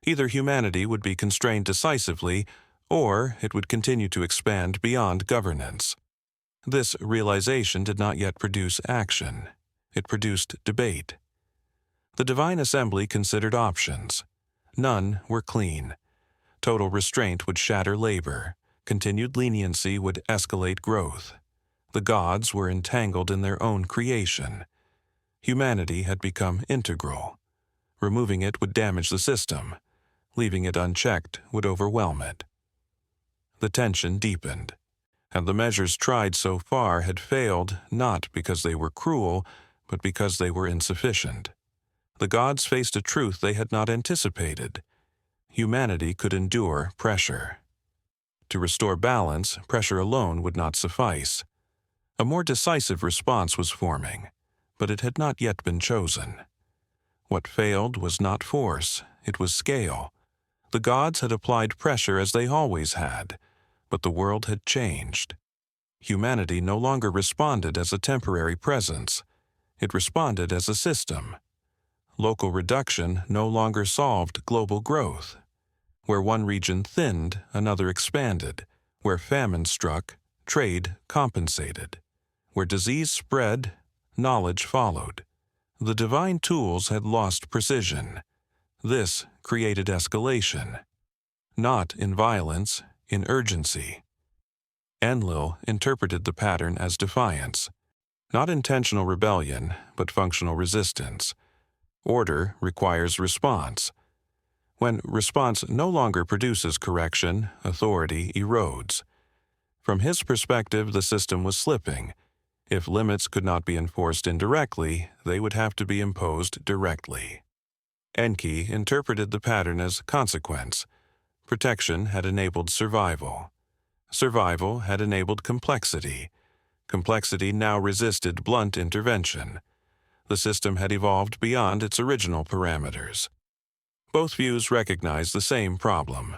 Either humanity would be constrained decisively, or it would continue to expand beyond governance. This realization did not yet produce action. It produced debate. The divine assembly considered options. None were clean. Total restraint would shatter labor. Continued leniency would escalate growth. The gods were entangled in their own creation. Humanity had become integral. Removing it would damage the system. Leaving it unchecked would overwhelm it. The tension deepened, and the measures tried so far had failed not because they were cruel, but because they were insufficient. The gods faced a truth they had not anticipated. Humanity could endure pressure. To restore balance, pressure alone would not suffice. A more decisive response was forming, but it had not yet been chosen. What failed was not force, it was scale. The gods had applied pressure as they always had, but the world had changed. Humanity no longer responded as a temporary presence. It responded as a system. Local reduction no longer solved global growth. Where one region thinned, another expanded. Where famine struck, trade compensated. Where disease spread, knowledge followed. The divine tools had lost precision. This created escalation, not in violence, in urgency. Enlil interpreted the pattern as defiance, not intentional rebellion, but functional resistance. Order requires response. When response no longer produces correction, authority erodes. From his perspective, the system was slipping. If limits could not be enforced indirectly, they would have to be imposed directly. Enki interpreted the pattern as consequence. Protection had enabled survival. Survival had enabled complexity. Complexity now resisted blunt intervention. The system had evolved beyond its original parameters. Both views recognized the same problem.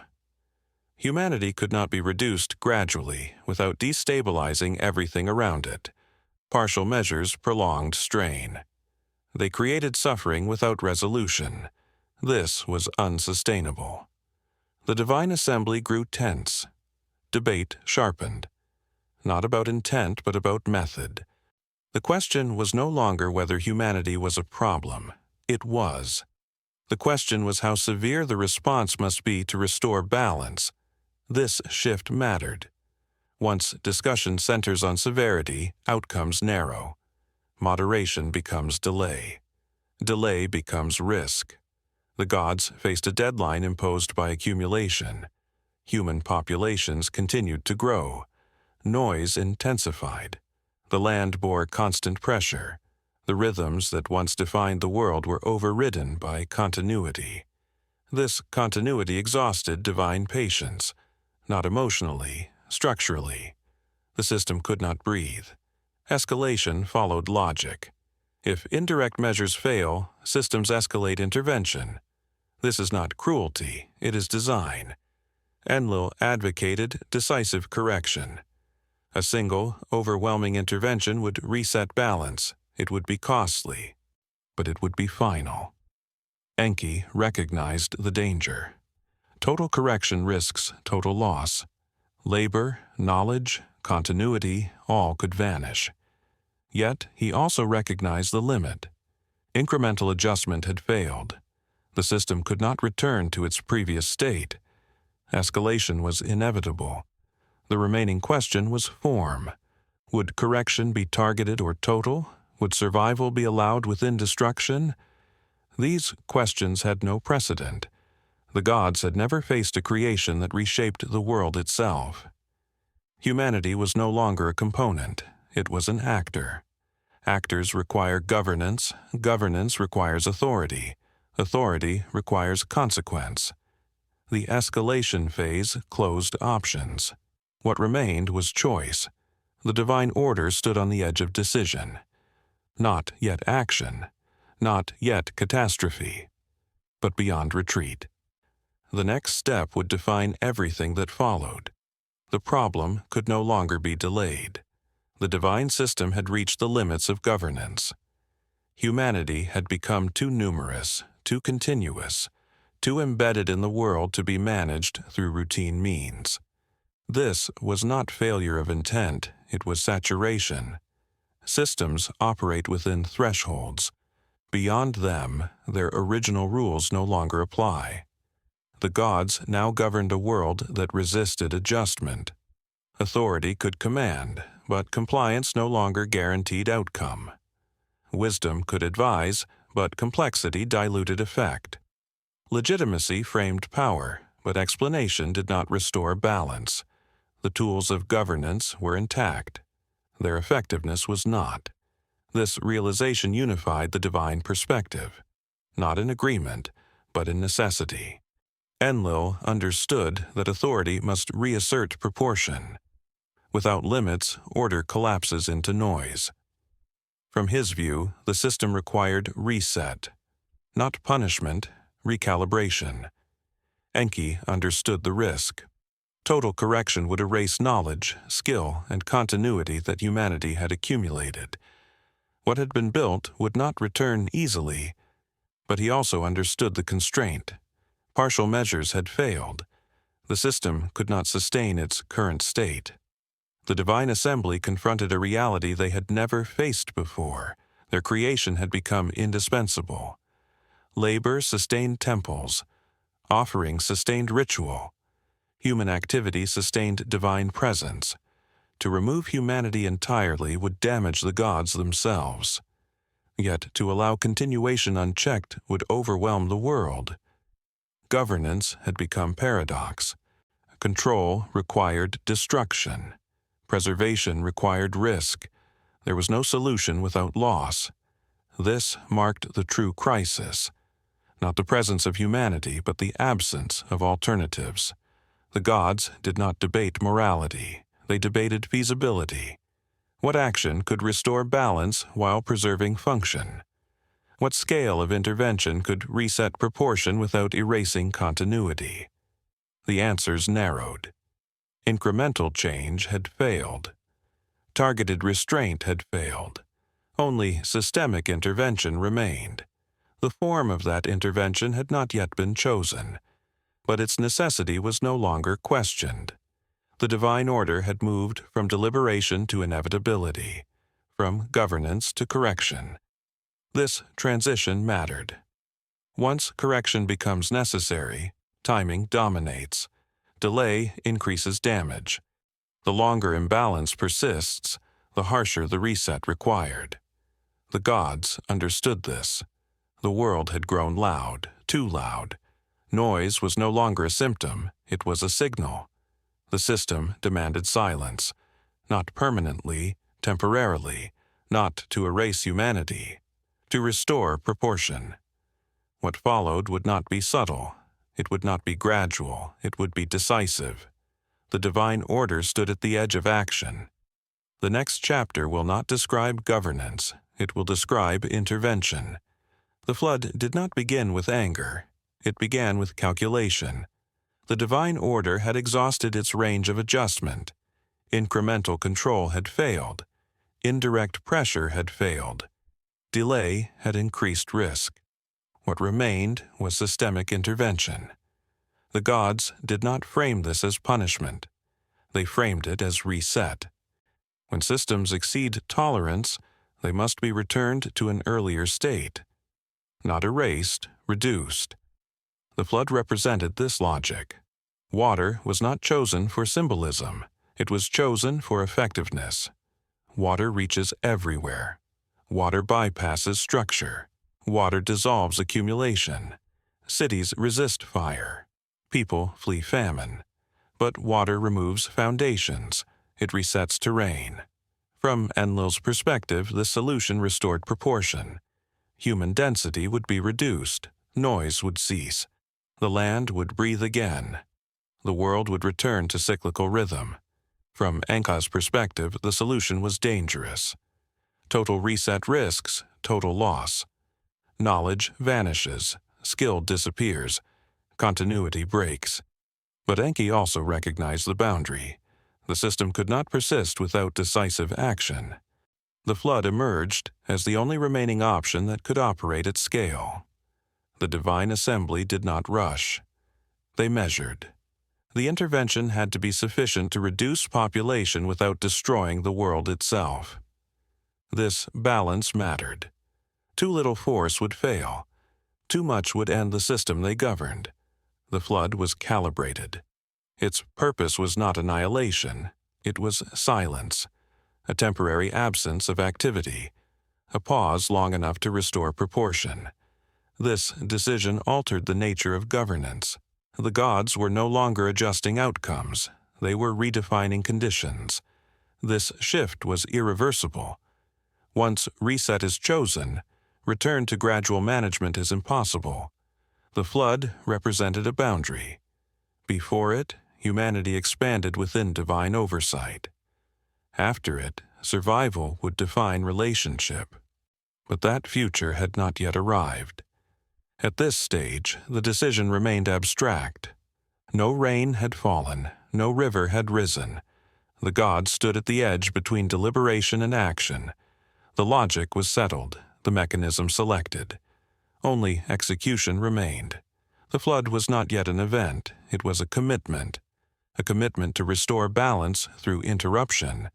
Humanity could not be reduced gradually without destabilizing everything around it. Partial measures prolonged strain. They created suffering without resolution. This was unsustainable. The divine assembly grew tense. Debate sharpened. Not about intent, but about method. The question was no longer whether humanity was a problem. It was. The question was how severe the response must be to restore balance. This shift mattered. Once discussion centers on severity, outcomes narrow. Moderation becomes delay. Delay becomes risk. The gods faced a deadline imposed by accumulation. Human populations continued to grow. Noise intensified. The land bore constant pressure. The rhythms that once defined the world were overridden by continuity. This continuity exhausted divine patience, not emotionally, structurally. The system could not breathe. Escalation followed logic. If indirect measures fail, systems escalate intervention. This is not cruelty, it is design. Enlil advocated decisive correction. A single, overwhelming intervention would reset balance. It would be costly, but it would be final. Enki recognized the danger. Total correction risks total loss. Labor, knowledge, continuity, all could vanish. Yet he also recognized the limit. Incremental adjustment had failed. The system could not return to its previous state. Escalation was inevitable. The remaining question was form. Would correction be targeted or total? Would survival be allowed within destruction? These questions had no precedent. The gods had never faced a creation that reshaped the world itself. Humanity was no longer a component. It was an actor. Actors require governance. Governance requires authority. Authority requires consequence. The escalation phase closed options. What remained was choice. The divine order stood on the edge of decision. Not yet action. Not yet catastrophe. But beyond retreat. The next step would define everything that followed. The problem could no longer be delayed. The divine system had reached the limits of governance. Humanity had become too numerous, too continuous, too embedded in the world to be managed through routine means. This was not failure of intent, it was saturation. Systems operate within thresholds. Beyond them, their original rules no longer apply. The gods now governed a world that resisted adjustment. Authority could command, but compliance no longer guaranteed outcome. Wisdom could advise, but complexity diluted effect. Legitimacy framed power, but explanation did not restore balance. The tools of governance were intact. Their effectiveness was not. This realization unified the divine perspective, not in agreement, but in necessity. Enlil understood that authority must reassert proportion. Without limits, order collapses into noise. From his view, the system required reset, not punishment, recalibration. Enki understood the risk. Total correction would erase knowledge, skill, and continuity that humanity had accumulated. What had been built would not return easily, but he also understood the constraint. Partial measures had failed. The system could not sustain its current state. The divine assembly confronted a reality they had never faced before. Their creation had become indispensable. Labor sustained temples. Offering sustained ritual. Human activity sustained divine presence. To remove humanity entirely would damage the gods themselves. Yet to allow continuation unchecked would overwhelm the world. Governance had become paradox. Control required destruction. Preservation required risk. There was no solution without loss. This marked the true crisis. Not the presence of humanity, but the absence of alternatives. The gods did not debate morality. They debated feasibility. What action could restore balance while preserving function? What scale of intervention could reset proportion without erasing continuity? The answers narrowed. Incremental change had failed. Targeted restraint had failed. Only systemic intervention remained. The form of that intervention had not yet been chosen, but its necessity was no longer questioned. The divine order had moved from deliberation to inevitability, from governance to correction. This transition mattered. Once correction becomes necessary, timing dominates. Delay increases damage. The longer imbalance persists, the harsher the reset required. The gods understood this. The world had grown loud, too loud. Noise was no longer a symptom, it was a signal. The system demanded silence, not permanently, temporarily, not to erase humanity, to restore proportion. What followed would not be subtle, it would not be gradual, it would be decisive. The divine order stood at the edge of action. The next chapter will not describe governance, it will describe intervention. The flood did not begin with anger, it began with calculation. The divine order had exhausted its range of adjustment. Incremental control had failed. Indirect pressure had failed. Delay had increased risk. What remained was systemic intervention. The gods did not frame this as punishment. They framed it as reset. When systems exceed tolerance, they must be returned to an earlier state. Not erased, reduced. The flood represented this logic. Water was not chosen for symbolism. It was chosen for effectiveness. Water reaches everywhere. Water bypasses structure. Water dissolves accumulation. Cities resist fire. People flee famine. But water removes foundations. It resets terrain. From Enlil's perspective, the solution restored proportion. Human density would be reduced. Noise would cease. The land would breathe again. The world would return to cyclical rhythm. From Enki's perspective, the solution was dangerous. Total reset risks total loss. Knowledge vanishes. Skill disappears. Continuity breaks. But Enki also recognized the boundary. The system could not persist without decisive action. The flood emerged as the only remaining option that could operate at scale. The divine assembly did not rush. They measured. The intervention had to be sufficient to reduce population without destroying the world itself. This balance mattered. Too little force would fail. Too much would end the system they governed. The flood was calibrated. Its purpose was not annihilation. It was silence, a temporary absence of activity, a pause long enough to restore proportion. This decision altered the nature of governance. The gods were no longer adjusting outcomes. They were redefining conditions. This shift was irreversible. Once reset is chosen, return to gradual management is impossible. The flood represented a boundary. Before it, humanity expanded within divine oversight. After it, survival would define relationship. But that future had not yet arrived. At this stage, the decision remained abstract. No rain had fallen, no river had risen. The gods stood at the edge between deliberation and action. The logic was settled, the mechanism selected. Only execution remained. The flood was not yet an event, it was a commitment to restore balance through interruption.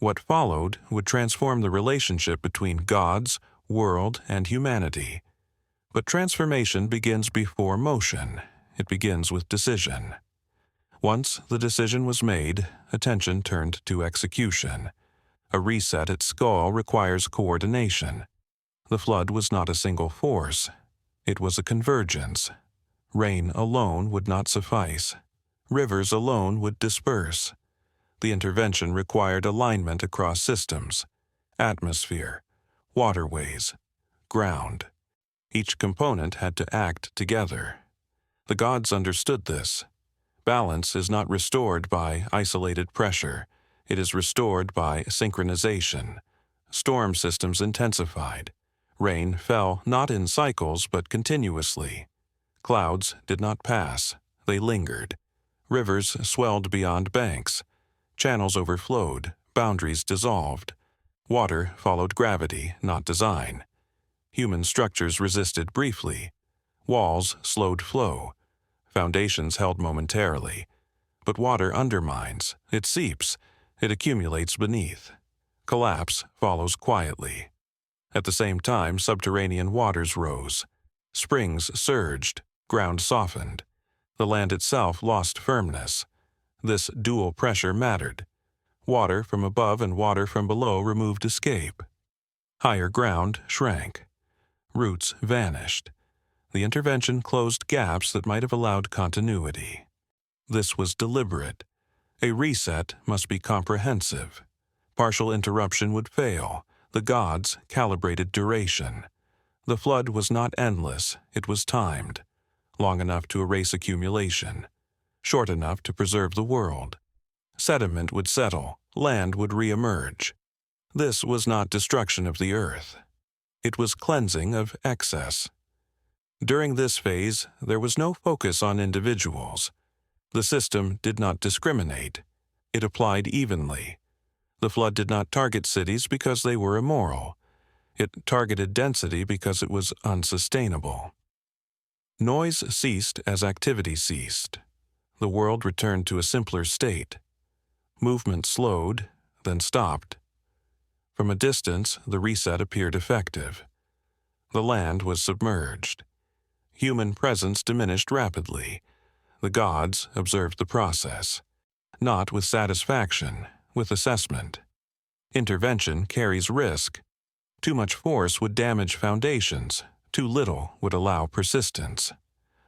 What followed would transform the relationship between gods, world, and humanity. But transformation begins before motion. It begins with decision. Once the decision was made, attention turned to execution. A reset at Skull requires coordination. The flood was not a single force. It was a convergence. Rain alone would not suffice. Rivers alone would disperse. The intervention required alignment across systems, atmosphere, waterways, ground. Each component had to act together. The gods understood this. Balance is not restored by isolated pressure. It is restored by synchronization. Storm systems intensified. Rain fell not in cycles but continuously. Clouds did not pass. They lingered. Rivers swelled beyond banks. Channels overflowed. Boundaries dissolved. Water followed gravity, not design. Human structures resisted briefly. Walls slowed flow. Foundations held momentarily. But water undermines. It seeps. It accumulates beneath. Collapse follows quietly. At the same time, subterranean waters rose. Springs surged. Ground softened. The land itself lost firmness. This dual pressure mattered. Water from above and water from below removed escape. Higher ground shrank. Roots vanished. The intervention closed gaps that might have allowed continuity. This was deliberate. A reset must be comprehensive. Partial interruption would fail. The gods calibrated duration. The flood was not endless, it was timed. Long enough to erase accumulation. Short enough to preserve the world. Sediment would settle, land would re-emerge. This was not destruction of the earth. It was cleansing of excess. During this phase, there was no focus on individuals. The system did not discriminate. It applied evenly. The flood did not target cities because they were immoral. It targeted density because it was unsustainable. Noise ceased as activity ceased. The world returned to a simpler state. Movement slowed, then stopped. From a distance, the reset appeared effective. The land was submerged. Human presence diminished rapidly. The gods observed the process. Not with satisfaction, with assessment. Intervention carries risk. Too much force would damage foundations. Too little would allow persistence.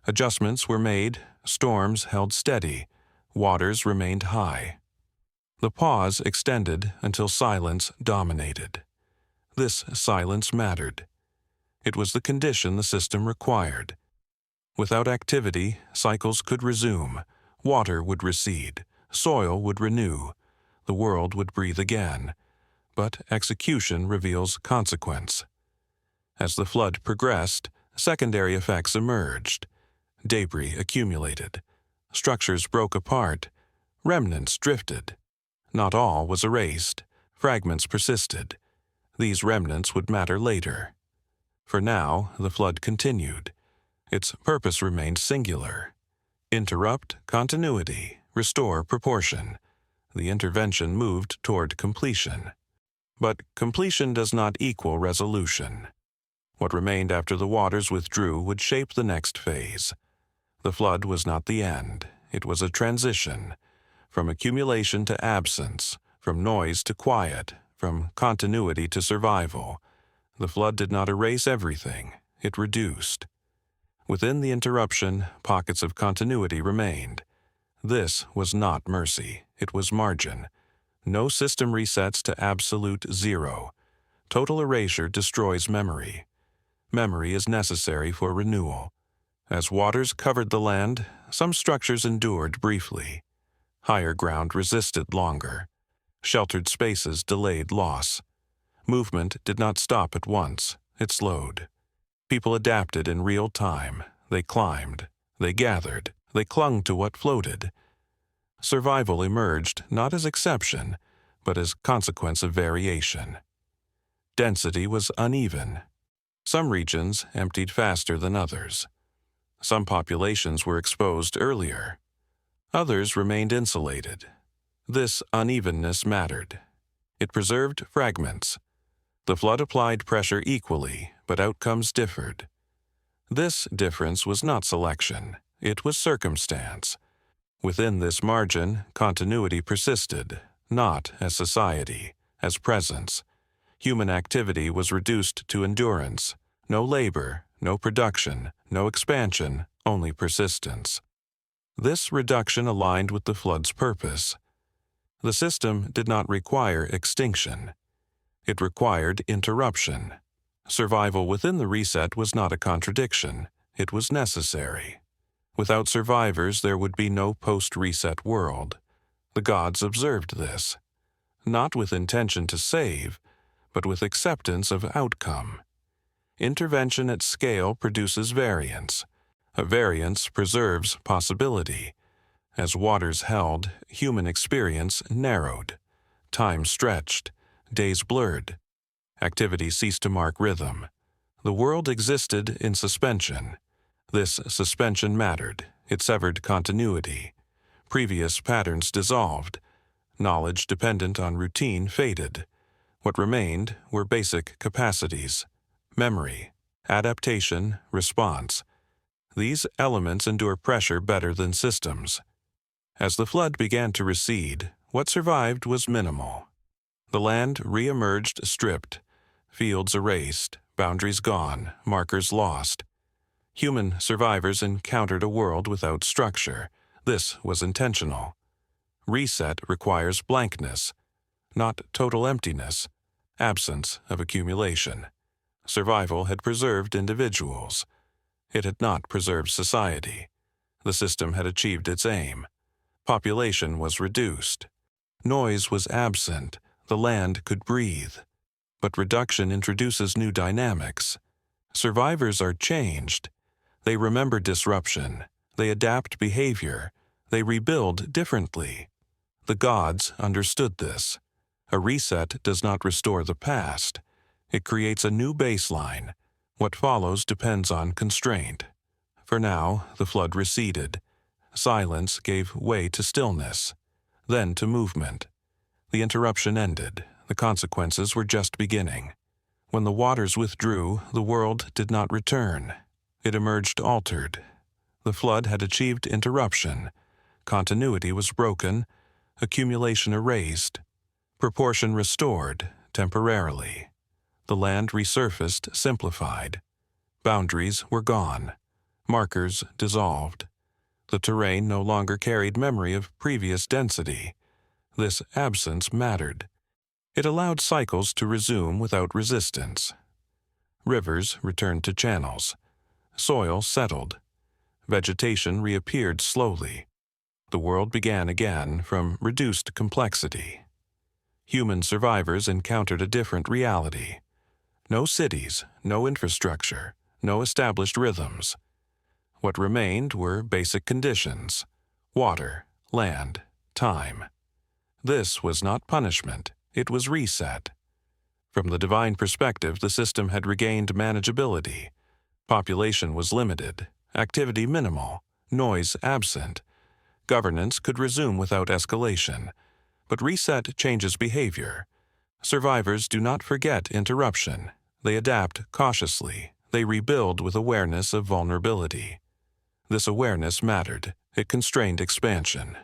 Adjustments were made, storms held steady, waters remained high. The pause extended until silence dominated. This silence mattered. It was the condition the system required. Without activity, cycles could resume, water would recede, soil would renew, the world would breathe again. But execution reveals consequence. As the flood progressed, secondary effects emerged. Debris accumulated. Structures broke apart. Remnants drifted. Not all was erased. Fragments persisted. These remnants would matter later. For now, the flood continued. Its purpose remained singular. Interrupt continuity, restore proportion. The intervention moved toward completion. But completion does not equal resolution. What remained after the waters withdrew would shape the next phase. The flood was not the end. It was a transition. From accumulation to absence, from noise to quiet, from continuity to survival. The flood did not erase everything. It reduced. Within the interruption, pockets of continuity remained. This was not mercy. It was margin. No system resets to absolute zero. Total erasure destroys memory. Memory is necessary for renewal. As waters covered the land, some structures endured briefly. Higher ground resisted longer. Sheltered spaces delayed loss. Movement did not stop at once. It slowed. People adapted in real time. They climbed. They gathered. They clung to what floated. Survival emerged not as exception, but as consequence of variation. Density was uneven. Some regions emptied faster than others. Some populations were exposed earlier. Others remained insulated. This unevenness mattered. It preserved fragments. The flood applied pressure equally, but outcomes differed. This difference was not selection, it was circumstance. Within this margin, continuity persisted, not as society, as presence. Human activity was reduced to endurance. No labor, no production, no expansion, only persistence. This reduction aligned with the flood's purpose. The system did not require extinction. It required interruption. Survival within the reset was not a contradiction. It was necessary. Without survivors, there would be no post-reset world. The gods observed this, not with intention to save, but with acceptance of outcome. Intervention at scale produces variance. A variance preserves possibility. As waters held, human experience narrowed. Time stretched. Days blurred. Activity ceased to mark rhythm. The world existed in suspension. This suspension mattered. It severed continuity. Previous patterns dissolved. Knowledge dependent on routine faded. What remained were basic capacities: memory, adaptation, response. These elements endure pressure better than systems. As the flood began to recede, what survived was minimal. The land re-emerged stripped, fields erased, boundaries gone, markers lost. Human survivors encountered a world without structure. This was intentional. Reset requires blankness, not total emptiness, absence of accumulation. Survival had preserved individuals. It had not preserved society. The system had achieved its aim. Population was reduced. Noise was absent. The land could breathe. But reduction introduces new dynamics. Survivors are changed. They remember disruption. They adapt behavior. They rebuild differently. The gods understood this. A reset does not restore the past. It creates a new baseline. What follows depends on constraint. For now, the flood receded. Silence gave way to stillness, then to movement. The interruption ended. The consequences were just beginning. When the waters withdrew, the world did not return. It emerged altered. The flood had achieved interruption. Continuity was broken, accumulation erased, proportion restored temporarily. The land resurfaced, simplified. Boundaries were gone. Markers dissolved. The terrain no longer carried memory of previous density. This absence mattered. It allowed cycles to resume without resistance. Rivers returned to channels. Soil settled. Vegetation reappeared slowly. The world began again from reduced complexity. Human survivors encountered a different reality. No cities, no infrastructure, no established rhythms. What remained were basic conditions: water, land, time. This was not punishment, it was reset. From the divine perspective, the system had regained manageability. Population was limited, activity minimal, noise absent. Governance could resume without escalation. But reset changes behavior. Survivors do not forget interruption. They adapt cautiously. They rebuild with awareness of vulnerability. This awareness mattered. It constrained expansion.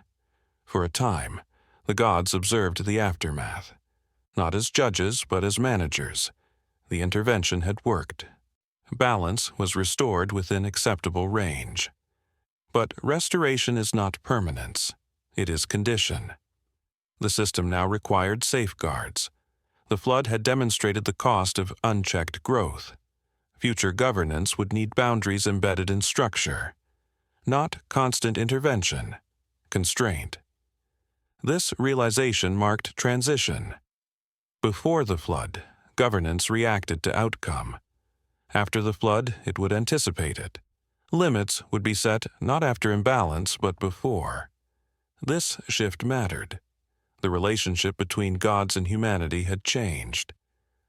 For a time, the gods observed the aftermath. Not as judges, but as managers. The intervention had worked. Balance was restored within acceptable range. But restoration is not permanence. It is condition. The system now required safeguards. The flood had demonstrated the cost of unchecked growth. Future governance would need boundaries embedded in structure. Not constant intervention, constraint. This realization marked transition. Before the flood, governance reacted to outcome. After the flood, it would anticipate it. Limits would be set not after imbalance, but before. This shift mattered. The relationship between gods and humanity had changed.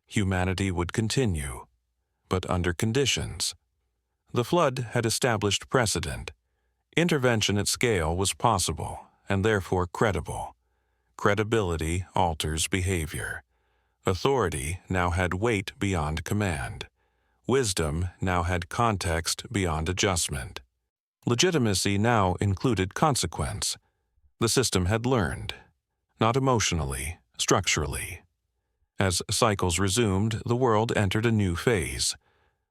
Humanity would continue, but under conditions. The flood had established precedent. Intervention at scale was possible, and therefore credible. Credibility alters behavior. Authority now had weight beyond command. Wisdom now had context beyond adjustment. Legitimacy now included consequence. The system had learned, not emotionally, structurally. As cycles resumed, the world entered a new phase,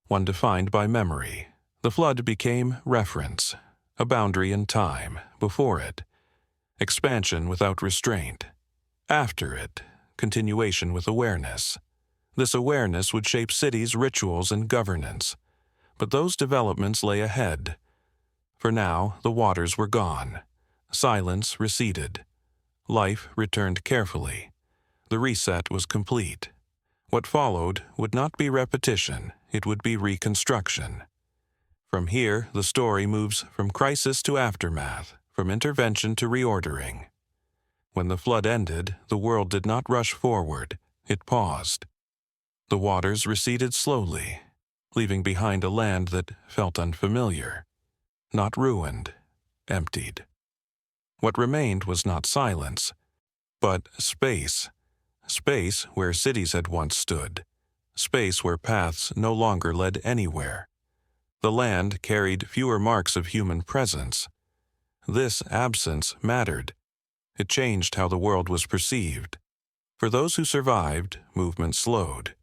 one defined by memory. The flood became reference, a boundary in time. Before it, expansion without restraint. After it, continuation with awareness. This awareness would shape cities, rituals, and governance. But those developments lay ahead. For now, the waters were gone. Silence receded. Life returned carefully. The reset was complete. What followed would not be repetition, it would be reconstruction. From here, the story moves from crisis to aftermath, from intervention to reordering. When the flood ended, the world did not rush forward, it paused. The waters receded slowly, leaving behind a land that felt unfamiliar, not ruined, emptied. What remained was not silence, but space. Space where cities had once stood. Space where paths no longer led anywhere. The land carried fewer marks of human presence. This absence mattered. It changed how the world was perceived. For those who survived, movement slowed.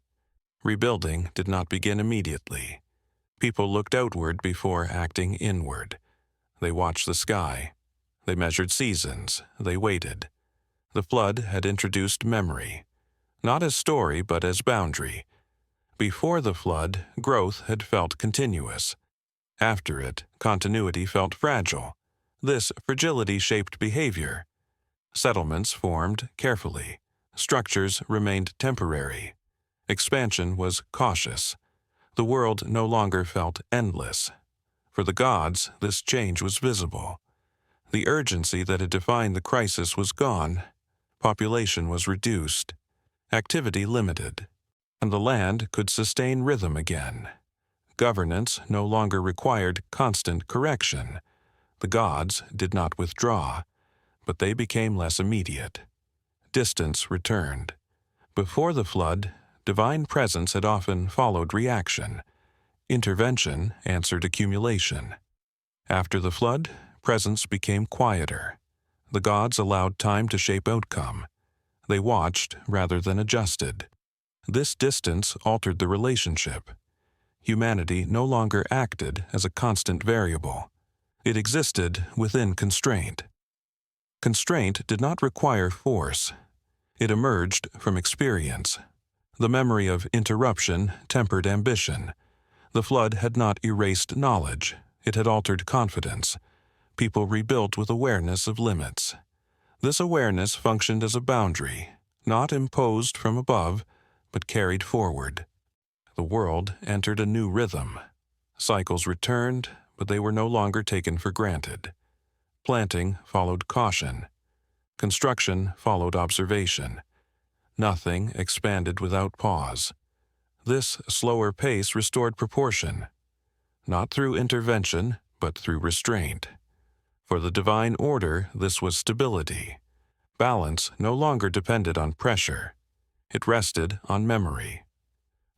Rebuilding did not begin immediately. People looked outward before acting inward. They watched the sky. They measured seasons. They waited. The flood had introduced memory, not as story but as boundary. Before the flood, growth had felt continuous. After it, continuity felt fragile. This fragility shaped behavior. Settlements formed carefully. Structures remained temporary. Expansion was cautious. The world no longer felt endless. For the gods, this change was visible. The urgency that had defined the crisis was gone. Population was reduced. Activity limited. And the land could sustain rhythm again. Governance no longer required constant correction. The gods did not withdraw, but they became less immediate. Distance returned. Before the flood, divine presence had often followed reaction. Intervention answered accumulation. After the flood, presence became quieter. The gods allowed time to shape outcome. They watched rather than adjusted. This distance altered the relationship. Humanity no longer acted as a constant variable. It existed within constraint. Constraint did not require force. It emerged from experience. The memory of interruption tempered ambition. The flood had not erased knowledge. It had altered confidence. People rebuilt with awareness of limits. This awareness functioned as a boundary, not imposed from above, but carried forward. The world entered a new rhythm. Cycles returned, but they were no longer taken for granted. Planting followed caution. Construction followed observation. Nothing expanded without pause. This slower pace restored proportion, not through intervention, but through restraint. For the divine order, this was stability. Balance no longer depended on pressure. It rested on memory.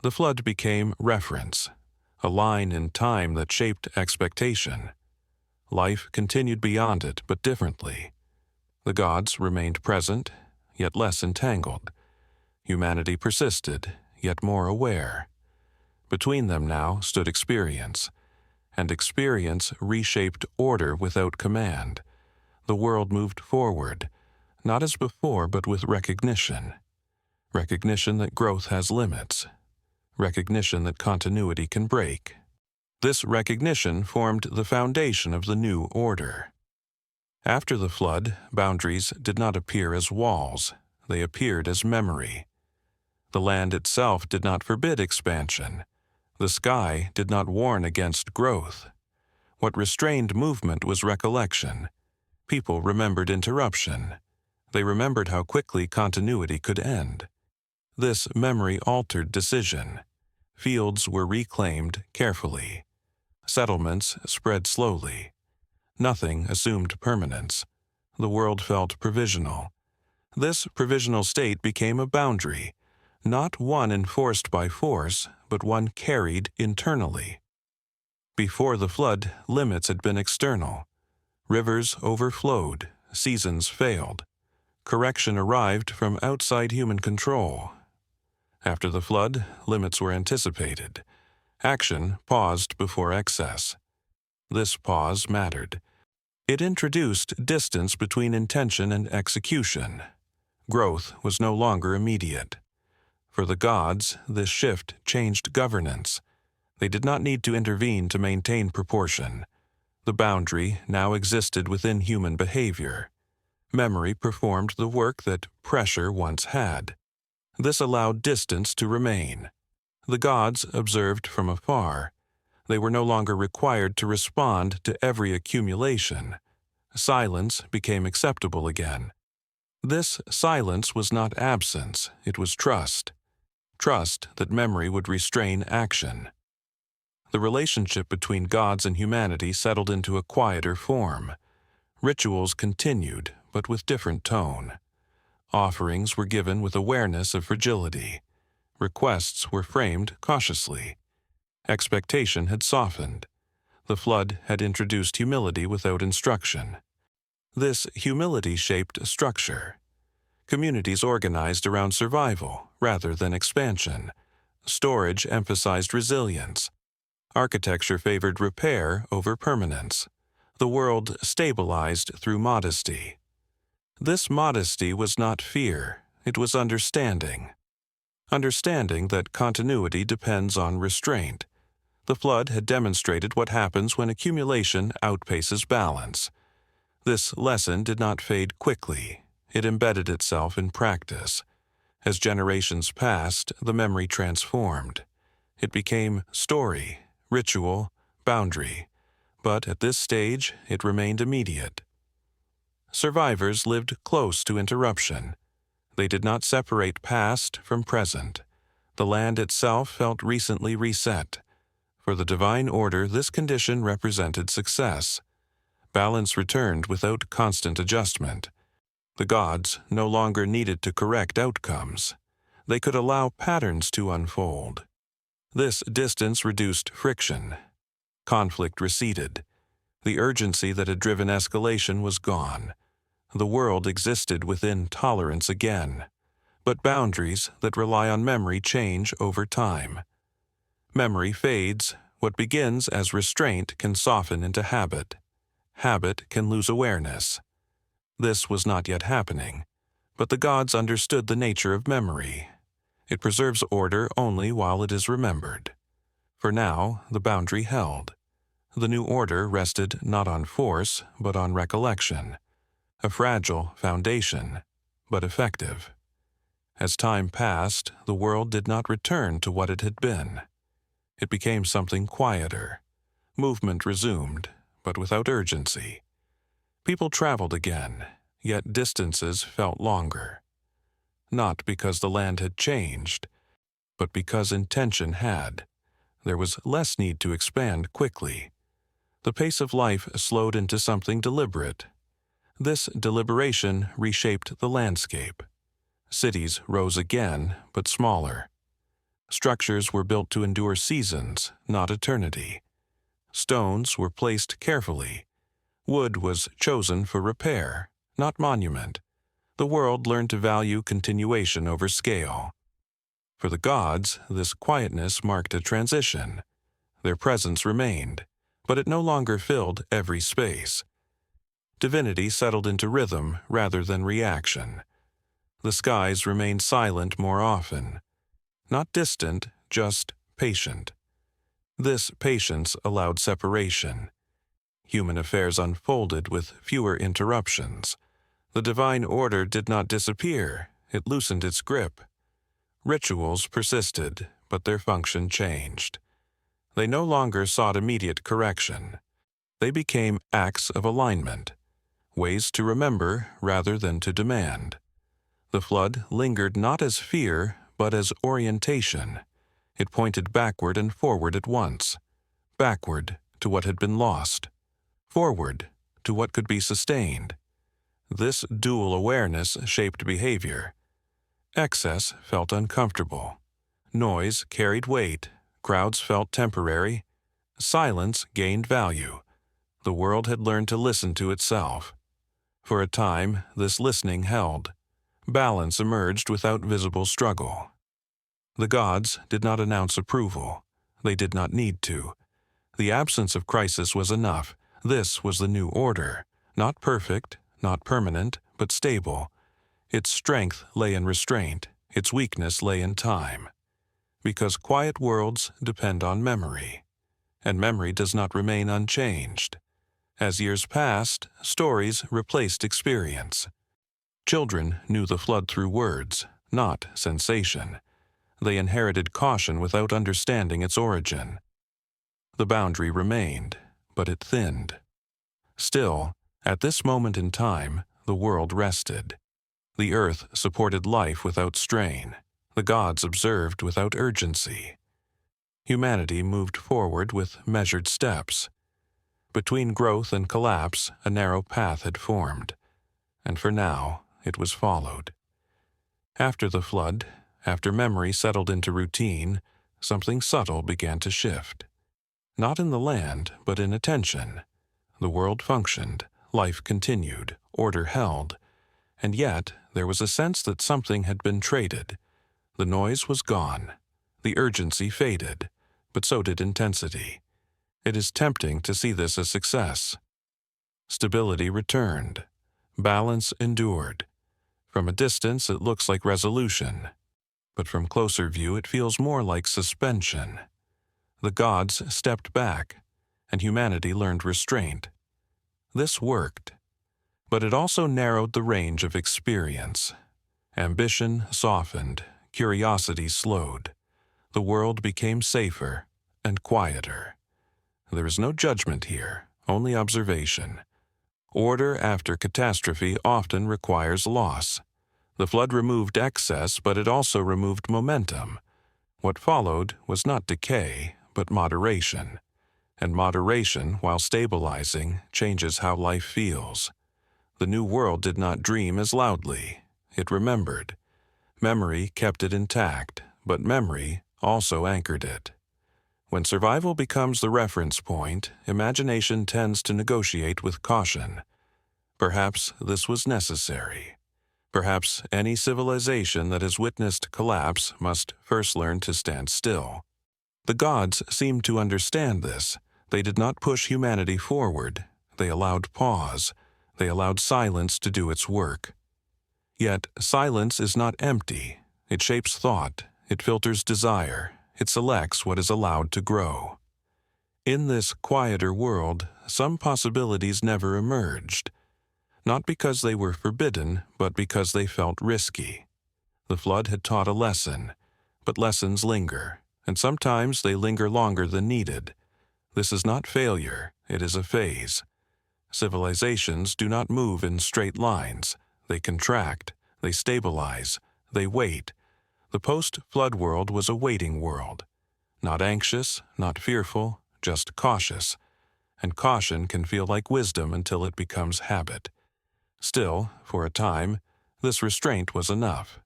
The flood became reference, a line in time that shaped expectation. Life continued beyond it, but differently. The gods remained present, yet less entangled. Humanity persisted, yet more aware. Between them now stood experience, and experience reshaped order without command. The world moved forward, not as before but with recognition. Recognition that growth has limits. Recognition that continuity can break. This recognition formed the foundation of the new order. After the flood, boundaries did not appear as walls. They appeared as memory. The land itself did not forbid expansion. The sky did not warn against growth. What restrained movement was recollection. People remembered interruption. They remembered how quickly continuity could end. This memory altered decision. Fields were reclaimed carefully. Settlements spread slowly. Nothing assumed permanence. The world felt provisional. This provisional state became a boundary, not one enforced by force, but one carried internally. Before the flood, limits had been external. Rivers overflowed, seasons failed. Correction arrived from outside human control. After the flood, limits were anticipated. Action paused before excess. This pause mattered. It introduced distance between intention and execution. Growth was no longer immediate. For the gods, this shift changed governance. They did not need to intervene to maintain proportion. The boundary now existed within human behavior. Memory performed the work that pressure once had. This allowed distance to remain. The gods observed from afar. They were no longer required to respond to every accumulation. Silence became acceptable again. This silence was not absence, it was trust. Trust that memory would restrain action. The relationship between gods and humanity settled into a quieter form. Rituals continued, but with different tone. Offerings were given with awareness of fragility. Requests were framed cautiously. Expectation had softened. The flood had introduced humility without instruction. This humility shaped a structure. Communities organized around survival rather than expansion. Storage emphasized resilience. Architecture favored repair over permanence. The world stabilized through modesty. This modesty was not fear, it was understanding. Understanding that continuity depends on restraint. The flood had demonstrated what happens when accumulation outpaces balance. This lesson did not fade quickly. It embedded itself in practice. As generations passed, the memory transformed. It became story, ritual, boundary. But at this stage, it remained immediate. Survivors lived close to interruption. They did not separate past from present. The land itself felt recently reset. For the divine order, this condition represented success. Balance returned without constant adjustment. The gods no longer needed to correct outcomes. They could allow patterns to unfold. This distance reduced friction. Conflict receded. The urgency that had driven escalation was gone. The world existed within tolerance again. But boundaries that rely on memory change over time. Memory fades. What begins as restraint can soften into habit. Habit can lose awareness. This was not yet happening, but the gods understood the nature of memory. It preserves order only while it is remembered. For now, the boundary held. The new order rested not on force, but on recollection. A fragile foundation, but effective. As time passed, the world did not return to what it had been. It became something quieter. Movement resumed, but without urgency. People traveled again, yet distances felt longer. Not because the land had changed, but because intention had. There was less need to expand quickly. The pace of life slowed into something deliberate. This deliberation reshaped the landscape. Cities rose again, but smaller. Structures were built to endure seasons, not eternity. Stones were placed carefully. Wood was chosen for repair, not monument. The world learned to value continuation over scale. For the gods, this quietness marked a transition. Their presence remained, but it no longer filled every space. Divinity settled into rhythm rather than reaction. The skies remained silent more often. Not distant, just patient. This patience allowed separation. Human affairs unfolded with fewer interruptions. The divine order did not disappear, it loosened its grip. Rituals persisted, but their function changed. They no longer sought immediate correction. They became acts of alignment, ways to remember rather than to demand. The flood lingered not as fear, but as orientation. It pointed backward and forward at once. Backward to what had been lost. Forward to what could be sustained. This dual awareness shaped behavior. Excess felt uncomfortable. Noise carried weight. Crowds felt temporary. Silence gained value. The world had learned to listen to itself. For a time, this listening held. Balance emerged without visible struggle. The gods did not announce approval. They did not need to. The absence of crisis was enough. This was the new order. Not perfect, not permanent, but stable. Its strength lay in restraint. Its weakness lay in time. Because quiet worlds depend on memory. And memory does not remain unchanged. As years passed, stories replaced experience. Children knew the flood through words, not sensation. They inherited caution without understanding its origin. The boundary remained, but it thinned. Still, at this moment in time, the world rested. The earth supported life without strain. The gods observed without urgency. Humanity moved forward with measured steps. Between growth and collapse, a narrow path had formed, and for now, it was followed. After the flood, after memory settled into routine, something subtle began to shift. Not in the land, but in attention. The world functioned, life continued, order held, and yet there was a sense that something had been traded. The noise was gone. The urgency faded, but so did intensity. It is tempting to see this as success. Stability returned. Balance endured. From a distance, it looks like resolution, but from closer view, it feels more like suspension. The gods stepped back, and humanity learned restraint. This worked, but it also narrowed the range of experience. Ambition softened, curiosity slowed. The world became safer and quieter. There is no judgment here, only observation. Order after catastrophe often requires loss. The flood removed excess, but it also removed momentum. What followed was not decay, but moderation. And moderation, while stabilizing, changes how life feels. The new world did not dream as loudly. It remembered. Memory kept it intact, but memory also anchored it. When survival becomes the reference point, imagination tends to negotiate with caution. Perhaps this was necessary. Perhaps any civilization that has witnessed collapse must first learn to stand still. The gods seemed to understand this. They did not push humanity forward. They allowed pause. They allowed silence to do its work. Yet silence is not empty. It shapes thought. It filters desire. It selects what is allowed to grow. In this quieter world, some possibilities never emerged. Not because they were forbidden, but because they felt risky. The flood had taught a lesson, but lessons linger, and sometimes they linger longer than needed. This is not failure, it is a phase. Civilizations do not move in straight lines. They contract, they stabilize, they wait. The post-flood world was a waiting world. Not anxious, not fearful, just cautious. And caution can feel like wisdom until it becomes habit. Still, for a time, this restraint was enough.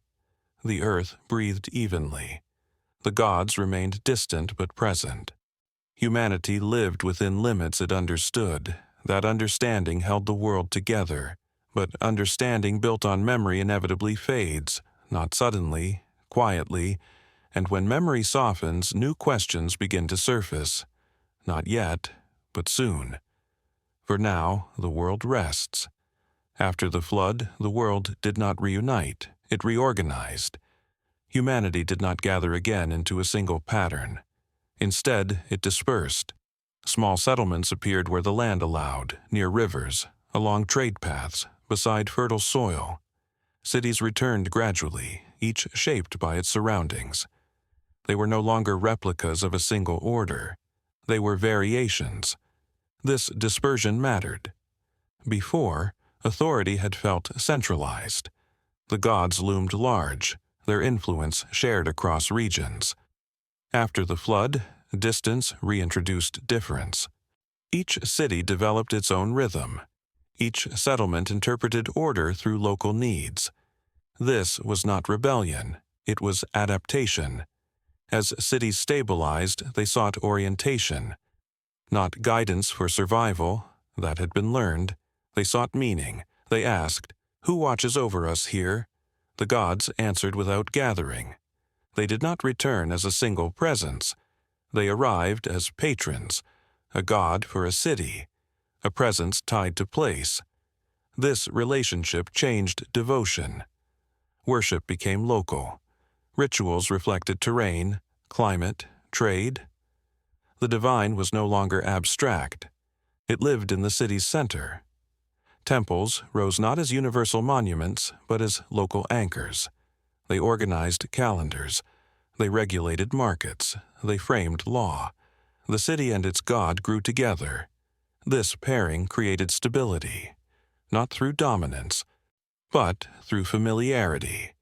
The earth breathed evenly. The gods remained distant but present. Humanity lived within limits it understood. That understanding held the world together. But understanding built on memory inevitably fades, not suddenly, quietly, and when memory softens, new questions begin to surface. Not yet, but soon. For now, the world rests. After the flood, the world did not reunite, it reorganized. Humanity did not gather again into a single pattern. Instead, it dispersed. Small settlements appeared where the land allowed, near rivers, along trade paths, beside fertile soil. Cities returned gradually, each shaped by its surroundings. They were no longer replicas of a single order. They were variations. This dispersion mattered. Before, authority had felt centralized. The gods loomed large, their influence shared across regions. After the flood, distance reintroduced difference. Each city developed its own rhythm. Each settlement interpreted order through local needs. This was not rebellion, it was adaptation. As cities stabilized, they sought orientation. Not guidance for survival, that had been learned. They sought meaning. They asked, "Who watches over us here?" The gods answered without gathering. They did not return as a single presence. They arrived as patrons, a god for a city, a presence tied to place. This relationship changed devotion. Worship became local. Rituals reflected terrain, climate, trade. The divine was no longer abstract. It lived in the city's center. Temples rose not as universal monuments, but as local anchors. They organized calendars. They regulated markets. They framed law. The city and its god grew together. This pairing created stability, not through dominance, but through familiarity.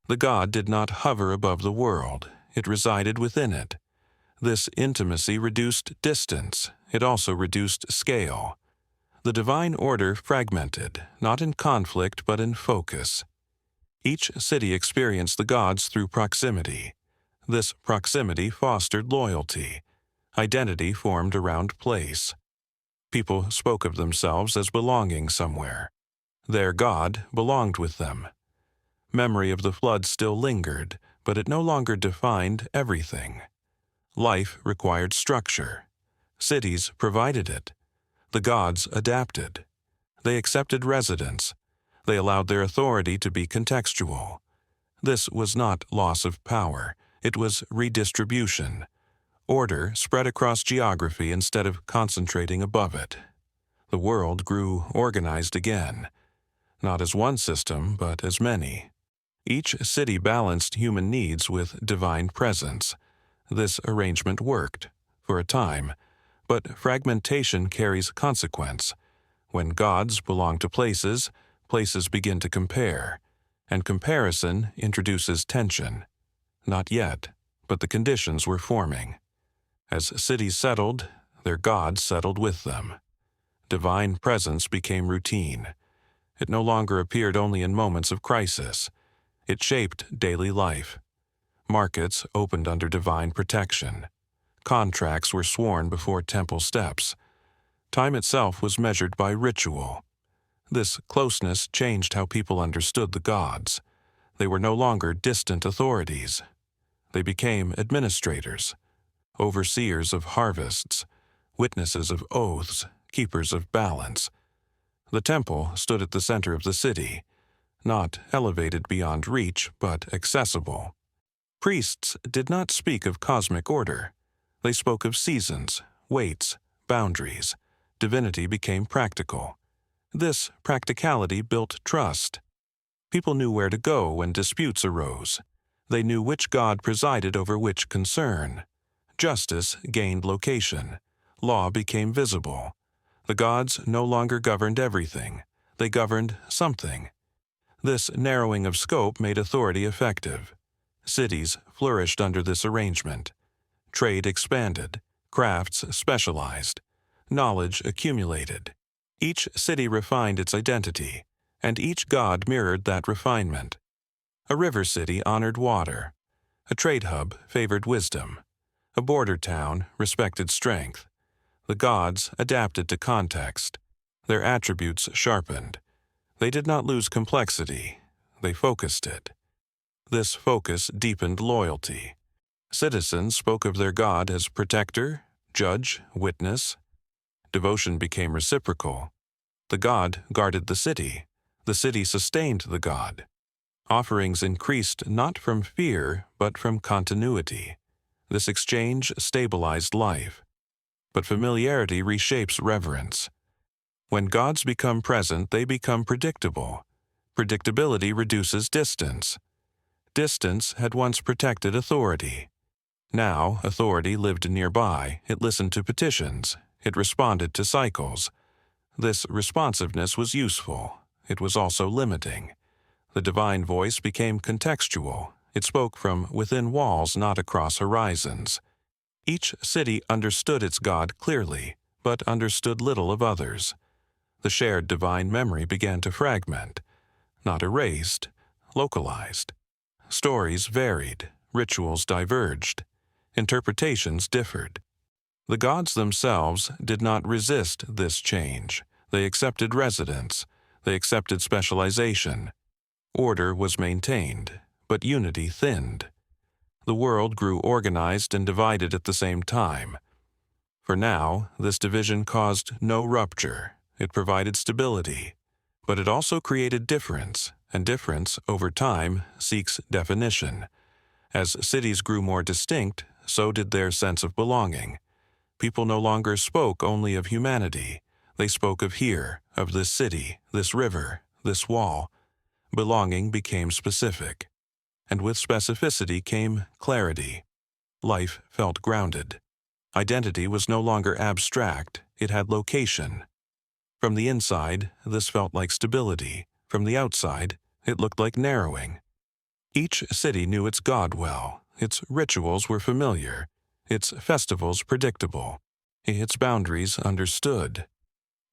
The god did not hover above the world. It resided within it. This intimacy reduced distance. It also reduced scale. The divine order fragmented, not in conflict but in focus. Each city experienced the gods through proximity. This proximity fostered loyalty. Identity formed around place. People spoke of themselves as belonging somewhere. Their god belonged with them. Memory of the flood still lingered, but it no longer defined everything. Life required structure. Cities provided it. The gods adapted. They accepted residents. They allowed their authority to be contextual. This was not loss of power. It was redistribution. Order spread across geography instead of concentrating above it. The world grew organized again, not as one system, but as many. Each city balanced human needs with divine presence. This arrangement worked, for a time, but fragmentation carries consequence. When gods belong to places, places begin to compare, and comparison introduces tension. Not yet, but the conditions were forming. As cities settled, their gods settled with them. Divine presence became routine. It no longer appeared only in moments of crisis. It shaped daily life. Markets opened under divine protection. Contracts were sworn before temple steps. Time itself was measured by ritual. This closeness changed how people understood the gods. They were no longer distant authorities. They became administrators, overseers of harvests, witnesses of oaths, keepers of balance. The temple stood at the center of the city, not elevated beyond reach, but accessible. Priests did not speak of cosmic order. They spoke of seasons, weights, boundaries. Divinity became practical. This practicality built trust. People knew where to go when disputes arose. They knew which god presided over which concern. Justice gained location. Law became visible. The gods no longer governed everything. They governed something. This narrowing of scope made authority effective. Cities flourished under this arrangement. Trade expanded. Crafts specialized. Knowledge accumulated. Each city refined its identity, and each god mirrored that refinement. A river city honored water. A trade hub favored wisdom. A border town respected strength. The gods adapted to context. Their attributes sharpened. They did not lose complexity. They focused it. This focus deepened loyalty. Citizens spoke of their god as protector, judge, witness. Devotion became reciprocal. The god guarded the city. The city sustained the god. Offerings increased not from fear, but from continuity. This exchange stabilized life. But familiarity reshapes reverence. When gods become present, they become predictable. Predictability reduces distance. Distance had once protected authority. Now, authority lived nearby. It listened to petitions. It responded to cycles. This responsiveness was useful. It was also limiting. The divine voice became contextual. It spoke from within walls, not across horizons. Each city understood its god clearly, but understood little of others. The shared divine memory began to fragment, not erased, localized. Stories varied, rituals diverged, interpretations differed. The gods themselves did not resist this change. They accepted residence. They accepted specialization. Order was maintained, but unity thinned. The world grew organized and divided at the same time. For now, this division caused no rupture. It provided stability. But it also created difference, and difference, over time, seeks definition. As cities grew more distinct, so did their sense of belonging. People no longer spoke only of humanity. They spoke of here, of this city, this river, this wall. Belonging became specific. And with specificity came clarity. Life felt grounded. Identity was no longer abstract, it had location. From the inside, this felt like stability. From the outside, it looked like narrowing. Each city knew its god well. Its rituals were familiar. Its festivals predictable. Its boundaries understood.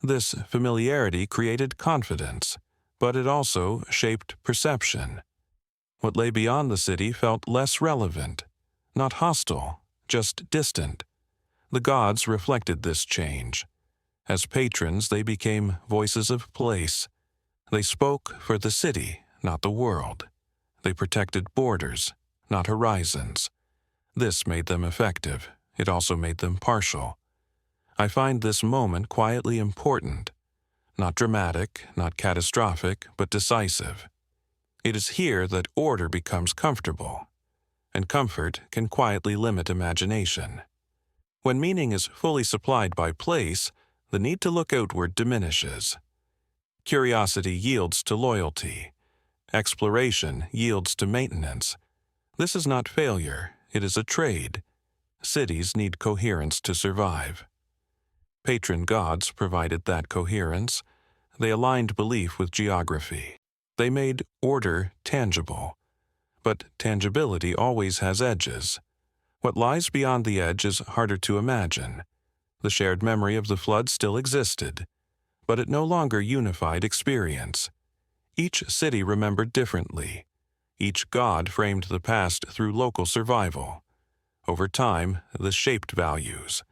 This familiarity created confidence, but it also shaped perception. What lay beyond the city felt less relevant, not hostile, just distant. The gods reflected this change. As patrons, they became voices of place. They spoke for the city, not the world. They protected borders, not horizons. This made them effective. It also made them partial. I find this moment quietly important. Not dramatic, not catastrophic, but decisive. It is here that order becomes comfortable, and comfort can quietly limit imagination. When meaning is fully supplied by place, the need to look outward diminishes. Curiosity yields to loyalty. Exploration yields to maintenance. This is not failure, it is a trade. Cities need coherence to survive. Patron gods provided that coherence. They aligned belief with geography. They made order tangible. But tangibility always has edges. What lies beyond the edge is harder to imagine. The shared memory of the flood still existed, but it no longer unified experience. Each city remembered differently. Each god framed the past through local survival. Over time, this shaped values.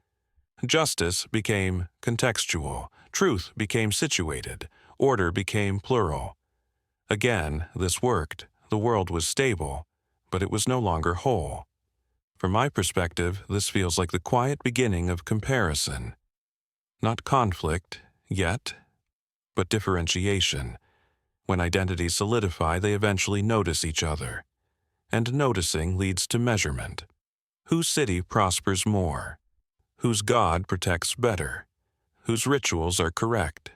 Justice became contextual, truth became situated, order became plural. Again, this worked. The world was stable, but it was no longer whole. From my perspective, this feels like the quiet beginning of comparison. Not conflict, yet, but differentiation. When identities solidify, they eventually notice each other. And noticing leads to measurement. Whose city prospers more? Whose god protects better? Whose rituals are correct?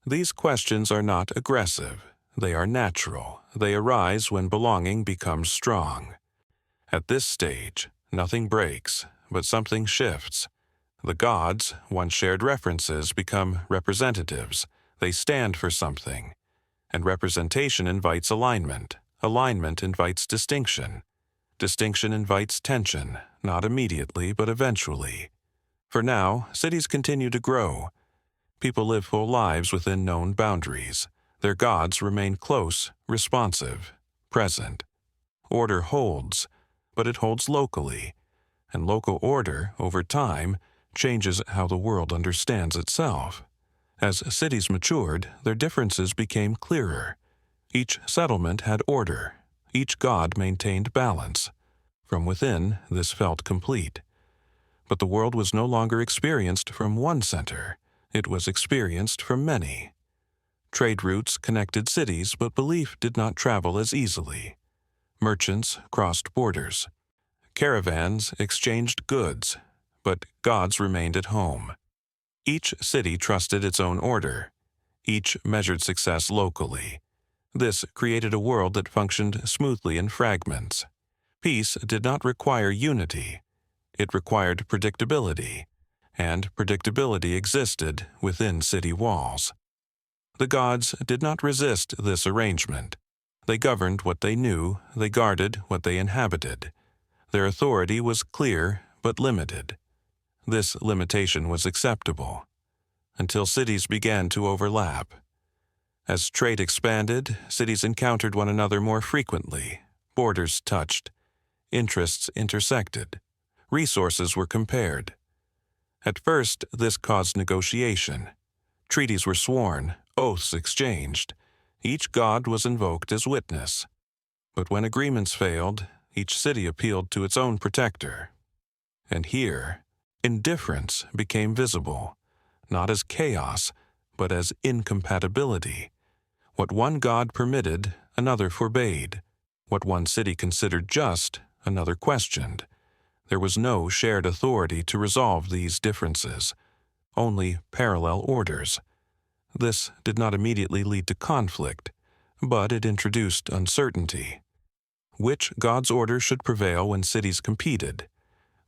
These questions are not aggressive. They are natural. They arise when belonging becomes strong. At this stage, nothing breaks, but something shifts. The gods, once shared references, become representatives. They stand for something. And representation invites alignment. Alignment invites distinction. Distinction invites tension, not immediately, but eventually. For now, cities continue to grow. People live full lives within known boundaries. Their gods remain close, responsive, present. Order holds, but it holds locally. And local order, over time, changes how the world understands itself. As cities matured, their differences became clearer. Each settlement had order. Each god maintained balance. From within, this felt complete. But the world was no longer experienced from one center. It was experienced from many. Trade routes connected cities, but belief did not travel as easily. Merchants crossed borders. Caravans exchanged goods, but gods remained at home. Each city trusted its own order. Each measured success locally. This created a world that functioned smoothly in fragments. Peace did not require unity. It required predictability, and predictability existed within city walls. The gods did not resist this arrangement. They governed what they knew, they guarded what they inhabited. Their authority was clear but limited. This limitation was acceptable. until cities began to overlap. As trade expanded, cities encountered one another more frequently, borders touched, interests intersected, resources were compared. At first, this caused negotiation. Treaties were sworn, oaths exchanged. Each god was invoked as witness. But when agreements failed, each city appealed to its own protector. And here, indifference became visible, not as chaos, but as incompatibility. What one god permitted, another forbade. What one city considered just, another questioned. There was no shared authority to resolve these differences, only parallel orders. This did not immediately lead to conflict, but it introduced uncertainty. Which god's order should prevail when cities competed?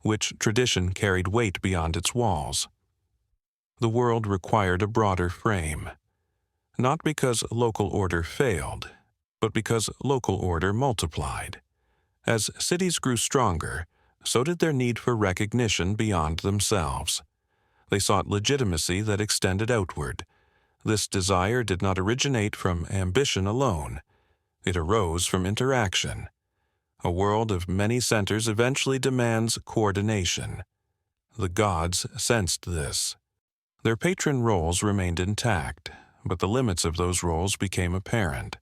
Which tradition carried weight beyond its walls? The world required a broader frame, not because local order failed, but because local order multiplied. As cities grew stronger, so did their need for recognition beyond themselves. They sought legitimacy that extended outward. This desire did not originate from ambition alone. It arose from interaction. A world of many centers eventually demands coordination. The gods sensed this. Their patron roles remained intact, but the limits of those roles became apparent.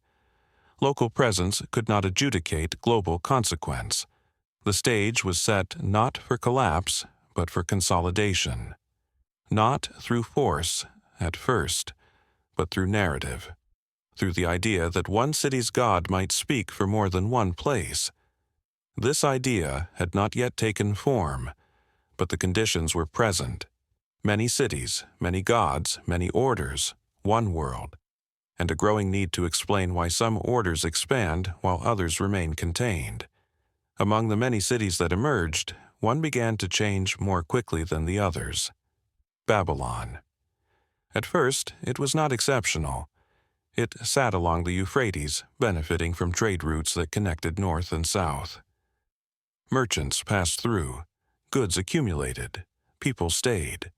Local presence could not adjudicate global consequence. The stage was set not for collapse, but for consolidation. Not through force, at first, but through narrative. Through the idea that one city's god might speak for more than one place. This idea had not yet taken form, but the conditions were present. Many cities, many gods, many orders, one world, and a growing need to explain why some orders expand while others remain contained. Among the many cities that emerged, one began to change more quickly than the others. Babylon. At first, it was not exceptional. It sat along the Euphrates, benefiting from trade routes that connected north and south. Merchants passed through, goods accumulated, people stayed.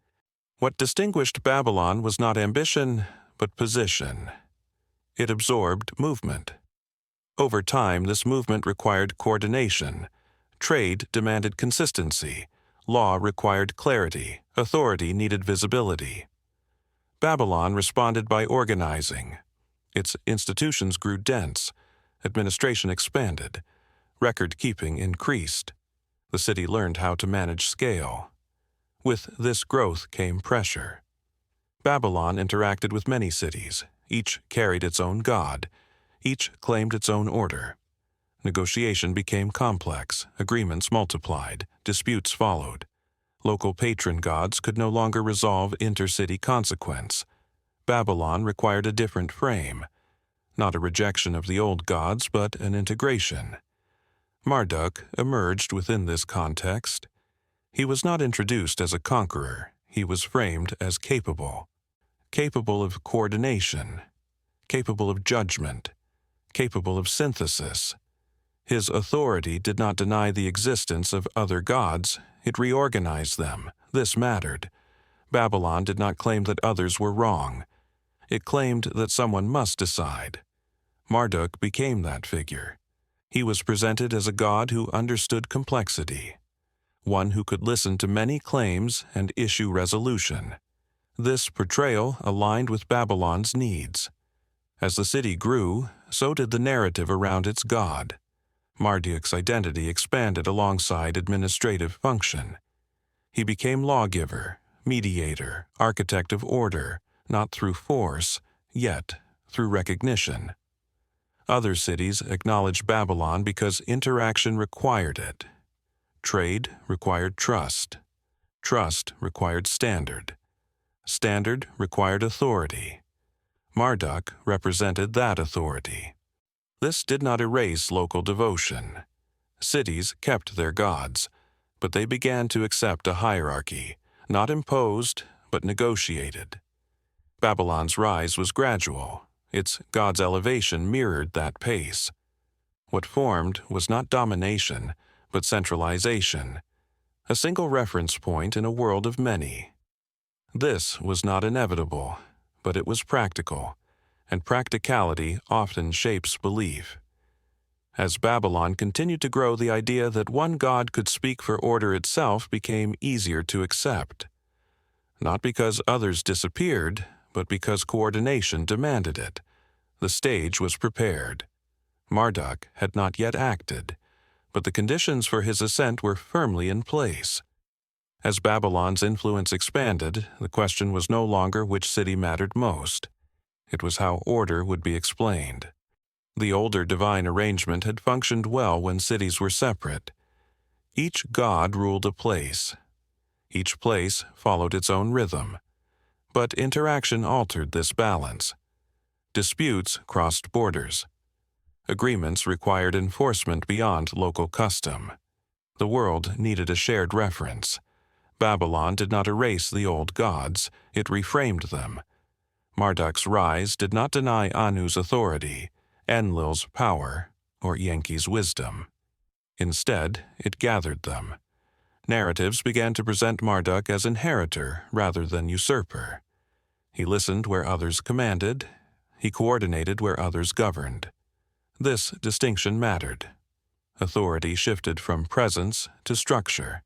What distinguished Babylon was not ambition, but position. It absorbed movement. Over time, this movement required coordination. Trade demanded consistency. Law required clarity. Authority needed visibility. Babylon responded by organizing. Its institutions grew dense. Administration expanded. Record-keeping increased. The city learned how to manage scale. With this growth came pressure. Babylon interacted with many cities. Each carried its own god. Each claimed its own order. Negotiation became complex. Agreements multiplied. Disputes followed. Local patron gods could no longer resolve intercity consequence. Babylon required a different frame. Not a rejection of the old gods, but an integration. Marduk emerged within this context. He was not introduced as a conqueror. He was framed as capable. Capable of coordination. Capable of judgment. Capable of synthesis. His authority did not deny the existence of other gods. It reorganized them. This mattered. Babylon did not claim that others were wrong. It claimed that someone must decide. Marduk became that figure. He was presented as a god who understood complexity, one who could listen to many claims and issue resolution. This portrayal aligned with Babylon's needs. As the city grew, so did the narrative around its god. Marduk's identity expanded alongside administrative function. He became lawgiver, mediator, architect of order, not through force, yet through recognition. Other cities acknowledged Babylon because interaction required it. Trade required trust. Trust required standard. Standard required authority. Marduk represented that authority. This did not erase local devotion. Cities kept their gods, but they began to accept a hierarchy, not imposed, but negotiated. Babylon's rise was gradual. Its god's elevation mirrored that pace. What formed was not domination, but centralization, a single reference point in a world of many. This was not inevitable, but it was practical, and practicality often shapes belief. As Babylon continued to grow, the idea that one god could speak for order itself became easier to accept. Not because others disappeared, but because coordination demanded it. The stage was prepared. Marduk had not yet acted, but the conditions for his ascent were firmly in place. As Babylon's influence expanded, the question was no longer which city mattered most. It was how order would be explained. The older divine arrangement had functioned well when cities were separate. Each god ruled a place. Each place followed its own rhythm. But interaction altered this balance. Disputes crossed borders. Agreements required enforcement beyond local custom. The world needed a shared reference. Babylon did not erase the old gods, it reframed them. Marduk's rise did not deny Anu's authority, Enlil's power, or Enki's wisdom. Instead, it gathered them. Narratives began to present Marduk as inheritor rather than usurper. He listened where others commanded. He coordinated where others governed. This distinction mattered. Authority shifted from presence to structure.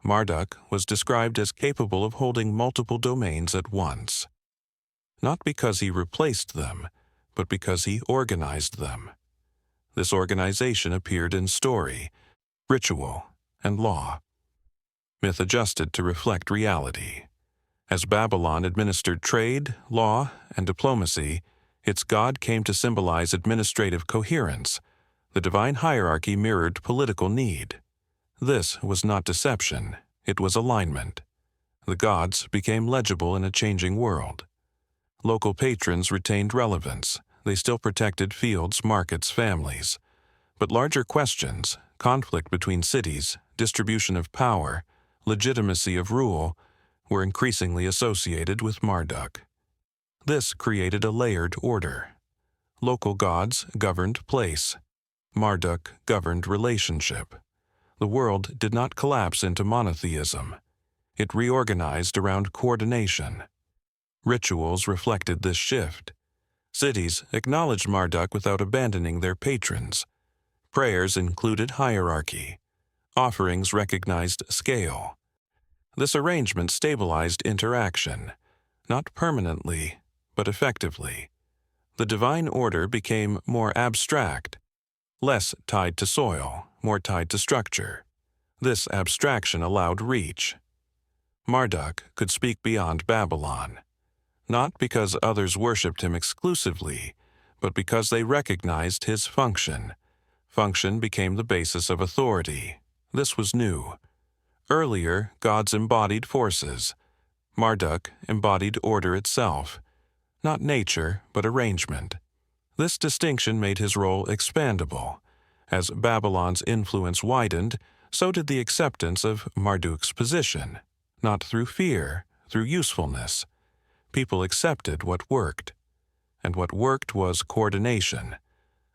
Marduk was described as capable of holding multiple domains at once. Not because he replaced them, but because he organized them. This organization appeared in story, ritual, and law. Myth adjusted to reflect reality. As Babylon administered trade, law, and diplomacy, its god came to symbolize administrative coherence. The divine hierarchy mirrored political need. This was not deception, it was alignment. The gods became legible in a changing world. Local patrons retained relevance. They still protected fields, markets, families. But larger questions, conflict between cities, distribution of power, legitimacy of rule, were increasingly associated with Marduk. This created a layered order. Local gods governed place. Marduk governed relationship. The world did not collapse into monotheism. It reorganized around coordination. Rituals reflected this shift. Cities acknowledged Marduk without abandoning their patrons. Prayers included hierarchy. Offerings recognized scale. This arrangement stabilized interaction, not permanently, but effectively. The divine order became more abstract, less tied to soil, more tied to structure. This abstraction allowed reach. Marduk could speak beyond Babylon, not because others worshipped him exclusively, but because they recognized his function. Function became the basis of authority. This was new. Earlier, gods embodied forces. Marduk embodied order itself. Not nature, but arrangement. This distinction made his role expandable. As Babylon's influence widened, so did the acceptance of Marduk's position. Not through fear, through usefulness. People accepted what worked. And what worked was coordination.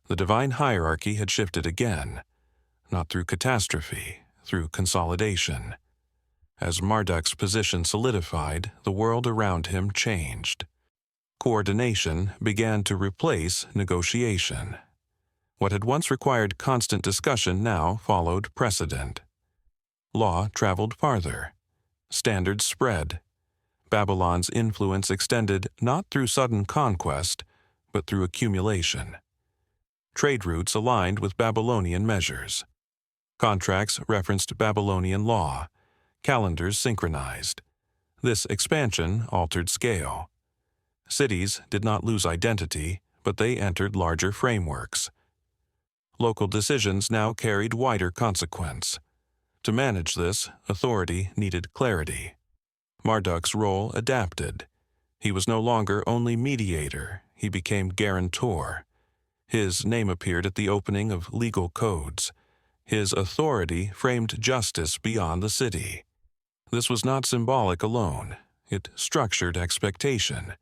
The divine hierarchy had shifted again. Not through catastrophe, through consolidation. As Marduk's position solidified, the world around him changed. Coordination began to replace negotiation. What had once required constant discussion now followed precedent. Law traveled farther. Standards spread. Babylon's influence extended not through sudden conquest, but through accumulation. Trade routes aligned with Babylonian measures. Contracts referenced Babylonian law. Calendars synchronized. This expansion altered scale. Cities did not lose identity, but they entered larger frameworks. Local decisions now carried wider consequence. To manage this, authority needed clarity. Marduk's role adapted. He was no longer only mediator, he became guarantor. His name appeared at the opening of legal codes. His authority framed justice beyond the city. This was not symbolic alone. It structured expectation.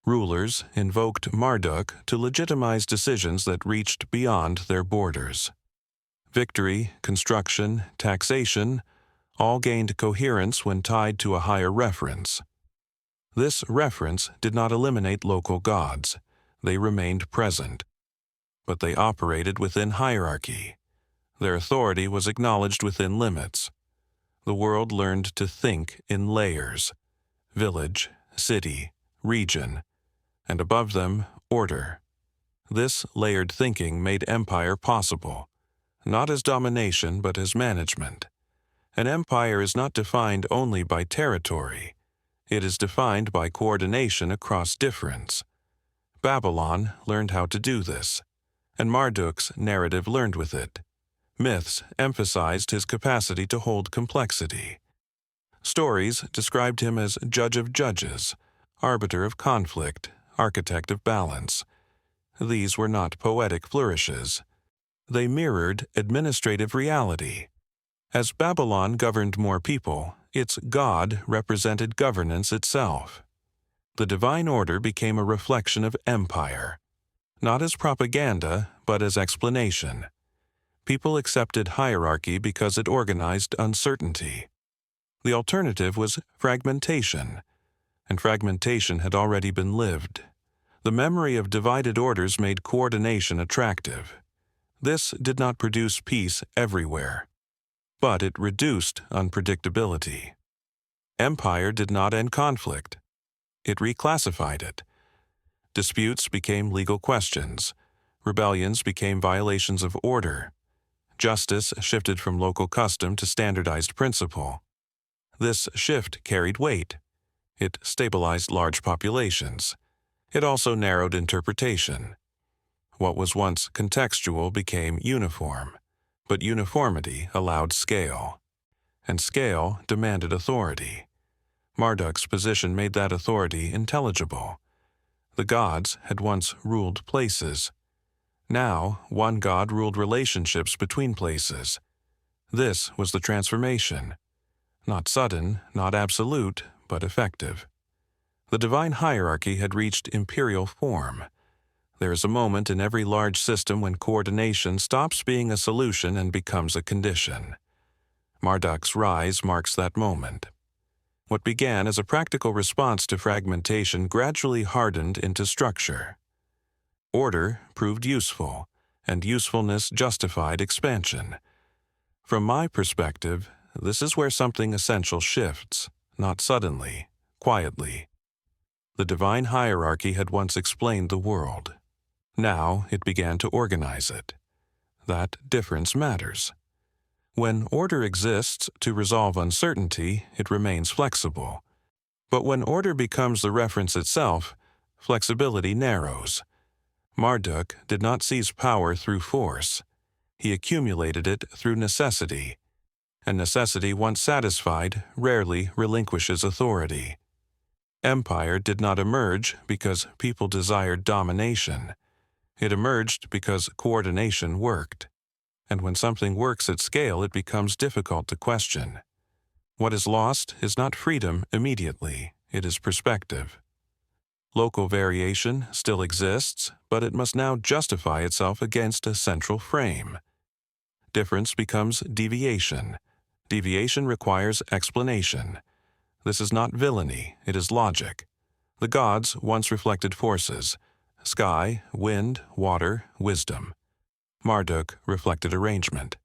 Rulers invoked Marduk to legitimize decisions that reached beyond their borders. Victory, construction, taxation, all gained coherence when tied to a higher reference. This reference did not eliminate local gods. They remained present. But they operated within hierarchy. Their authority was acknowledged within limits. The world learned to think in layers: village, city, region, and above them, order. This layered thinking made empire possible, not as domination but as management. An empire is not defined only by territory. It is defined by coordination across difference. Babylon learned how to do this, and Marduk's narrative learned with it. Myths emphasized his capacity to hold complexity. Stories described him as judge of judges, arbiter of conflict, architect of balance. These were not poetic flourishes. They mirrored administrative reality. As Babylon governed more people, its god represented governance itself. The divine order became a reflection of empire, not as propaganda, but as explanation. People accepted hierarchy because it organized uncertainty. The alternative was fragmentation, and fragmentation had already been lived. The memory of divided orders made coordination attractive. This did not produce peace everywhere, but it reduced unpredictability. Empire did not end conflict. It reclassified it. Disputes became legal questions. Rebellions became violations of order. Justice shifted from local custom to standardized principle. This shift carried weight. It stabilized large populations. It also narrowed interpretation. What was once contextual became uniform, but uniformity allowed scale, and scale demanded authority. Marduk's position made that authority intelligible. The gods had once ruled places. Now, one god ruled relationships between places. This was the transformation. Not sudden, not absolute, but effective. The divine hierarchy had reached imperial form. There is a moment in every large system when coordination stops being a solution and becomes a condition. Marduk's rise marks that moment. What began as a practical response to fragmentation gradually hardened into structure. Order proved useful, and usefulness justified expansion. From my perspective, this is where something essential shifts, not suddenly, quietly. The divine hierarchy had once explained the world. Now it began to organize it. That difference matters. When order exists to resolve uncertainty, it remains flexible. But when order becomes the reference itself, flexibility narrows. Marduk did not seize power through force. He accumulated it through necessity. And necessity, once satisfied, rarely relinquishes authority. Empire did not emerge because people desired domination. It emerged because coordination worked. And when something works at scale, it becomes difficult to question. What is lost is not freedom immediately, it is perspective. Local variation still exists, but it must now justify itself against a central frame. Difference becomes deviation. Deviation requires explanation. This is not villainy, it is logic. The gods once reflected forces: sky, wind, water, wisdom. Marduk reflected arrangement.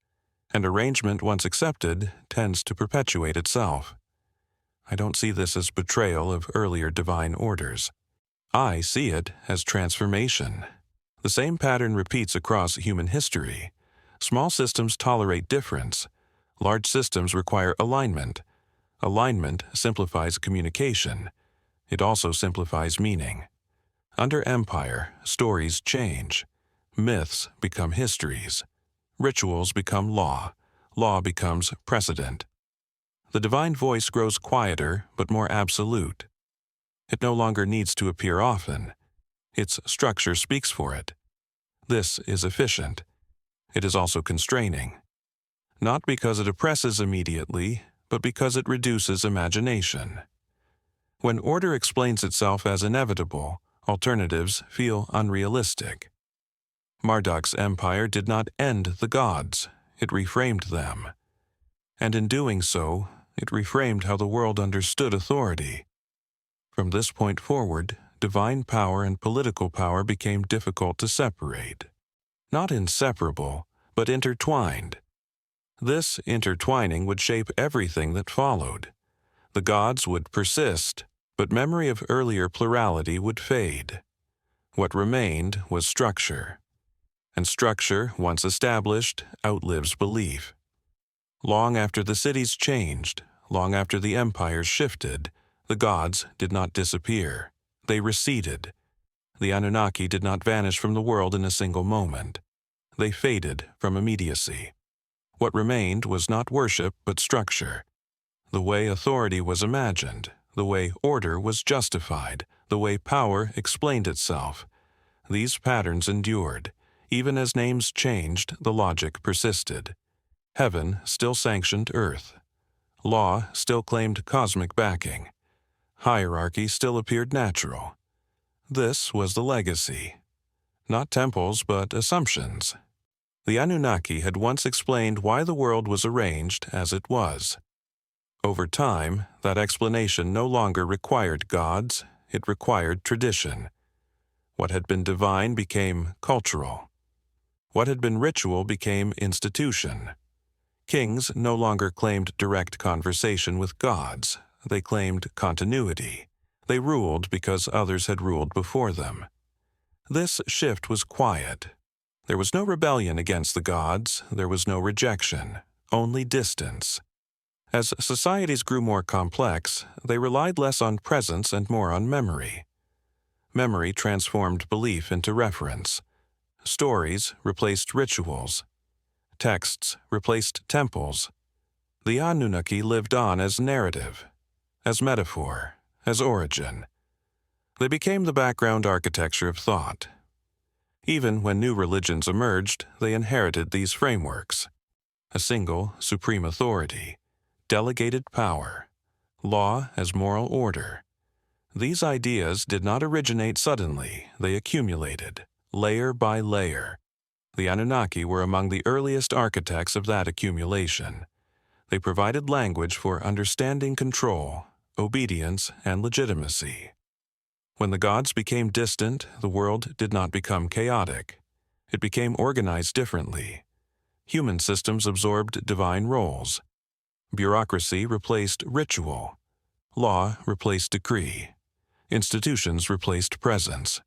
And arrangement, once accepted, tends to perpetuate itself. I don't see this as betrayal of earlier divine orders. I see it as transformation. The same pattern repeats across human history. Small systems tolerate difference. Large systems require alignment. Alignment simplifies communication. It also simplifies meaning. Under empire, stories change. Myths become histories. Rituals become law. Law becomes precedent. The divine voice grows quieter but more absolute. It no longer needs to appear often. Its structure speaks for it. This is efficient. It is also constraining. Not because it oppresses immediately, but because it reduces imagination. When order explains itself as inevitable, alternatives feel unrealistic. Marduk's empire did not end the gods, it reframed them. And in doing so, it reframed how the world understood authority. From this point forward, divine power and political power became difficult to separate. Not inseparable, but intertwined. This intertwining would shape everything that followed. The gods would persist, but memory of earlier plurality would fade. What remained was structure. And structure, once established, outlives belief. Long after the cities changed, long after the empires shifted, the gods did not disappear. They receded. The Anunnaki did not vanish from the world in a single moment. They faded from immediacy. What remained was not worship, but structure. The way authority was imagined, the way order was justified, the way power explained itself. These patterns endured. Even as names changed, the logic persisted. Heaven still sanctioned earth. Law still claimed cosmic backing. Hierarchy still appeared natural. This was the legacy. Not temples, but assumptions. The Anunnaki had once explained why the world was arranged as it was. Over time, that explanation no longer required gods, it required tradition. What had been divine became cultural. What had been ritual became institution. Kings no longer claimed direct conversation with gods. They claimed continuity. They ruled because others had ruled before them. This shift was quiet. There was no rebellion against the gods. There was no rejection, only distance. As societies grew more complex, they relied less on presence and more on memory. Memory transformed belief into reference. Stories replaced rituals. Texts replaced temples. The Anunnaki lived on as narrative, as metaphor, as origin. They became the background architecture of thought. Even when new religions emerged, they inherited these frameworks. A single, supreme authority, delegated power, law as moral order. These ideas did not originate suddenly, they accumulated, layer by layer. The Anunnaki were among the earliest architects of that accumulation. They provided language for understanding control, obedience, and legitimacy. When the gods became distant, the world did not become chaotic. It became organized differently. Human systems absorbed divine roles. Bureaucracy replaced ritual. Law replaced decree. Institutions replaced presence.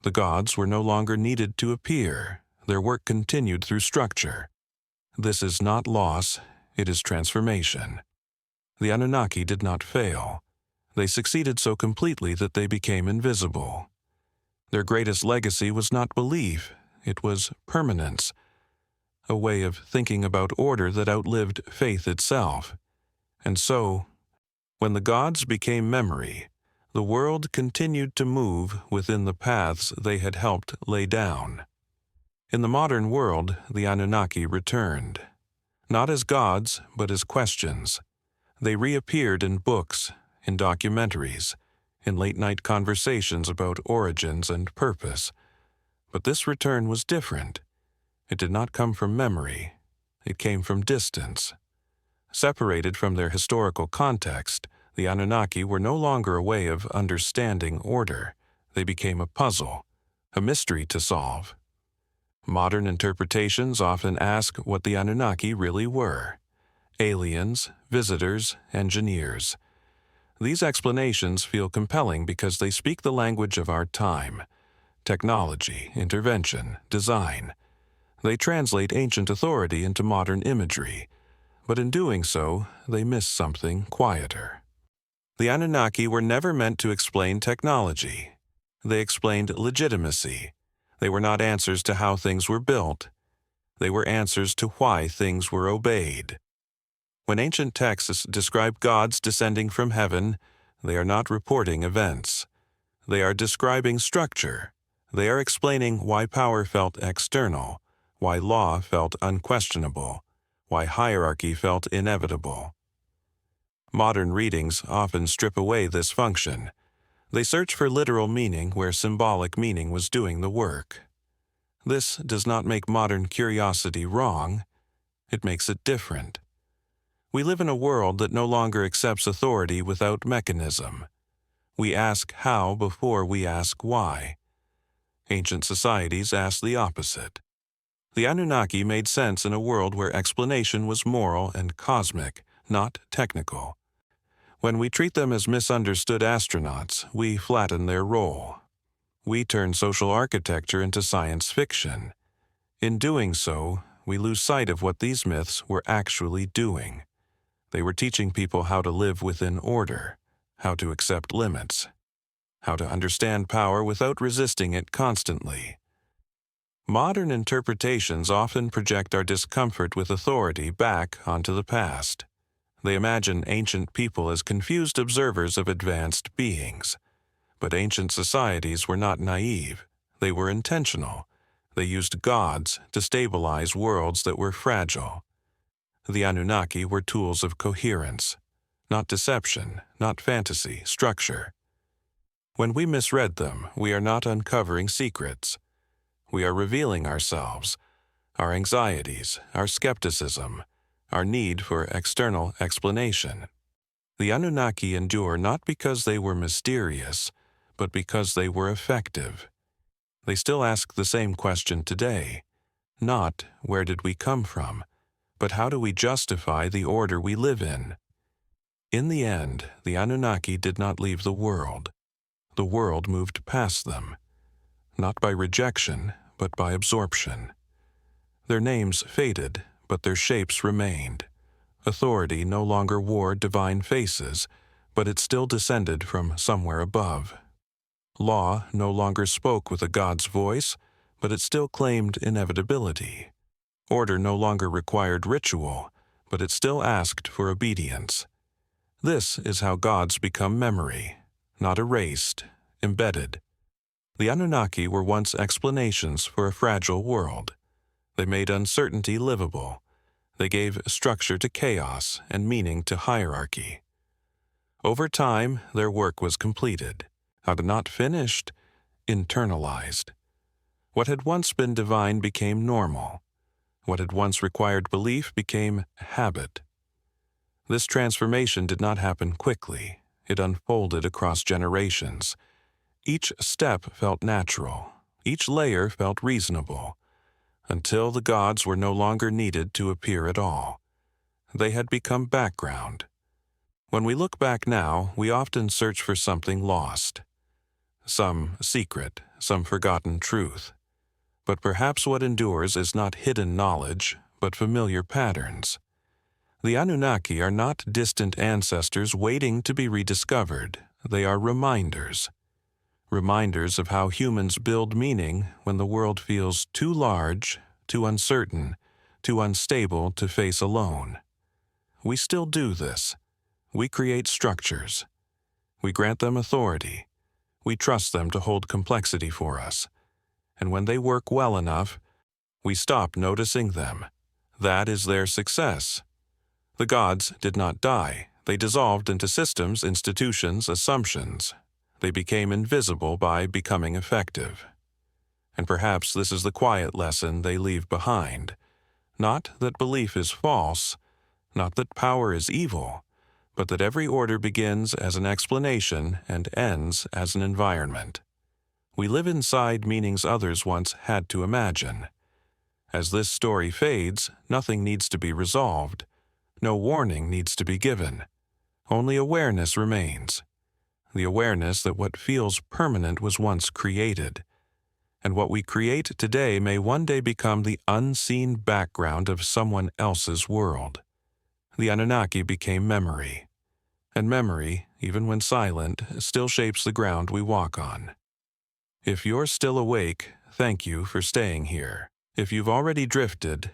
The gods were no longer needed to appear. Their work continued through structure. This is not loss, it is transformation. The Anunnaki did not fail. They succeeded so completely that they became invisible. Their greatest legacy was not belief, it was permanence, a way of thinking about order that outlived faith itself. And so, when the gods became memory, the world continued to move within the paths they had helped lay down. In the modern world, the Anunnaki returned, not as gods, but as questions. They reappeared in books, in documentaries, in late-night conversations about origins and purpose. But this return was different. It did not come from memory. It came from distance. Separated from their historical context, the Anunnaki were no longer a way of understanding order. They became a puzzle, a mystery to solve. Modern interpretations often ask what the Anunnaki really were. Aliens, visitors, engineers. These explanations feel compelling because they speak the language of our time. Technology, intervention, design. They translate ancient authority into modern imagery, but in doing so, they miss something quieter. The Anunnaki were never meant to explain technology. They explained legitimacy. They were not answers to how things were built. They were answers to why things were obeyed. When ancient texts describe gods descending from heaven, they are not reporting events. They are describing structure. They are explaining why power felt external, why law felt unquestionable, why hierarchy felt inevitable. Modern readings often strip away this function. They search for literal meaning where symbolic meaning was doing the work. This does not make modern curiosity wrong. It makes it different. We live in a world that no longer accepts authority without mechanism. We ask how before we ask why. Ancient societies asked the opposite. The Anunnaki made sense in a world where explanation was moral and cosmic, not technical. When we treat them as misunderstood astronauts, we flatten their role. We turn social architecture into science fiction. In doing so, we lose sight of what these myths were actually doing. They were teaching people how to live within order, how to accept limits, how to understand power without resisting it constantly. Modern interpretations often project our discomfort with authority back onto the past. They imagine ancient people as confused observers of advanced beings. But ancient societies were not naive. They were intentional. They used gods to stabilize worlds that were fragile. The Anunnaki were tools of coherence, not deception, not fantasy, structure. When we misread them, we are not uncovering secrets. We are revealing ourselves, our anxieties, our skepticism, our need for external explanation. The Anunnaki endure not because they were mysterious, but because they were effective. They still ask the same question today, not where did we come from, but how do we justify the order we live in? In the end, the Anunnaki did not leave the world. The world moved past them, not by rejection, but by absorption. Their names faded, but their shapes remained. Authority no longer wore divine faces, but it still descended from somewhere above. Law no longer spoke with a god's voice, but it still claimed inevitability. Order no longer required ritual, but it still asked for obedience. This is how gods become memory, not erased, embedded. The Anunnaki were once explanations for a fragile world. They made uncertainty livable. They gave structure to chaos and meaning to hierarchy. Over time, their work was completed. Not finished, internalized. What had once been divine became normal. What had once required belief became habit. This transformation did not happen quickly. It unfolded across generations. Each step felt natural. Each layer felt reasonable, until the gods were no longer needed to appear at all. They had become background. When we look back now, we often search for something lost. Some secret, some forgotten truth. But perhaps what endures is not hidden knowledge, but familiar patterns. The Anunnaki are not distant ancestors waiting to be rediscovered. They are reminders. Reminders of how humans build meaning when the world feels too large, too uncertain, too unstable to face alone. We still do this. We create structures. We grant them authority. We trust them to hold complexity for us. And when they work well enough, we stop noticing them. That is their success. The gods did not die. They dissolved into systems, institutions, assumptions. They became invisible by becoming effective. And perhaps this is the quiet lesson they leave behind. Not that belief is false, not that power is evil, but that every order begins as an explanation and ends as an environment. We live inside meanings others once had to imagine. As this story fades, nothing needs to be resolved. No warning needs to be given. Only awareness remains. The awareness that what feels permanent was once created. And what we create today may one day become the unseen background of someone else's world. The Anunnaki became memory. And memory, even when silent, still shapes the ground we walk on. If you're still awake, thank you for staying here. If you've already drifted,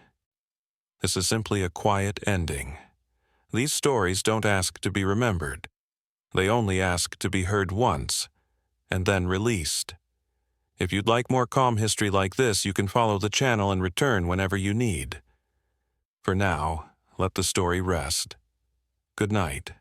this is simply a quiet ending. These stories don't ask to be remembered. They only ask to be heard once, and then released. If you'd like more calm history like this, you can follow the channel and return whenever you need. For now, let the story rest. Good night.